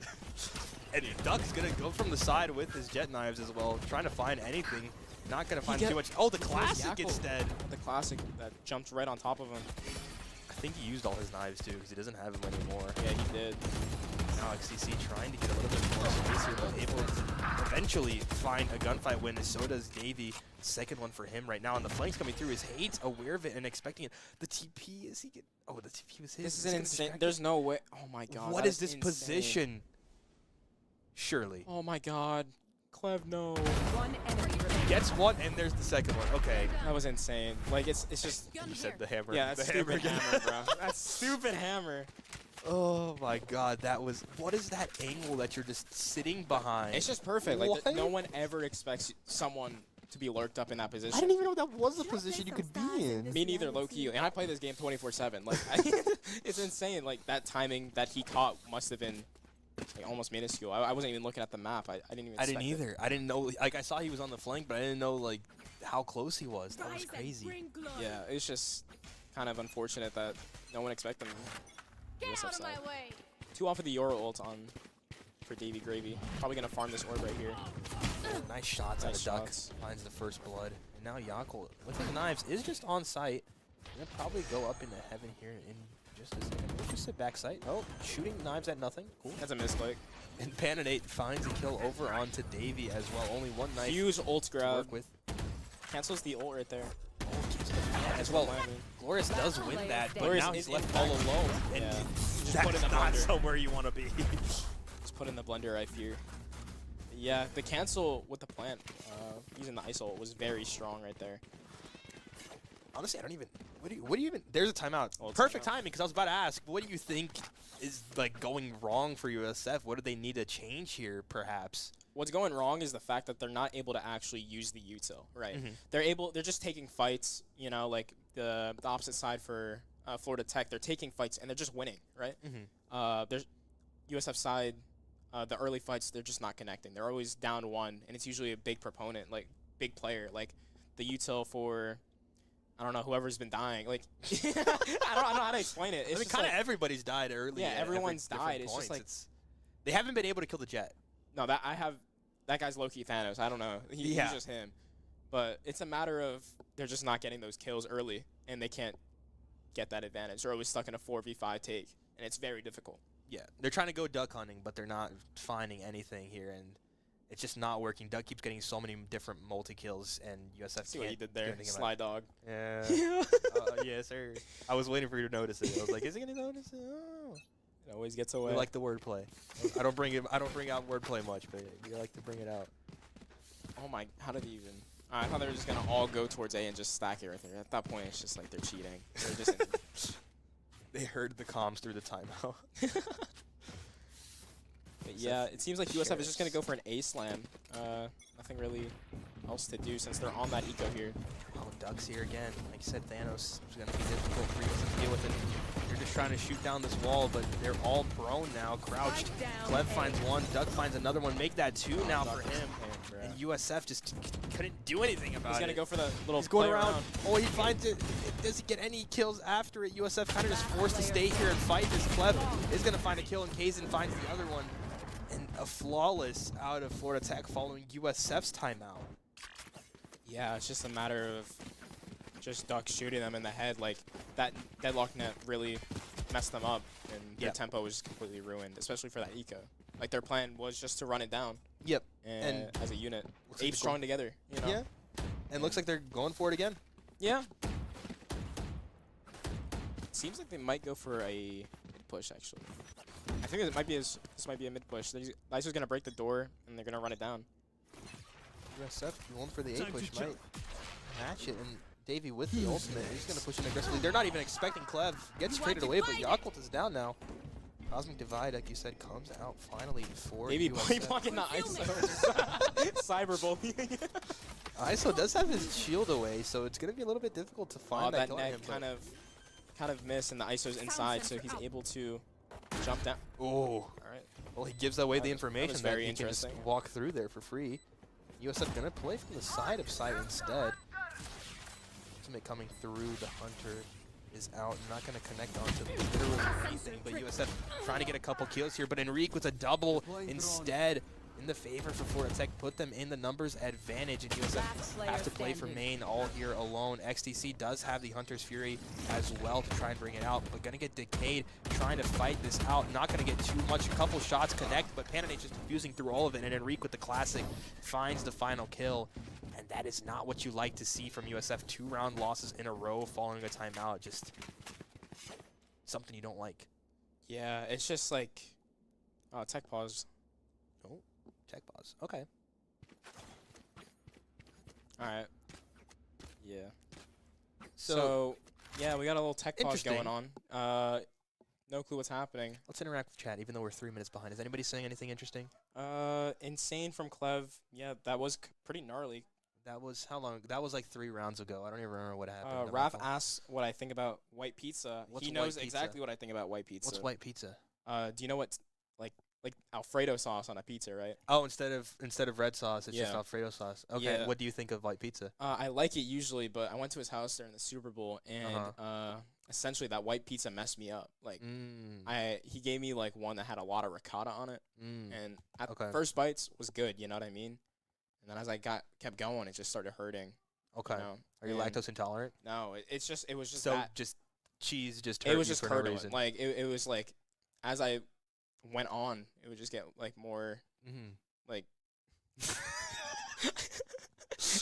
Speaker 1: And Duck's gonna go from the side with his jet knives as well, trying to find anything. Not gonna find too much. Oh, the classic
Speaker 2: Yakko.
Speaker 1: instead.
Speaker 2: The classic that jumped right on top of him.
Speaker 1: I think he used all his knives too, because he doesn't have them anymore.
Speaker 2: Yeah, he did.
Speaker 1: Now XCC trying to get a little bit more space here, but able to eventually find a gunfight win. So does Davey. Second one for him right now. And the flanks coming through. His Hate's aware of it and expecting it. The TP, is he get? Oh, the TP was his.
Speaker 2: This is
Speaker 1: It's
Speaker 2: an
Speaker 1: gonna
Speaker 2: insane.
Speaker 1: distract
Speaker 2: There's no way. Oh my god.
Speaker 1: him. What
Speaker 2: that
Speaker 1: is this
Speaker 2: insane.
Speaker 1: position? Surely.
Speaker 2: Oh my god. Clev, no.
Speaker 3: One enemy remaining.
Speaker 1: Gets one, and there's the second one. Okay.
Speaker 2: That was insane. Like, it's just.
Speaker 1: You said the hammer.
Speaker 2: Yeah, that's
Speaker 1: the hammer
Speaker 2: stupid
Speaker 1: again.
Speaker 2: hammer, bro. That's stupid hammer.
Speaker 1: Oh my god, that was. What is that angle that you're just sitting behind?
Speaker 2: It's just perfect. Like,
Speaker 1: What?
Speaker 2: no one ever expects someone to be lurked up in that position.
Speaker 1: I didn't even know that was the position you could be in.
Speaker 2: Me neither, low key. And I play this game 24/7. Like, it's insane. Like, that timing that he caught must have been like almost minuscule. I wasn't even looking at the map. I didn't even.
Speaker 1: I didn't
Speaker 2: expect it.
Speaker 1: either. I didn't know. Like, I saw he was on the flank, but I didn't know like how close he was. That was crazy.
Speaker 2: Yeah, it's just kind of unfortunate that no one expected him.
Speaker 5: Get
Speaker 2: USF
Speaker 5: out of
Speaker 2: side.
Speaker 5: my way.
Speaker 2: 2 off of the Yoro ult on for Davy Gravy. Probably gonna farm this orb right here.
Speaker 1: Nice shots out
Speaker 2: Nice
Speaker 1: of Duck.
Speaker 2: shots.
Speaker 1: Finds the first blood. And now Yakko with his knives is just on site. Gonna probably go up into heaven here in just a second. Just a back sight. Oh, shooting knives at nothing. Cool.
Speaker 2: That's a misclick.
Speaker 1: And Panonate finds a kill over onto Davy as well. Only one knife
Speaker 2: Huge ult
Speaker 1: to
Speaker 2: grab.
Speaker 1: work with.
Speaker 2: Cancels the ult right there.
Speaker 1: Oh, keeps the pad as well. Glorious does win that, but
Speaker 2: Glorious
Speaker 1: now he's
Speaker 2: is
Speaker 1: left
Speaker 2: in
Speaker 1: all
Speaker 2: back.
Speaker 1: alone. And
Speaker 2: Yeah. Just
Speaker 1: that's
Speaker 2: put in the
Speaker 1: not
Speaker 2: blender.
Speaker 1: somewhere you want to be.
Speaker 2: Just put in the blender, I fear. Yeah, the cancel with the plant, using the ice ult was very strong right there.
Speaker 1: Honestly, I don't even. What do you even? There's a timeout.
Speaker 2: Oh, it's
Speaker 1: Perfect
Speaker 2: timeout.
Speaker 1: timing, because I was about to ask. What do you think is like going wrong for USF? What do they need to change here, perhaps?
Speaker 2: What's going wrong is the fact that they're not able to actually use the util, right?
Speaker 1: Mhm.
Speaker 2: They're just taking fights, you know, like the opposite side for Florida Tech. They're taking fights and they're just winning, right? There's USF side, the early fights, they're just not connecting. They're always down 1, and it's usually a big proponent, like big player, like the util for, I don't know, whoever's been dying. Like, I don't know how to explain it. It's
Speaker 1: I mean,
Speaker 2: just
Speaker 1: kind of
Speaker 2: like,
Speaker 1: everybody's died early.
Speaker 2: Yeah,
Speaker 1: at every
Speaker 2: everyone's
Speaker 1: different
Speaker 2: died. It's just
Speaker 1: points.
Speaker 2: like-
Speaker 1: they haven't been able to kill the Jet.
Speaker 2: no, that guy's low-key Thanos. I don't know. He's
Speaker 1: Yeah.
Speaker 2: just him. But it's a matter of they're just not getting those kills early, and they can't get that advantage. They're always stuck in a 4v5 take, and it's very difficult.
Speaker 1: Yeah, they're trying to go duck hunting, but they're not finding anything here, and it's just not working. Duck keeps getting so many different multi-kills, and USF
Speaker 2: See what you
Speaker 1: can't
Speaker 2: did
Speaker 1: do
Speaker 2: there,
Speaker 1: anything about
Speaker 2: Sly
Speaker 1: it.
Speaker 2: Dog.
Speaker 1: Yeah. Yes, sir. I was waiting for you to notice it. I was like, is he gonna notice it? Oh.
Speaker 2: It always gets
Speaker 1: We
Speaker 2: away.
Speaker 1: like the wordplay. I don't bring out wordplay much, but you like to bring it out.
Speaker 2: oh my, how did he even? I thought they were just gonna all go towards A and just stack it right there. At that point, it's just like they're cheating. They're just.
Speaker 1: They heard the comms through the timeout.
Speaker 2: But yeah, it seems like USF is just gonna go for an A slam. Nothing really else to do since they're on that eco here.
Speaker 1: Oh, Duck's here again. Like I said, Thanos is going to be difficult for you to deal with it. You're just trying to shoot down this wall, but they're all prone now, crouched. Clev finds one, Duck finds another one. Make that 2 now for him. And USF just couldn't do anything about it.
Speaker 2: He's gonna go for the little.
Speaker 1: He's going
Speaker 2: play
Speaker 1: around. Oh, he finds it. Does he get any kills after it? USF kind of just forced to stay here and fight this. Clev is going to find a kill, and Kazin finds the other one. And a flawless out of Florida Tech following USF's timeout.
Speaker 2: Yeah, it's just a matter of just Duck shooting them in the head. Like, that deadlock net really messed them up, and their tempo was just completely ruined, especially for that eco. Like, their plan was just to run it down.
Speaker 1: Yep.
Speaker 2: And as a unit,
Speaker 1: looks like
Speaker 2: ape
Speaker 1: they're
Speaker 2: strong
Speaker 1: going-
Speaker 2: together, you know?
Speaker 1: Yeah. And looks like they're going for it again.
Speaker 2: Yeah. Seems like they might go for a mid push, actually. I think this might be a mid push. Lysa's gonna break the door, and they're gonna run it down.
Speaker 1: USF going for the A
Speaker 4: Time to
Speaker 1: push
Speaker 4: jump.
Speaker 1: might match it, and Davey with the ultimate. He's going to push in aggressively. They're not even expecting Clev. Gets traded away, but Yakult is down now. Cosmic Divide, like you said, comes out finally for
Speaker 2: Maybe
Speaker 1: USF.
Speaker 2: blocking the ISO. Cyberbullying.
Speaker 1: ISO does have his shield away, so it's going to be a little bit difficult to find
Speaker 2: that
Speaker 1: kill on
Speaker 2: neck
Speaker 1: him,
Speaker 2: kind of missed, and the ISO's inside, so he's able to jump down.
Speaker 1: Oh.
Speaker 2: All right.
Speaker 1: Well, he gives away the information
Speaker 2: was
Speaker 1: that
Speaker 2: very
Speaker 1: he can just
Speaker 2: interesting.
Speaker 1: walk through there for free. USF going to play from the side of site instead. Ultimate coming through, the Hunter is out, not going to connect onto the literally anything, but USF trying to get a couple kills here, but Enrique with a double instead in the favor for Florida Tech, put them in the numbers advantage, and USF have to play for main all here alone. XTC does have the Hunter's Fury as well to try and bring it out, but going to get Decayed trying to fight this out, not going to get too much, a couple shots connect, but Pananate just diffusing through all of it, and Enrique with the classic finds the final kill. And that is not what you like to see from USF. 2-round losses in a row following a timeout. Just something you don't like.
Speaker 2: Yeah, it's just like, oh, tech pause.
Speaker 1: Oh, tech pause. Okay.
Speaker 2: All right. Yeah.
Speaker 1: So
Speaker 2: yeah, we got a little tech pause
Speaker 1: interesting.
Speaker 2: going on. No clue what's happening.
Speaker 1: let's interact with chat, even though we're 3 minutes behind. Is anybody saying anything interesting?
Speaker 2: Insane from Clev. Yeah, that was pretty gnarly.
Speaker 1: That was how long? That was like 3 rounds ago. I don't even remember what happened.
Speaker 2: Raph asks what I think about white pizza.
Speaker 1: What's
Speaker 2: He
Speaker 1: white
Speaker 2: knows
Speaker 1: pizza?
Speaker 2: exactly what I think about white pizza.
Speaker 1: What's white pizza?
Speaker 2: Do you know what like Alfredo sauce on a pizza, right?
Speaker 1: Oh, instead of red sauce, it's just
Speaker 2: Yeah.
Speaker 1: Alfredo sauce. Okay.
Speaker 2: Yeah.
Speaker 1: What do you think of white pizza?
Speaker 2: I like it usually, but I went to his house during the Super Bowl, and essentially that white pizza messed me up. Like he gave me like one that had a lot of ricotta on it, and at first bites was good, you know what I mean? And then as I kept going, it just started hurting.
Speaker 1: Okay.
Speaker 2: You know?
Speaker 1: Are you lactose intolerant?
Speaker 2: No, it was just
Speaker 1: So
Speaker 2: that.
Speaker 1: just cheese just
Speaker 2: It
Speaker 1: hurt
Speaker 2: was
Speaker 1: you
Speaker 2: just
Speaker 1: for no
Speaker 2: curdling.
Speaker 1: reason.
Speaker 2: Like it was like as I went on, it would just get like more like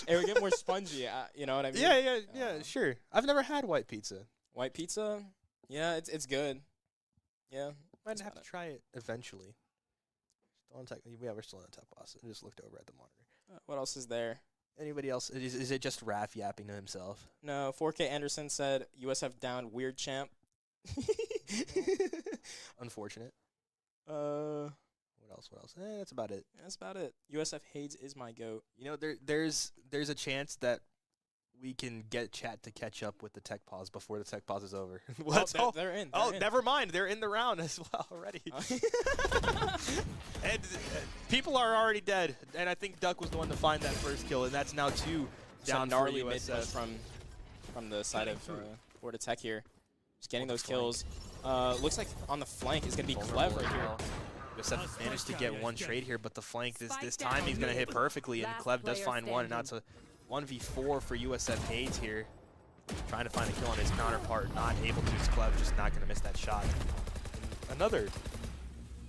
Speaker 2: it would get more spongy. You know what I mean?
Speaker 1: Yeah, sure. I've never had white pizza.
Speaker 2: White pizza, yeah, it's good. Yeah,
Speaker 1: Might have to try it eventually. Still on tech. Yeah, we're still on tech boss. I just looked over at the monitor.
Speaker 2: What else is there?
Speaker 1: Anybody else? Is it just Raph yapping to himself?
Speaker 2: No, 4K Anderson said USF down, weird champ.
Speaker 1: Unfortunate.
Speaker 2: What
Speaker 1: What else? That's about it.
Speaker 2: That's about it. USF Hades is my goat.
Speaker 1: You know, there's a chance that we can get chat to catch up with the tech pause before the tech pause is over.
Speaker 2: They're in.
Speaker 1: Never mind. They're in the round as well already. And people are already dead. And I think Duck was the one to find that first kill, and that's now 2 down for
Speaker 2: gnarly mid push
Speaker 1: USF.
Speaker 2: from the side of Florida Tech here. Just getting those kills. Looks like on the flank is going to be Clever here.
Speaker 1: USF managed to get one trade here, but the flank this time he's going to hit perfectly, and Clev does find one, and now it's a 1v4 for USF Hades here. Trying to find a kill on his counterpart, not able to. Clev just not going to miss that shot. And another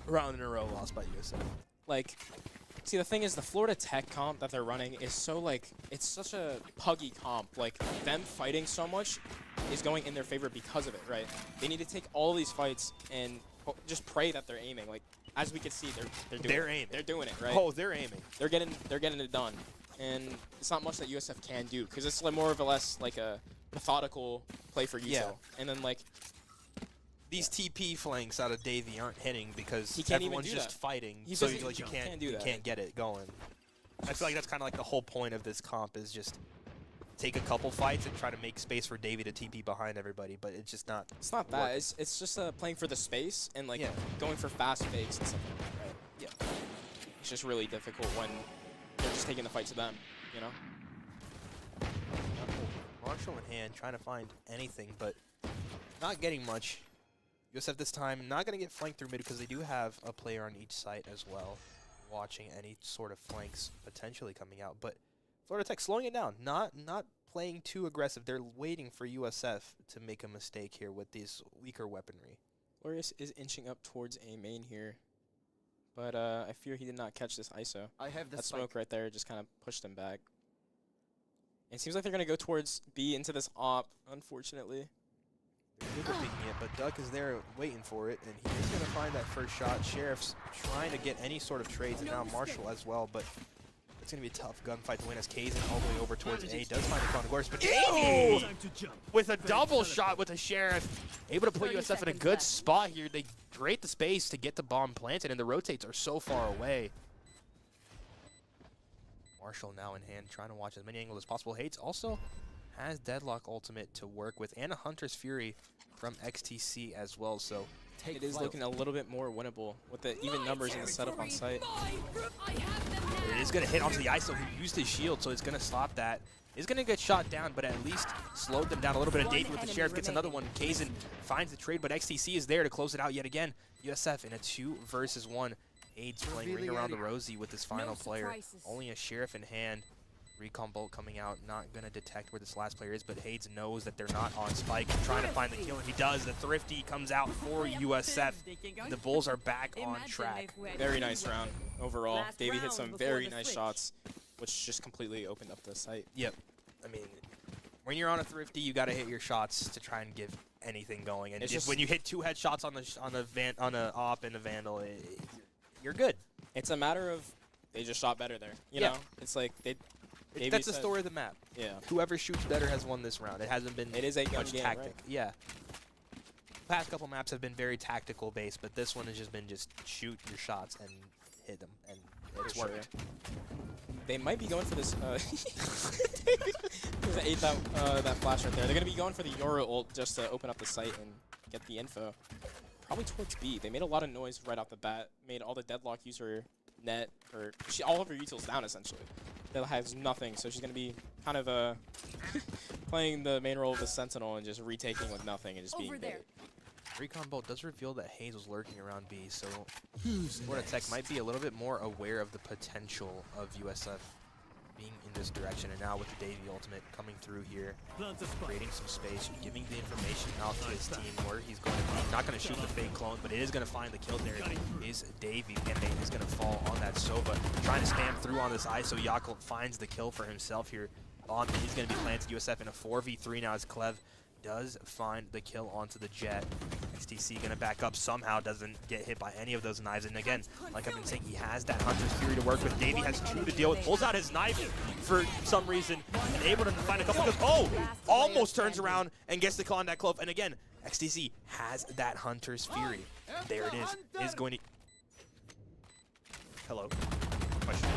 Speaker 1: round in a row lost by USF.
Speaker 2: Like, see, the thing is, the Florida Tech comp that they're running is so, like, it's such a puggy comp. Like, them fighting so much is going in their favor because of it, right? They need to take all these fights and just pray that they're aiming. Like, as we can see, they're
Speaker 1: aiming.
Speaker 2: They're doing it, right?
Speaker 1: Oh, they're aiming.
Speaker 2: They're getting it done. And it's not much that USF can do, because it's like more or less like a methodical play for util.
Speaker 1: Yeah.
Speaker 2: And then, like,
Speaker 1: these TP flanks out of Davey aren't hitting because
Speaker 2: He can't even
Speaker 1: everyone's
Speaker 2: do
Speaker 1: just
Speaker 2: that.
Speaker 1: fighting.
Speaker 2: He
Speaker 1: So
Speaker 2: doesn't-
Speaker 1: like you
Speaker 2: can't do
Speaker 1: you
Speaker 2: that.
Speaker 1: can't get it going. I feel like that's kind of like the whole point of this comp is just take a couple fights and try to make space for Davey to TP behind everybody, but it's just not.
Speaker 2: it's not that.
Speaker 1: working.
Speaker 2: It's just playing for the space and, like,
Speaker 1: Yeah.
Speaker 2: going for fast fakes and stuff like that, right?
Speaker 1: Yeah.
Speaker 2: It's just really difficult when they're just taking the fight to them, you know?
Speaker 1: Marshall in hand, trying to find anything, but not getting much. USF this time not going to get flanked through mid because they do have a player on each site as well, watching any sort of flanks potentially coming out. But Florida Tech slowing it down, not playing too aggressive. They're waiting for USF to make a mistake here with these weaker weaponry.
Speaker 2: Glorious is inching up towards A main here, but I fear he did not catch this ISO.
Speaker 3: I have the
Speaker 2: That
Speaker 3: spike.
Speaker 2: smoke right there just kind of pushed him back. It seems like they're going to go towards B into this op, unfortunately.
Speaker 1: They're picking it, but Duck is there waiting for it, and he is going to find that first shot. Sheriff's trying to get any sort of trades, and now Marshall as well, but the It's going to be a tough gunfight to win as Kaizen all the way over towards A. Does find the Conagors, but Davey with a double shot with the Sheriff. Able to put USF in a good spot here. They create the space to get the bomb planted, and the rotates are so far away. Marshall now in hand, trying to watch as many angles as possible. Hades also has Deadlock ultimate to work with, and a Hunter's Fury from XTC as well. So
Speaker 2: it is looking a little bit more winnable with the even numbers in the setup on site.
Speaker 1: It is going to hit onto the ISO who used his shield, so it's going to stop that. Is going to get shot down, but at least slowed them down a little bit. And Davey with the Sheriff gets another one. Kaizen finds the trade, but XTC is there to close it out yet again. USF in a 2 versus 1. Hades playing ring around the rosy with this final player. Only a Sheriff in hand. Recon Bolt coming out, not going to detect where this last player is, but Hades knows that they're not on Spike. Trying to find the kill, and he does. The Thrifty comes out for USF. The Bulls are back on track.
Speaker 2: Very nice round overall. Davey hit some very nice shots, which just completely opened up the site.
Speaker 1: Yep. I mean, when you're on a Thrifty, you got to hit your shots to try and give anything going. And just when you hit 2 headshots on a op and a Vandal, you're good.
Speaker 2: It's a matter of they just shot better there. You know, it's like
Speaker 1: that's the story of the map.
Speaker 2: Yeah.
Speaker 1: Whoever shoots better has won this round. It hasn't been
Speaker 2: It is a gun
Speaker 1: much
Speaker 2: game,
Speaker 1: tactic.
Speaker 2: right?
Speaker 1: Yeah. Past couple maps have been very tactical based, but this one has just been shoot your shots and hit them, and it's worked.
Speaker 2: They might be going for this. Ate that flash right there. They're gonna be going for the Yoru ult just to open up the site and get the info. Probably towards B. They made a lot of noise right off the bat. Made all the Deadlock user net, or all of her utils down essentially. That has nothing, so she's gonna be kind of playing the main role of the Sentinel and just retaking with nothing and just being bait.
Speaker 1: Recon Bolt does reveal that Hayes was lurking around B, so Florida Tech might be a little bit more aware of the potential of USF being in this direction. And now with the Davey ultimate coming through here, creating some space, giving the information out to his team where he's going to be. Not going to shoot the fake clone, but it is going to find the kill there. Is Davey, and Davey is going to fall on that Sova. Trying to spam through on this ISO. Yakult finds the kill for himself here. He's going to be planted USF in a 4v3 now as Clev does find the kill onto the Jet. XTC gonna back up somehow, doesn't get hit by any of those knives. And again, like I've been saying, he has that Hunter's Fury to work with. Davey has 2 to deal with, pulls out his knife for some reason, and able to find a couple kills. Oh, almost turns around and gets the kill on that Clove. And again, XTC has that Hunter's Fury. There it is. Is going to... Hello. Question.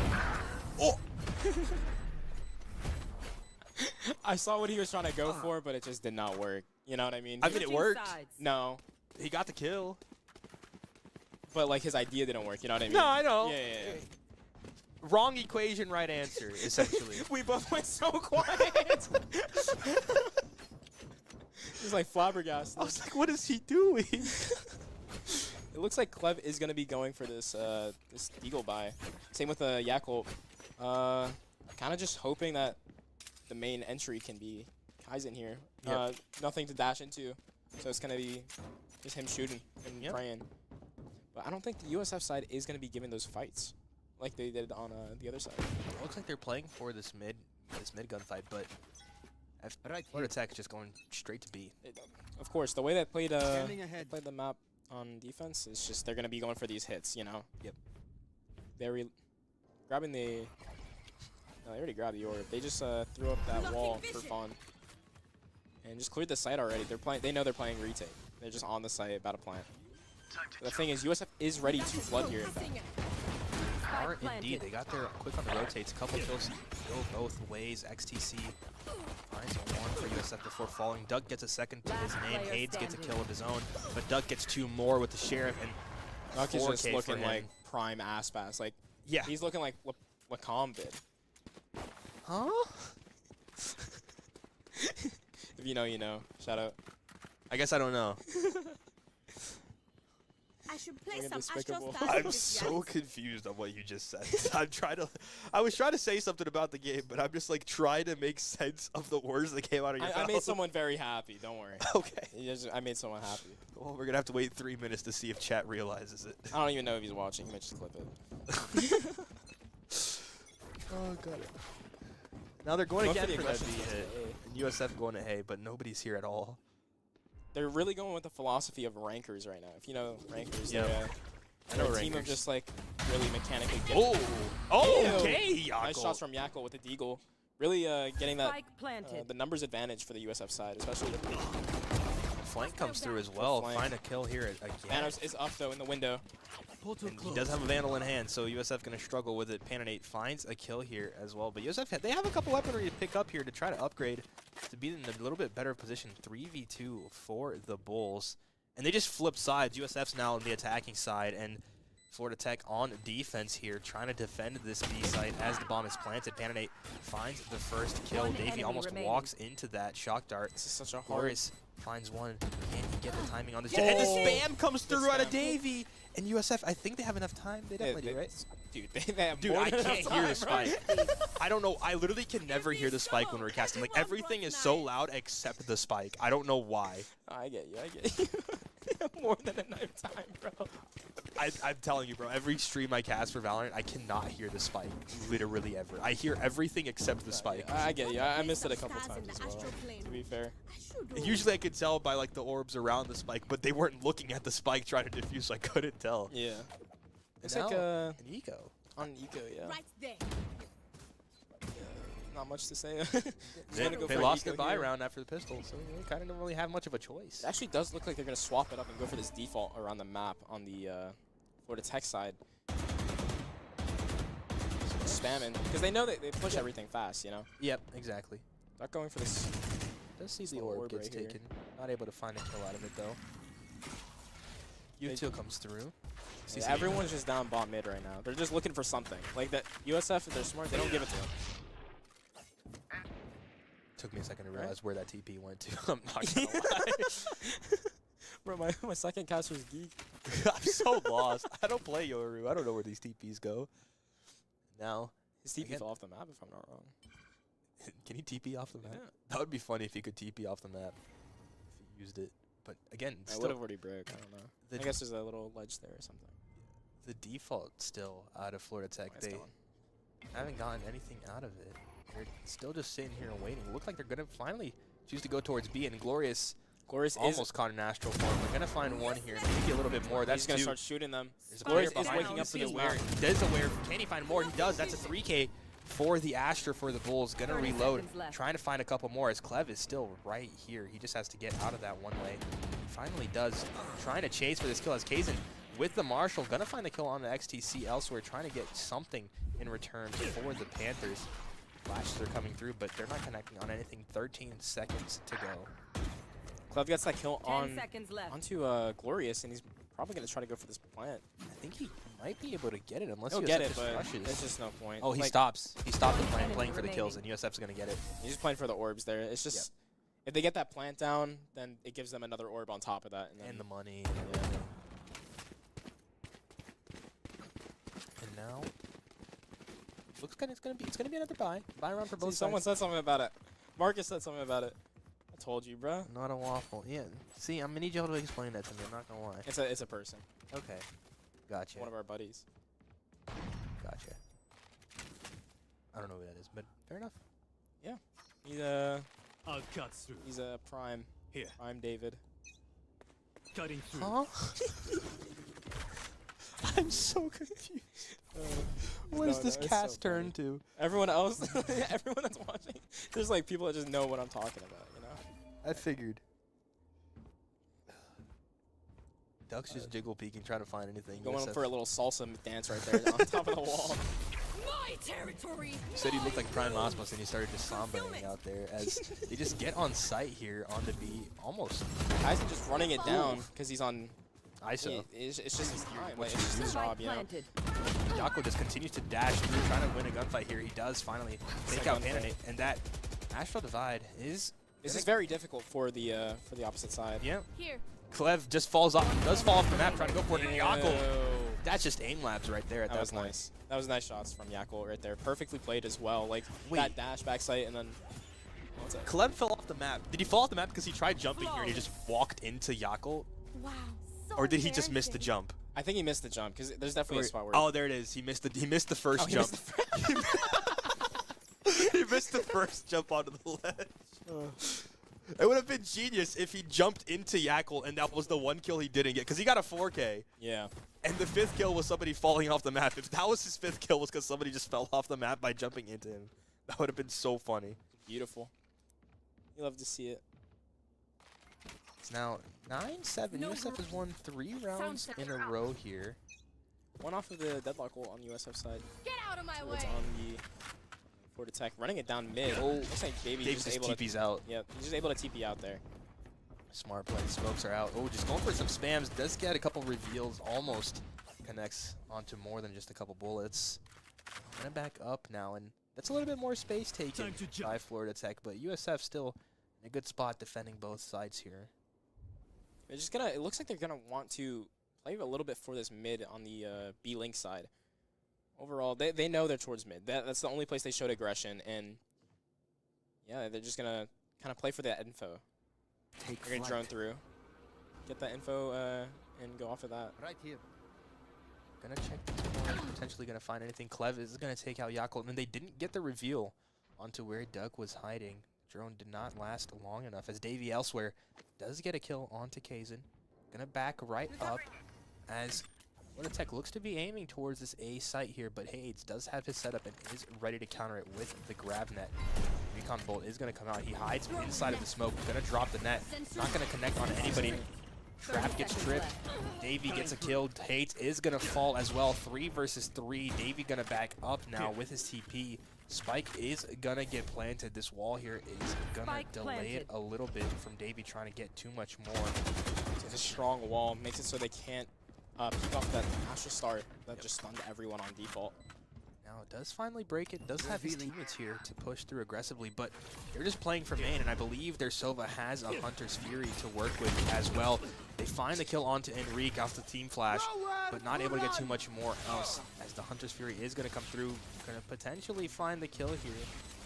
Speaker 1: Oh!
Speaker 2: I saw what he was trying to go for, but it just did not work. You know what I mean?
Speaker 1: I mean, it worked.
Speaker 2: No.
Speaker 1: He got the kill.
Speaker 2: But, like, his idea didn't work. You know what I mean?
Speaker 1: No, I know.
Speaker 2: Yeah.
Speaker 1: Wrong equation, right answer, essentially.
Speaker 2: We both went so quiet. He's like flabbergasted.
Speaker 1: I was like, what is he doing?
Speaker 2: It looks like Clev is going to be going for this this Deagle buy. Same with Yakult. Kind of just hoping that the main entry can be Kaizen here.
Speaker 1: Yep.
Speaker 2: Nothing to dash into, so it's going to be just him shooting and praying. But I don't think the USF side is going to be giving those fights like they did on the other side.
Speaker 1: It looks like they're playing for this mid gunfight, but Florida Tech is just going straight to B.
Speaker 2: Of course, the way they played the map on defense is just they're going to be going for these hits, you know?
Speaker 1: Yep.
Speaker 2: They're grabbing the... No, they already grabbed the orb. They just threw up that wall for fun. And just cleared the site already. They know they're playing retake. They're just on the site about to plant. But the thing is, USF is ready to flood here, in fact.
Speaker 1: Are indeed. They got there quick on the rotates. Couple kills go both ways. XTC finds one for USF before falling. Duck gets a second to his name. Hades gets a kill of his own, but Duck gets 2 more with the Sheriff, and
Speaker 2: Duck is just looking like prime ass pass. Like,
Speaker 1: yeah,
Speaker 2: he's looking like Lacombe did.
Speaker 1: Huh?
Speaker 2: If you know, you know. Shout out.
Speaker 1: I guess I don't know.
Speaker 5: I should play
Speaker 2: Look at
Speaker 5: some
Speaker 2: Despicable.
Speaker 5: Astro
Speaker 1: I'm so confused on what you just said. I was trying to say something about the game, but I'm just like trying to make sense of the words that came out of your mouth.
Speaker 2: I made someone very happy. Don't worry.
Speaker 1: Okay.
Speaker 2: I made someone happy.
Speaker 1: Well, we're gonna have to wait 3 minutes to see if chat realizes it.
Speaker 2: I don't even know if he's watching. He might just clip it.
Speaker 1: Oh, got it. Now they're going
Speaker 2: Go for
Speaker 1: again
Speaker 2: the
Speaker 1: for that
Speaker 2: aggressive
Speaker 1: B hit. And USF going to A, but nobody's here at all.
Speaker 2: They're really going with the philosophy of rankers right now. If you know rankers, And a team of just like really mechanically.
Speaker 1: Okay,
Speaker 2: Nice shots from Yackle with the deagle. Really getting that
Speaker 3: Spike planted.
Speaker 2: the numbers advantage for the USF side, especially.
Speaker 1: Flank comes through as well.
Speaker 2: Flank.
Speaker 1: Find a kill here again.
Speaker 2: Thanos is up though in the window.
Speaker 1: And he does have a Vandal in hand, so USF going to struggle with it. Panonate finds a kill here as well. But USF, they have a couple weaponry to pick up here to try to upgrade to be in a little bit better position. 3v2 for the Bulls. And they just flip sides. USF's now on the attacking side, and Florida Tech on defense here, trying to defend this B site as the bomb is planted. Panonate finds the first kill.
Speaker 3: One
Speaker 1: Davey
Speaker 3: enemy
Speaker 1: almost
Speaker 3: remaining.
Speaker 1: walks into that shock dart.
Speaker 2: This is such a hard.
Speaker 1: Glorious finds one. Can he get the timing on this? And the spam comes through out of Davey. And USF, I think they have enough time. They definitely do, right?
Speaker 2: Dude, they have
Speaker 1: Dude,
Speaker 2: more
Speaker 1: I
Speaker 2: than
Speaker 1: can't
Speaker 2: enough
Speaker 1: hear the
Speaker 2: time,
Speaker 1: spike. I don't know. I literally can never hear the spike when we're casting. Like, everything is so loud except the spike. I don't know why.
Speaker 2: I get you. I get you. They have more than enough time, bro.
Speaker 1: I'm telling you, bro, every stream I cast for Valorant, I cannot hear the spike. Literally ever. I hear everything except the spike.
Speaker 2: Yeah, I get you. I missed it a couple times as well, to be fair.
Speaker 1: Usually I could tell by, like, the orbs around the spike, but they weren't looking at the spike trying to defuse, so I couldn't tell.
Speaker 2: Yeah.
Speaker 1: And
Speaker 2: Looks like
Speaker 1: an eco.
Speaker 2: on Eco, yeah.
Speaker 3: Right there.
Speaker 2: Not much to say.
Speaker 1: They lost their buy round after the pistol, so they kind of don't really have much of a choice.
Speaker 2: It actually does look like they're going to swap it up and go for this default around the map on the Florida Tech side. Spamming. Because they know that they push everything fast, you know?
Speaker 1: Yep, exactly.
Speaker 2: Not going for this.
Speaker 1: Does see the
Speaker 2: Small
Speaker 1: orb
Speaker 2: orb
Speaker 1: gets
Speaker 2: right here.
Speaker 1: taken. Not able to find a kill out of it, though. U2 comes through.
Speaker 2: Yeah, everyone's just down bot mid right now. They're just looking for something. Like that USF, if they're smart, they don't give it to them.
Speaker 1: Took me a second to realize where that TP went to. I'm not gonna lie.
Speaker 2: Bro, my second caster's geek.
Speaker 1: I'm so lost. I don't play Yoru. I don't know where these TPs go. Now,
Speaker 2: His TP
Speaker 1: Again.
Speaker 2: fell off the map, if I'm not wrong.
Speaker 1: can he TP off the map?
Speaker 2: Yeah.
Speaker 1: That would be funny if he could TP off the map. If he used it. But again,
Speaker 2: I would
Speaker 1: still,
Speaker 2: have already broke. I don't know.
Speaker 1: The
Speaker 2: I guess there's a little ledge there or something.
Speaker 1: the default still out of Florida Tech.
Speaker 2: It's
Speaker 1: They
Speaker 2: gone.
Speaker 1: haven't gotten anything out of it. They're still just sitting here and waiting. Look like they're going to finally choose to go towards B. And Glorious
Speaker 2: Glorious is
Speaker 1: almost caught an astral form. They're going to find one here. Maybe a little bit more. That's
Speaker 2: he's gonna
Speaker 1: two.
Speaker 2: start shooting them.
Speaker 1: There's a
Speaker 2: Glorious
Speaker 1: player
Speaker 2: is
Speaker 1: behind
Speaker 2: waking
Speaker 1: him.
Speaker 2: up for
Speaker 1: He's
Speaker 2: this
Speaker 1: aware.
Speaker 2: map.
Speaker 1: Does aware. Can he find more? He does. That's a 3K for the Astra for the Bulls. Gonna
Speaker 3: 30
Speaker 1: reload.
Speaker 3: seconds left.
Speaker 1: Trying to find a couple more as Clev is still right here. He just has to get out of that one way. He finally does. Trying to chase for this kill as Kazin with the Marshall. Gonna find the kill on the XTC elsewhere. Trying to get something in return for the Panthers. Flashes are coming through, but they're not connecting on anything. 13 seconds to go.
Speaker 2: Clev gets that kill
Speaker 3: 10 seconds left.
Speaker 2: onto Glorious, and he's probably gonna try to go for this plant.
Speaker 1: I think he might be able to get it unless
Speaker 2: He'll
Speaker 1: USF
Speaker 2: get it,
Speaker 1: just
Speaker 2: but
Speaker 1: rushes.
Speaker 2: there's just no point.
Speaker 1: Oh, he
Speaker 2: Like,
Speaker 1: stops. He stopped the plan
Speaker 3: Enemy
Speaker 1: playing for the kills, and
Speaker 3: remaining.
Speaker 1: USF's going to get it.
Speaker 2: He's just playing for the orbs there. It's just if they get that plant down, then it gives them another orb on top of that, and then
Speaker 1: And the money.
Speaker 2: yeah.
Speaker 1: And now, looks like it's gonna be another buy round for both
Speaker 2: See, someone
Speaker 1: sides.
Speaker 2: said something about it. Marcus said something about it. I told you, bro.
Speaker 1: Not a waffle. Yeah. See, I'm gonna need y'all to explain that to me. I'm not gonna lie.
Speaker 2: It's a person.
Speaker 1: Okay. Gotcha.
Speaker 2: One of our buddies.
Speaker 1: Gotcha. I don't know who that is, but fair enough.
Speaker 2: He's
Speaker 4: I'll cut through.
Speaker 2: he's a prime.
Speaker 4: Here.
Speaker 2: Prime David.
Speaker 4: Cutting through.
Speaker 1: Huh? I'm so confused. What
Speaker 2: No,
Speaker 1: is this
Speaker 2: no, it's
Speaker 1: cast
Speaker 2: so
Speaker 1: turn to?
Speaker 2: Everyone else, everyone that's watching, there's like people that just know what I'm talking about, you know?
Speaker 1: I figured. Duck's just jiggle peeking, trying to find anything.
Speaker 2: Going
Speaker 1: USF
Speaker 2: for a little salsa dance right there on top of the wall.
Speaker 3: My territory.
Speaker 1: said he looked like Prime Osmos, and he started just sombering out there as they just get on site here on the B, almost
Speaker 2: Tyson just running it down because he's on.
Speaker 1: ISO.
Speaker 2: It's just his time. Like, it's just his
Speaker 3: Spike
Speaker 2: job, you know?
Speaker 3: planted.
Speaker 1: Yako just continues to dash through, trying to win a gunfight here. He does finally take out Panonate, and that Astral Divide is.
Speaker 2: This is very difficult for the opposite side.
Speaker 1: Yeah.
Speaker 3: Here.
Speaker 1: Clev just falls off, does fall off the map, trying to go for it, and Yako.
Speaker 2: Oh,
Speaker 1: That's just aim labs right there at
Speaker 2: that
Speaker 1: that
Speaker 2: was
Speaker 1: point.
Speaker 2: nice. That was nice shots from Yackle right there. Perfectly played as well. Like
Speaker 1: Wait.
Speaker 2: that dash backside and then. What's that?
Speaker 1: Clev fell off the map. Did he fall off the map because he tried jumping here and he just walked into Yako?
Speaker 3: Wow. So
Speaker 1: Or did he just miss the
Speaker 3: embarrassing.
Speaker 1: jump?
Speaker 2: I think he missed the jump because there's definitely a spot where.
Speaker 1: Oh, there it is. He missed the first
Speaker 2: Oh, he
Speaker 1: jump.
Speaker 2: missed the
Speaker 1: He missed the first jump onto the ledge. It would have been genius if he jumped into Yackle and that was the one kill he didn't get, because he got a 4K.
Speaker 2: Yeah.
Speaker 1: And the 5th kill was somebody falling off the map. If that was his 5th kill, was because somebody just fell off the map by jumping into him. That would have been so funny.
Speaker 2: Beautiful. You love to see it.
Speaker 1: It's now 9-7.
Speaker 3: No
Speaker 1: USF has won 3 rounds in a row here.
Speaker 2: One off of the deadlock ult on the USF side.
Speaker 3: Get out of my
Speaker 2: So
Speaker 3: way.
Speaker 2: it's on the Ford attack. Running it down mid.
Speaker 1: Oh,
Speaker 2: Looks like Davey
Speaker 1: Davis
Speaker 2: just
Speaker 1: just
Speaker 2: able to.
Speaker 1: TP's out.
Speaker 2: Yep, he's just able to TP out there.
Speaker 1: Smart play. Smokes are out. Oh, just going for some spams. Does get a couple reveals. Almost connects onto more than just a couple bullets. Gonna back up now, and that's a little bit more space taken by Florida Tech, but USF still in a good spot defending both sides here.
Speaker 2: They're just gonna. It looks like they're gonna want to play a little bit for this mid on the B Link side. Overall, they know they're towards mid. That's the only place they showed aggression, and yeah, they're just gonna kind of play for that info. They're gonna drone through, get that info, and go off of that.
Speaker 4: Right here.
Speaker 1: Gonna check this corner, potentially gonna find anything. Clev is gonna take out Yakult, and they didn't get the reveal onto where Doug was hiding. Drone did not last long enough, as Davey elsewhere does get a kill onto Kazin. Gonna back right up as Florida Tech looks to be aiming towards this A site here, but Hades does have his setup and is ready to counter it with the grab net. Recon Bolt is gonna come out. He hides inside of the smoke, gonna drop the net. Not gonna connect on anybody. Trap gets tripped. Davey gets a kill. Hades is gonna fall as well. 3 versus 3. Davey gonna back up now with his TP. Spike is gonna get planted. This wall here is gonna
Speaker 3: Spike
Speaker 1: delay
Speaker 3: planted.
Speaker 1: it a little bit from Davey trying to get too much more.
Speaker 2: It's a strong wall, makes it so they can't pick off that Astral Star that just stunned everyone on default.
Speaker 1: Now it does finally break it. Does have his teammates here to push through aggressively, but they're just playing for main, and I believe their Sova has a Hunter's Fury to work with as well. They find the kill onto Enrique off the team flash, but not able to get too much more else, as the Hunter's Fury is going to come through, going to potentially find the kill here.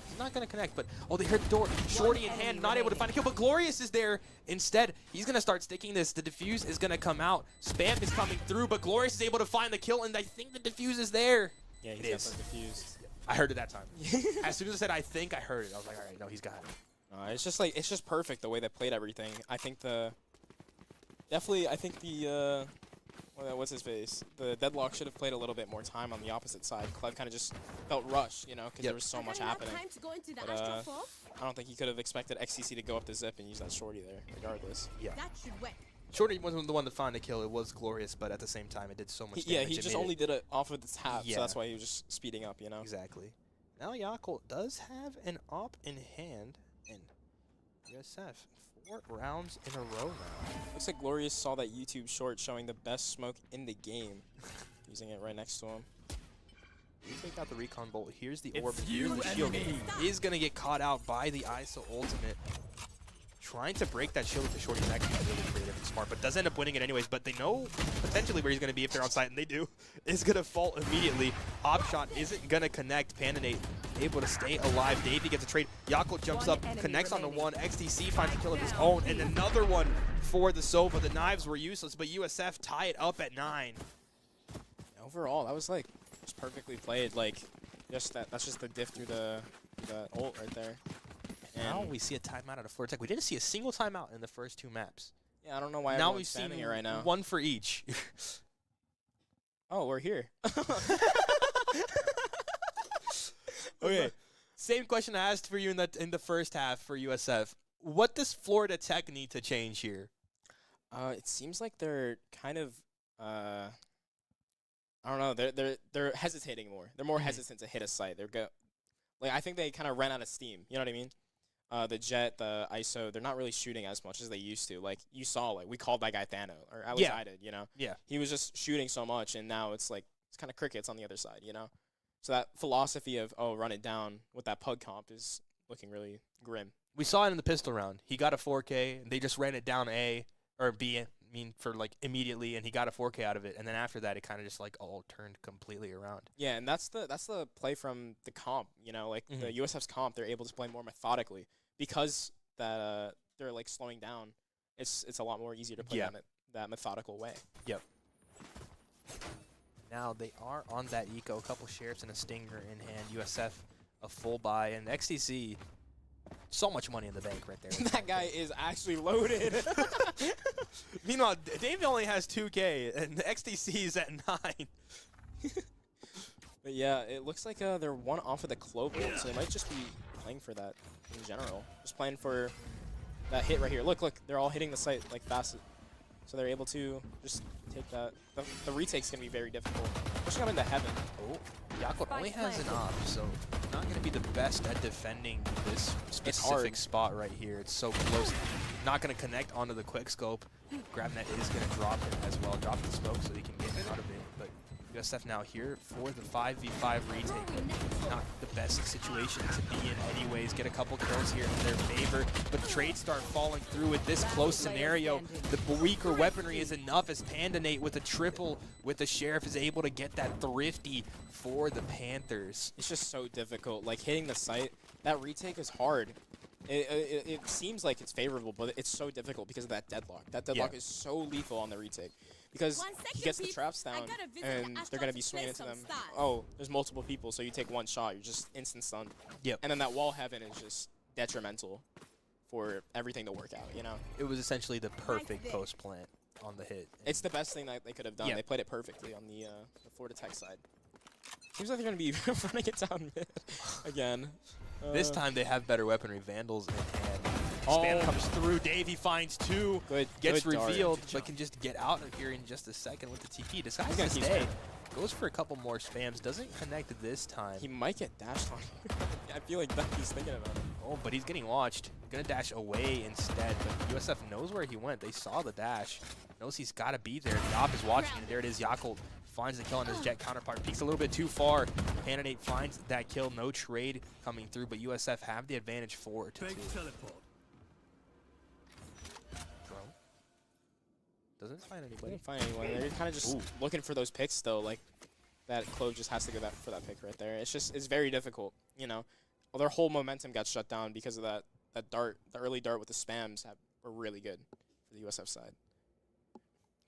Speaker 1: He's not going to connect, but oh, they heard the door. Shorty in hand, not able to find a kill, but Glorious is there instead. He's going to start sticking this. The defuse is going to come out. Spam is coming through, but Glorious is able to find the kill, and I think the defuse is there.
Speaker 2: Yeah,
Speaker 1: It
Speaker 2: he's got
Speaker 1: is.
Speaker 2: that defused.
Speaker 1: I heard it that time. As soon as I said I think, I heard it. I was like, all right, no, he's got it.
Speaker 2: It's just like, it's just perfect the way they played everything. I think the what's his face? The Deadlock should have played a little bit more time on the opposite side. Clev kind of just felt rushed, you know, because there was so much happening.
Speaker 3: Time to go into the
Speaker 2: But,
Speaker 3: astral fall?
Speaker 2: I don't think he could have expected XCC to go up the zip and use that shorty there, regardless.
Speaker 1: Yeah.
Speaker 3: That should wet.
Speaker 1: Shorty wasn't the one to find the kill. It was Glorious, but at the same time, it did so much damage.
Speaker 2: Yeah, he
Speaker 1: It
Speaker 2: just
Speaker 1: made
Speaker 2: only
Speaker 1: it-
Speaker 2: did it off of the tap,
Speaker 1: Yeah.
Speaker 2: so that's why he was just speeding up, you know?
Speaker 1: Exactly. Now Yakult does have an op in hand, and USF 4 rounds in a row now.
Speaker 2: Looks like Glorious saw that YouTube short showing the best smoke in the game, using it right next to him.
Speaker 1: We take out the Recon Bolt. Here's the orb. Here's the shield. Is going to get caught out by the ISO ultimate. Trying to break that shield with the shorty is actually really creative and smart, but does end up winning it anyways. But they know potentially where he's going to be if they're on site, and they do. Is going to fall immediately. Hop shot isn't going to connect. Pandanate able to stay alive. Davey gets a trade. Yakult jumps
Speaker 3: One
Speaker 1: up,
Speaker 3: enemy
Speaker 1: connects on the
Speaker 3: remaining.
Speaker 1: one. XTC finds a kill of his own, and another one for the Sova. The knives were useless, but USF tie it up at 9.
Speaker 2: Overall, that was like just perfectly played. Like, just that's just the diff through the ult right there.
Speaker 1: Now
Speaker 2: And
Speaker 1: we see a timeout out of Florida Tech. We didn't see a single timeout in the first 2 maps.
Speaker 2: yeah, I don't know why
Speaker 1: Now
Speaker 2: everyone's
Speaker 1: we've
Speaker 2: spamming
Speaker 1: seen
Speaker 2: it right now.
Speaker 1: one for each.
Speaker 2: Oh, we're here.
Speaker 1: Okay. Same question I asked for you in the first half for USF. What does Florida Tech need to change here?
Speaker 2: It seems like they're kind of I don't know. They're hesitating more. They're more hesitant to hit a site. Like I think they kind of ran out of steam. You know what I mean? The Jet, the ISO, they're not really shooting as much as they used to. Like you saw, like we called that guy Thano, or at least
Speaker 1: Yeah.
Speaker 2: I did. You know?
Speaker 1: Yeah.
Speaker 2: He was just shooting so much, and now it's like it's kind of crickets on the other side. You know? So that philosophy of run it down with that pug comp is looking really grim.
Speaker 1: We saw it in the pistol round. He got a 4K, and they just ran it down A or B. I mean, for like immediately, and he got a 4K out of it. And then after that, it kind of just like all turned completely around.
Speaker 2: Yeah, and that's the play from the comp. You know, like the USF's comp, they're able to play more methodically because that they're like slowing down. It's a lot more easier to play that methodical way.
Speaker 1: Yep. Now they are on that eco. A couple sheriffs and a stinger in hand. USF a full buy, and XTC So much money in the bank right there.
Speaker 2: That guy is actually loaded.
Speaker 1: Meanwhile, Dave only has 2K, and the XTC is at 9.
Speaker 2: But yeah, it looks like they're one off of the Clove ult, so they might just be playing for that in general. Just playing for that hit right here. Look, they're all hitting the site like fast. So they're able to just take that. The retake's going to be very difficult. Pushing up into heaven.
Speaker 1: Oh, Yakut only has an op, so not going to be the best at defending this specific spot right here. It's so close. Not going to connect onto the quickscope. GravNet is going to drop it as well. Drop the smoke so he can get out of it. But USF now here for the 5v5 retake. Not the best situation to be in anyways. Get a couple kills here in their favor, but trades start falling through with this close scenario. The weaker weaponry is enough as PandaNate with a triple with the Sheriff is able to get that thrifty for the Panthers.
Speaker 2: It's just so difficult. Like hitting the site, that retake is hard. It seems like it's favorable, but it's so difficult because of that deadlock. That deadlock is so lethal on the retake. Because he gets the traps down, and they're going to be swinging into them. Oh, there's multiple people, so you take one shot, you're just instant stunned.
Speaker 1: Yep.
Speaker 2: And then that wall heaven is just detrimental for everything to work out, you know?
Speaker 1: It was essentially the perfect post plant on the hit.
Speaker 2: It's the best thing that they could have done.
Speaker 1: Yep.
Speaker 2: They played it perfectly on the Florida Tech side. Seems like they're going to be running it down mid again.
Speaker 1: This time they have better weaponry. Vandals in hand. Spam comes through. Davey finds two. Gets
Speaker 2: good dart.
Speaker 1: revealed, but can just get out of here in just a second with the TP. Decides
Speaker 2: gonna
Speaker 1: to
Speaker 2: keep
Speaker 1: stay.
Speaker 2: spamming.
Speaker 1: Goes for a couple more spams. Doesn't connect this time.
Speaker 2: He might get dashed on. I feel like that he's thinking about it.
Speaker 1: Oh, but he's getting watched. Gonna dash away instead, but USF knows where he went. They saw the dash. Knows he's got to be there. The op is watching, and there it is. Yakult finds the kill on his Jet counterpart. Peeks a little bit too far. PandaNate finds that kill. No trade coming through, but USF have the advantage 4-2. Doesn't find anybody.
Speaker 2: Didn't find anyone. They're kind of just looking for those picks though. Like that Clove just has to go for that pick right there. It's very difficult. You know, well, their whole momentum got shut down because of that dart. The early dart with the spams were really good for the USF side.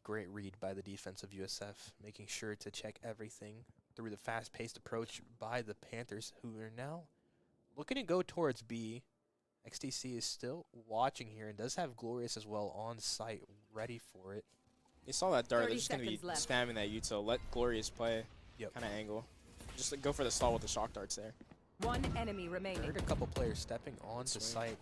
Speaker 1: Great read by the defense of USF, making sure to check everything through the fast-paced approach by the Panthers, who are now looking to go towards B. XTC is still watching here and does have Glorious as well on site, ready for it.
Speaker 2: You saw that dart. They're just going to be
Speaker 3: left.
Speaker 2: spamming that util. Let Glorious play
Speaker 1: Yep.
Speaker 2: kind of angle. Just like, go for the stall with the shock darts there.
Speaker 3: One enemy remaining.
Speaker 1: Heard a couple players stepping onto site.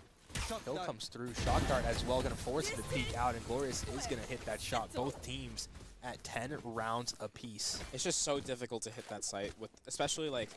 Speaker 1: Kill comes through. Shock dart as well, going to force him to peek out, and Glorious is going to hit that shot. Both teams at 10 rounds apiece.
Speaker 2: It's just so difficult to hit that site, especially like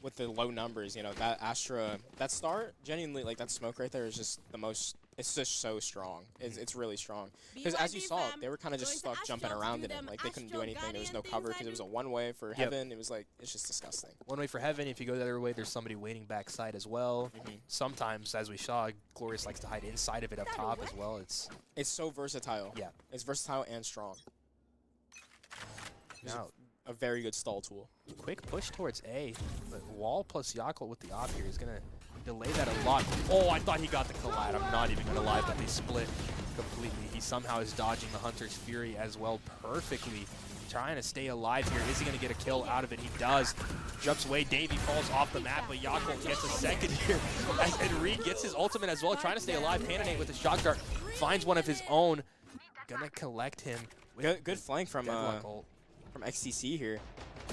Speaker 2: with the low numbers. You know, that Astra, that start, genuinely, like that smoke right there is just the most. It's just so strong. It's really strong. Because as you saw, they were kind of just stuck jumping around in it. Like they couldn't do anything. There was no cover because it was a one-way for Heaven. It was like, it's just disgusting.
Speaker 1: One way for Heaven. If you go the other way, there's somebody waiting backside as well. Sometimes, as we saw, Glorious likes to hide inside of it up top as well.
Speaker 2: It's so versatile.
Speaker 1: Yeah.
Speaker 2: It's versatile and strong.
Speaker 1: Now,
Speaker 2: a very good stall tool.
Speaker 1: quick push towards A, but Wall plus Yakult with the op here is going to delay that a lot. Oh, I thought he got the collide. I'm not even going to lie, but they split completely. He somehow is dodging the Hunter's Fury as well perfectly. Trying to stay alive here. Is he going to get a kill out of it? He does. Jumps away. Davey falls off the map, but Yakult gets a second here. And Reed gets his ultimate as well, trying to stay alive. PandaNate with a shock dart. Finds one of his own. Gonna collect him. With
Speaker 2: Good flank from XTC here.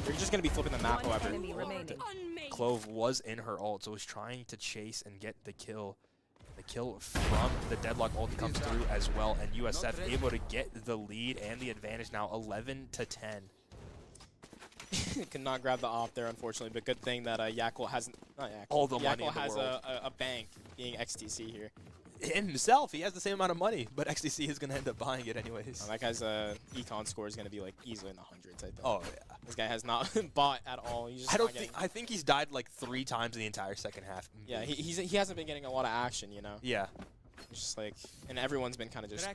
Speaker 2: They're just going to be flipping the map,
Speaker 3: One
Speaker 2: however.
Speaker 3: enemy remaining.
Speaker 1: Clove was in her ult, so was trying to chase and get the kill. The kill from the Deadlock ult comes through as well, and USF able to get the lead and the advantage now 11-10.
Speaker 2: Could not grab the op there, unfortunately, but good thing that Yakult has
Speaker 1: All the money in the
Speaker 2: has
Speaker 1: world.
Speaker 2: a bank being XTC here.
Speaker 1: Himself, he has the same amount of money, but XTC is going to end up buying it anyways.
Speaker 2: That guy's econ score is going to be like easily in the hundreds, I think.
Speaker 1: Oh, yeah.
Speaker 2: This guy has not bought at all. He's just
Speaker 1: I think he's died like 3 times in the entire second half.
Speaker 2: Yeah, he hasn't been getting a lot of action, you know.
Speaker 1: Yeah.
Speaker 2: It's just like, and everyone's been kind of just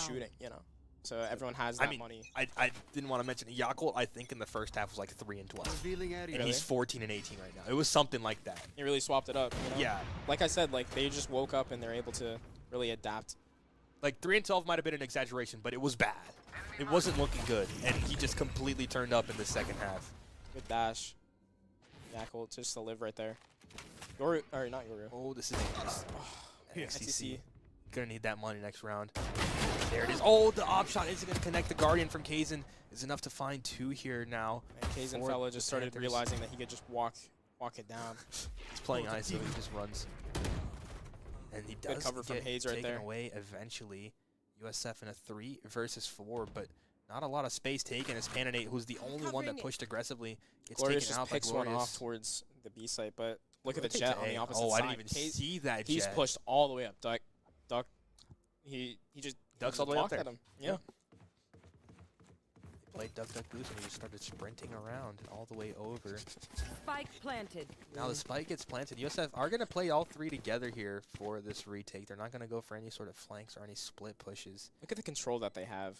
Speaker 2: shooting, you know. So everyone has that money.
Speaker 1: I didn't want to mention Yakult. I think in the first half was like 3-12, and he's 14-18 right now. It was something like that.
Speaker 2: He really swapped it up. You know?
Speaker 1: Yeah.
Speaker 2: Like I said, like they just woke up and they're able to really adapt.
Speaker 1: Like 3-12 might have been an exaggeration, but it was bad. It wasn't looking good, and he just completely turned up in the second half.
Speaker 2: Good dash. Yakult just to live right there. Yoru, or not Yoru.
Speaker 1: Oh, this is dangerous.
Speaker 2: XTC.
Speaker 1: Gonna need that money next round. There it is. Oh, the op shot isn't gonna connect. The Guardian from Kaizen is enough to find 2 here now.
Speaker 2: And Kaizen
Speaker 1: for
Speaker 2: fella
Speaker 1: the
Speaker 2: just started
Speaker 1: Panthers.
Speaker 2: realizing that he could just walk it down.
Speaker 1: He's playing ice, so he just runs. And he
Speaker 2: Good
Speaker 1: does
Speaker 2: cover from
Speaker 1: get
Speaker 2: Hayes right
Speaker 1: taken
Speaker 2: there.
Speaker 1: away eventually. USF in a 3 versus 4, but not a lot of space taken as Pananate, who's the only one that pushed aggressively, gets
Speaker 2: Glorious
Speaker 1: taken
Speaker 2: just
Speaker 1: out by
Speaker 2: picks one
Speaker 1: Glorious.
Speaker 2: off towards the B site, but look at the
Speaker 1: Take
Speaker 2: Jet
Speaker 1: to
Speaker 2: on the
Speaker 1: A.
Speaker 2: opposite
Speaker 1: Oh,
Speaker 2: side.
Speaker 1: I didn't even
Speaker 2: Hayes-
Speaker 1: see that
Speaker 2: He's
Speaker 1: Jet.
Speaker 2: pushed all the way up. Duck. He just
Speaker 1: Ducks
Speaker 2: just
Speaker 1: all the way up
Speaker 2: walked
Speaker 1: there.
Speaker 2: at him. Yeah.
Speaker 1: He played Duck Duck Goose and he just started sprinting around all the way over.
Speaker 3: Spike planted.
Speaker 1: Now the spike gets planted. USF are going to play all 3 together here for this retake. They're not going to go for any sort of flanks or any split pushes.
Speaker 2: Look at the control that they have.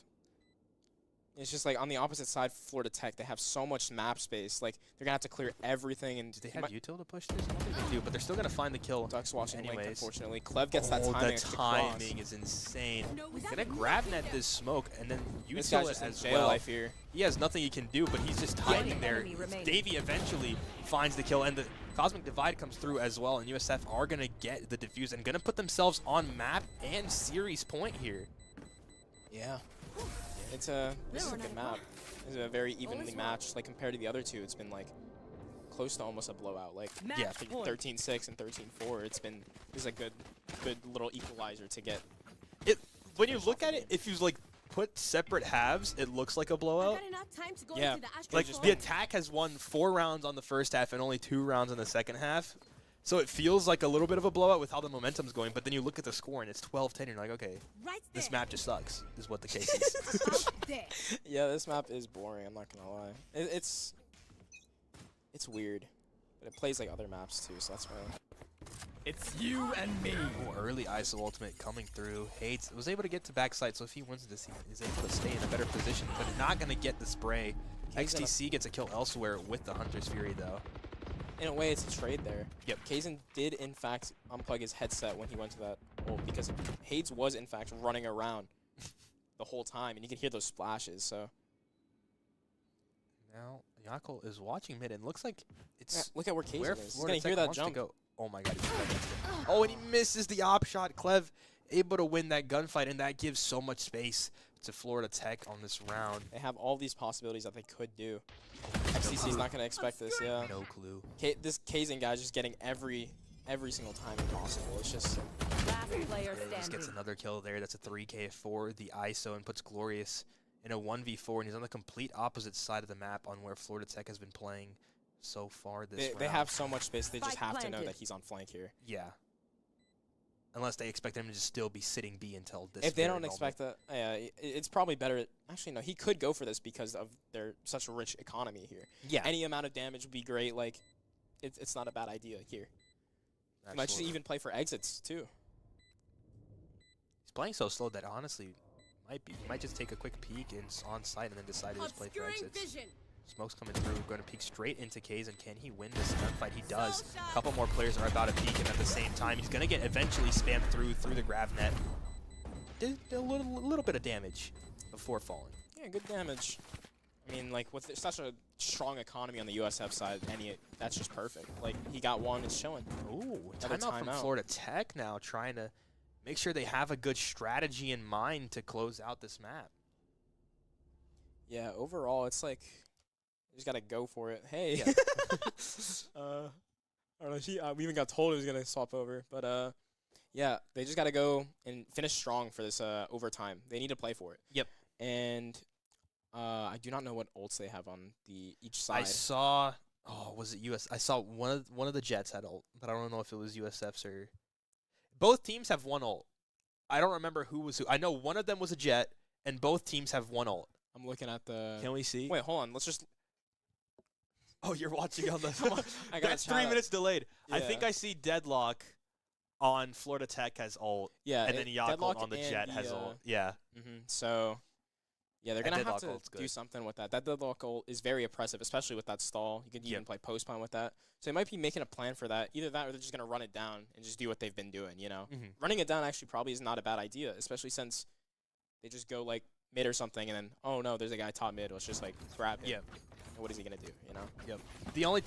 Speaker 2: It's just like on the opposite side, Florida Tech, they have so much map space. Like they're gonna have to clear everything. And
Speaker 1: Do they have util to push this? I don't think they do, but they're still going to find the kill.
Speaker 2: Ducks watching Link,
Speaker 1: anyways.
Speaker 2: unfortunately. Clev gets that
Speaker 1: Oh,
Speaker 2: timing.
Speaker 1: the
Speaker 2: into the cross.
Speaker 1: timing is insane.
Speaker 3: No,
Speaker 1: He's going to grab net this smoke and then
Speaker 2: This
Speaker 1: util
Speaker 2: guy's
Speaker 1: it
Speaker 2: just in
Speaker 1: as
Speaker 2: jail
Speaker 1: well.
Speaker 2: life here.
Speaker 1: He has nothing he can do, but he's just timing there.
Speaker 3: enemy remaining.
Speaker 1: Davey eventually finds the kill, and the Cosmic Divide comes through as well, and USF are going to get the defuse and going to put themselves on map and series point here.
Speaker 2: Yeah. It's a this is a good map. It's a very evenly matched. Like compared to the other two, it's been like close to almost a blowout. Like
Speaker 1: Yeah.
Speaker 2: I think 13-6 and 13-4. It's been this is a good little equalizer to get.
Speaker 1: When you look at it, if you like put separate halves, it looks like a blowout.
Speaker 2: Yeah.
Speaker 1: Like
Speaker 2: just
Speaker 1: the attack has won 4 rounds on the first half and only 2 rounds in the second half. So it feels like a little bit of a blowout with how the momentum's going, but then you look at the score and it's 12-10, you're like, okay, this map just sucks, is what the case is.
Speaker 2: Yeah, this map is boring. I'm not gonna lie. It's weird, but it plays like other maps too, so that's why.
Speaker 4: It's you and me.
Speaker 1: Ooh, early ISO ultimate coming through. Hates was able to get to backside, so if he wins this, he is able to stay in a better position, but not going to get the spray. XTC gets a kill elsewhere with the Hunter's Fury, though.
Speaker 2: In a way, it's a trade there.
Speaker 1: Yep.
Speaker 2: Kaizen did, in fact, unplug his headset when he went to that ult because Hades was, in fact, running around the whole time, and you can hear those splashes, so.
Speaker 1: Now, Yakul is watching mid, and looks like it's
Speaker 2: Yeah, look at where Kaizen
Speaker 1: where
Speaker 2: is. He's
Speaker 1: Florida
Speaker 2: going to
Speaker 1: Tech
Speaker 2: hear that
Speaker 1: wants to
Speaker 2: jump.
Speaker 1: go. Oh my god, he's right next to him. Oh, and he misses the op shot. Clev able to win that gunfight, and that gives so much space to Florida Tech on this round.
Speaker 2: They have all these possibilities that they could do. XCC is not going to expect this, yeah.
Speaker 1: No clue.
Speaker 2: This Kaizen guy's just getting every single time possible. It's just
Speaker 3: Last player
Speaker 1: Glorious gets
Speaker 3: standing.
Speaker 1: another kill there. That's a 3K for the ISO and puts Glorious in a 1v4, and he's on the complete opposite side of the map on where Florida Tech has been playing so far this round.
Speaker 2: they have so much space. They just
Speaker 3: Spike
Speaker 2: have to know
Speaker 3: planted.
Speaker 2: that he's on flank here.
Speaker 1: Yeah. Unless they expect him to just still be sitting B until this.
Speaker 2: If they
Speaker 1: very
Speaker 2: don't
Speaker 1: moment.
Speaker 2: expect that, it's probably better. Actually, no, he could go for this because of their such a rich economy here.
Speaker 1: Yeah.
Speaker 2: Any amount of damage would be great. Like, it's not a bad idea here. He might just
Speaker 1: Absolutely.
Speaker 2: even play for exits too.
Speaker 1: He's playing so slow that honestly might be. He might just take a quick peek and on site and then decide to just play for exits. Smoke's coming through, going to peek straight into Kaizen. Can he win this gunfight? He does. A couple more players are about to peek him at the same time. He's going to get eventually spammed through the grav net. Did a little bit of damage before falling.
Speaker 2: Yeah, good damage. I mean, like with such a strong economy on the USF side, that's just perfect. Like he got one, it's showing.
Speaker 1: Ooh,
Speaker 2: Another
Speaker 1: timeout from
Speaker 2: timeout.
Speaker 1: Florida Tech now, trying to make sure they have a good strategy in mind to close out this map.
Speaker 2: Yeah, overall, it's like you just gotta go for it. Hey.
Speaker 1: Yeah.
Speaker 2: I don't know. We even got told he was gonna swap over, but yeah, they just gotta go and finish strong for this overtime. They need to play for it.
Speaker 1: Yep.
Speaker 2: And I do not know what ults they have on each side.
Speaker 1: I saw. Oh, was it US? I saw one of the Jets had ult, but I don't know if it was USF's or. Both teams have one ult. I don't remember who was who. I know one of them was a Jet, and both teams have one ult.
Speaker 2: I'm looking at the.
Speaker 1: Can we see?
Speaker 2: Wait, hold on. Let's just.
Speaker 1: Oh, you're watching on the.
Speaker 2: I gotta
Speaker 1: That's
Speaker 2: chat
Speaker 1: 3
Speaker 2: up.
Speaker 1: minutes delayed. I
Speaker 2: Yeah.
Speaker 1: think I see Deadlock on Florida Tech has ult,
Speaker 2: Yeah.
Speaker 1: and then Yakul
Speaker 2: Deadlock
Speaker 1: on the
Speaker 2: and
Speaker 1: Jet has ult. Yeah.
Speaker 2: So. Yeah, they're
Speaker 1: That
Speaker 2: gonna have
Speaker 1: Deadlock
Speaker 2: to
Speaker 1: ult's
Speaker 2: do
Speaker 1: good.
Speaker 2: something with that. That deadlock ult is very oppressive, especially with that stall. You could even
Speaker 1: Yep.
Speaker 2: play post spawn with that. So they might be making a plan for that. Either that, or they're just gonna run it down and just do what they've been doing. You know,
Speaker 1: Mhm.
Speaker 2: running it down actually probably is not a bad idea, especially since they just go like mid or something, and then oh no, there's a guy top mid. Let's just like grab him.
Speaker 1: Yep.
Speaker 2: And what is he gonna do? You know?
Speaker 1: Yep. The only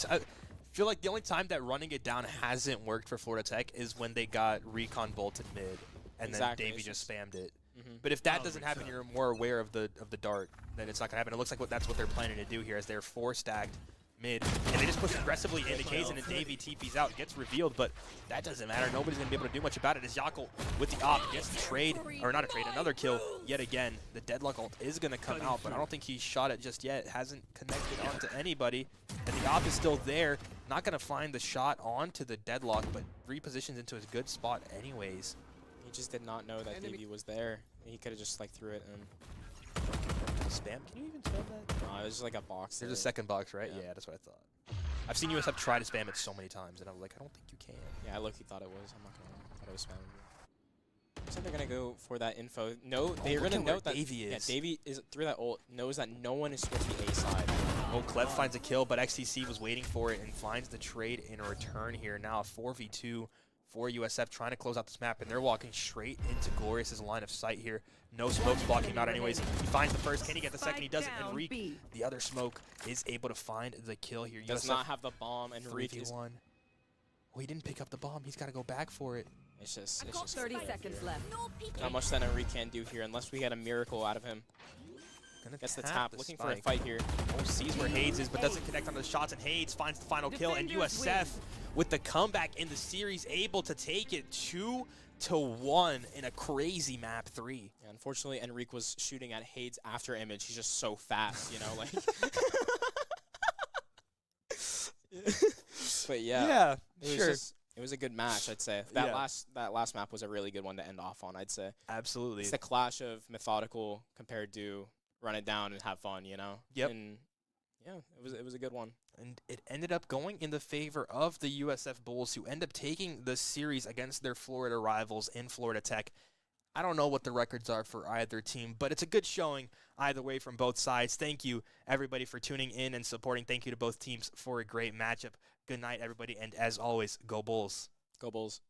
Speaker 1: feel like the only time that running it down hasn't worked for Florida Tech is when they got recon bolted mid, and
Speaker 2: Exactly,
Speaker 1: then Davey
Speaker 2: it's
Speaker 1: just spammed it.
Speaker 2: Mhm.
Speaker 1: But if that doesn't happen, you're more aware of the dart, then it's not gonna happen. It looks like that's what they're planning to do here, as they're 4 stacked mid, and they just push aggressively into Kaizen, and Davey TP's out, gets revealed, but that doesn't matter. Nobody's gonna be able to do much about it. As Yakel with the op gets the trade, or not a trade, another kill yet again. The deadlock ult is gonna come out, but I don't think he shot it just yet. Hasn't connected onto anybody, and the op is still there. Not gonna find the shot onto the deadlock, but repositions into a good spot anyways.
Speaker 2: He just did not know that Davey was there. He could have just like threw it and.
Speaker 1: Spam? Can you even spam that?
Speaker 2: No, it was just like a box.
Speaker 1: There's a second box, right? Yeah, that's what I thought. I've seen USF try to spam it so many times, and I'm like, I don't think you can.
Speaker 2: Yeah, I low-key thought it was. I'm not gonna lie. I thought it was spammable. Looks like they're gonna go for that info. No, they're gonna note that
Speaker 1: Davey is.
Speaker 2: Yeah, Davey is through that ult. Knows that no one is supposed to be A side.
Speaker 1: Oh, Clef finds a kill, but XTC was waiting for it and finds the trade in return here. Now a 4v2 for USF, trying to close out this map, and they're walking straight into Glorious's line of sight here. No smoke's blocking him out anyways. He finds the first. Can he get the second? He doesn't. Enrique, the other smoke, is able to find the kill here.
Speaker 2: Does
Speaker 1: USF
Speaker 2: not have the bomb, and Enrique is...
Speaker 1: Oh, he didn't pick up the bomb. He's got to go back for it.
Speaker 2: It's just
Speaker 3: 30 seconds left.
Speaker 2: not much that Enrique can do here unless we get a miracle out of him. Gets the tap, looking for a fight here.
Speaker 1: Oh, sees where Hades is, but doesn't connect on the shots, and Hades finds the final kill, and USF, with the comeback in the series, able to take it 2-1 in a crazy map 3.
Speaker 2: Yeah, unfortunately, Enrique was shooting at Hades after image. He's just so fast, you know, like. But yeah, it was a good match, I'd say. That last map was a really good one to end off on, I'd say.
Speaker 1: Absolutely.
Speaker 2: It's the clash of methodical compared to run it down and have fun, you know.
Speaker 1: Yep.
Speaker 2: And yeah, it was a good one.
Speaker 1: And it ended up going in the favor of the USF Bulls, who end up taking the series against their Florida rivals in Florida Tech. I don't know what the records are for either team, but it's a good showing either way from both sides. Thank you, everybody, for tuning in and supporting. Thank you to both teams for a great matchup. Good night, everybody, and as always, go Bulls.
Speaker 2: Go Bulls.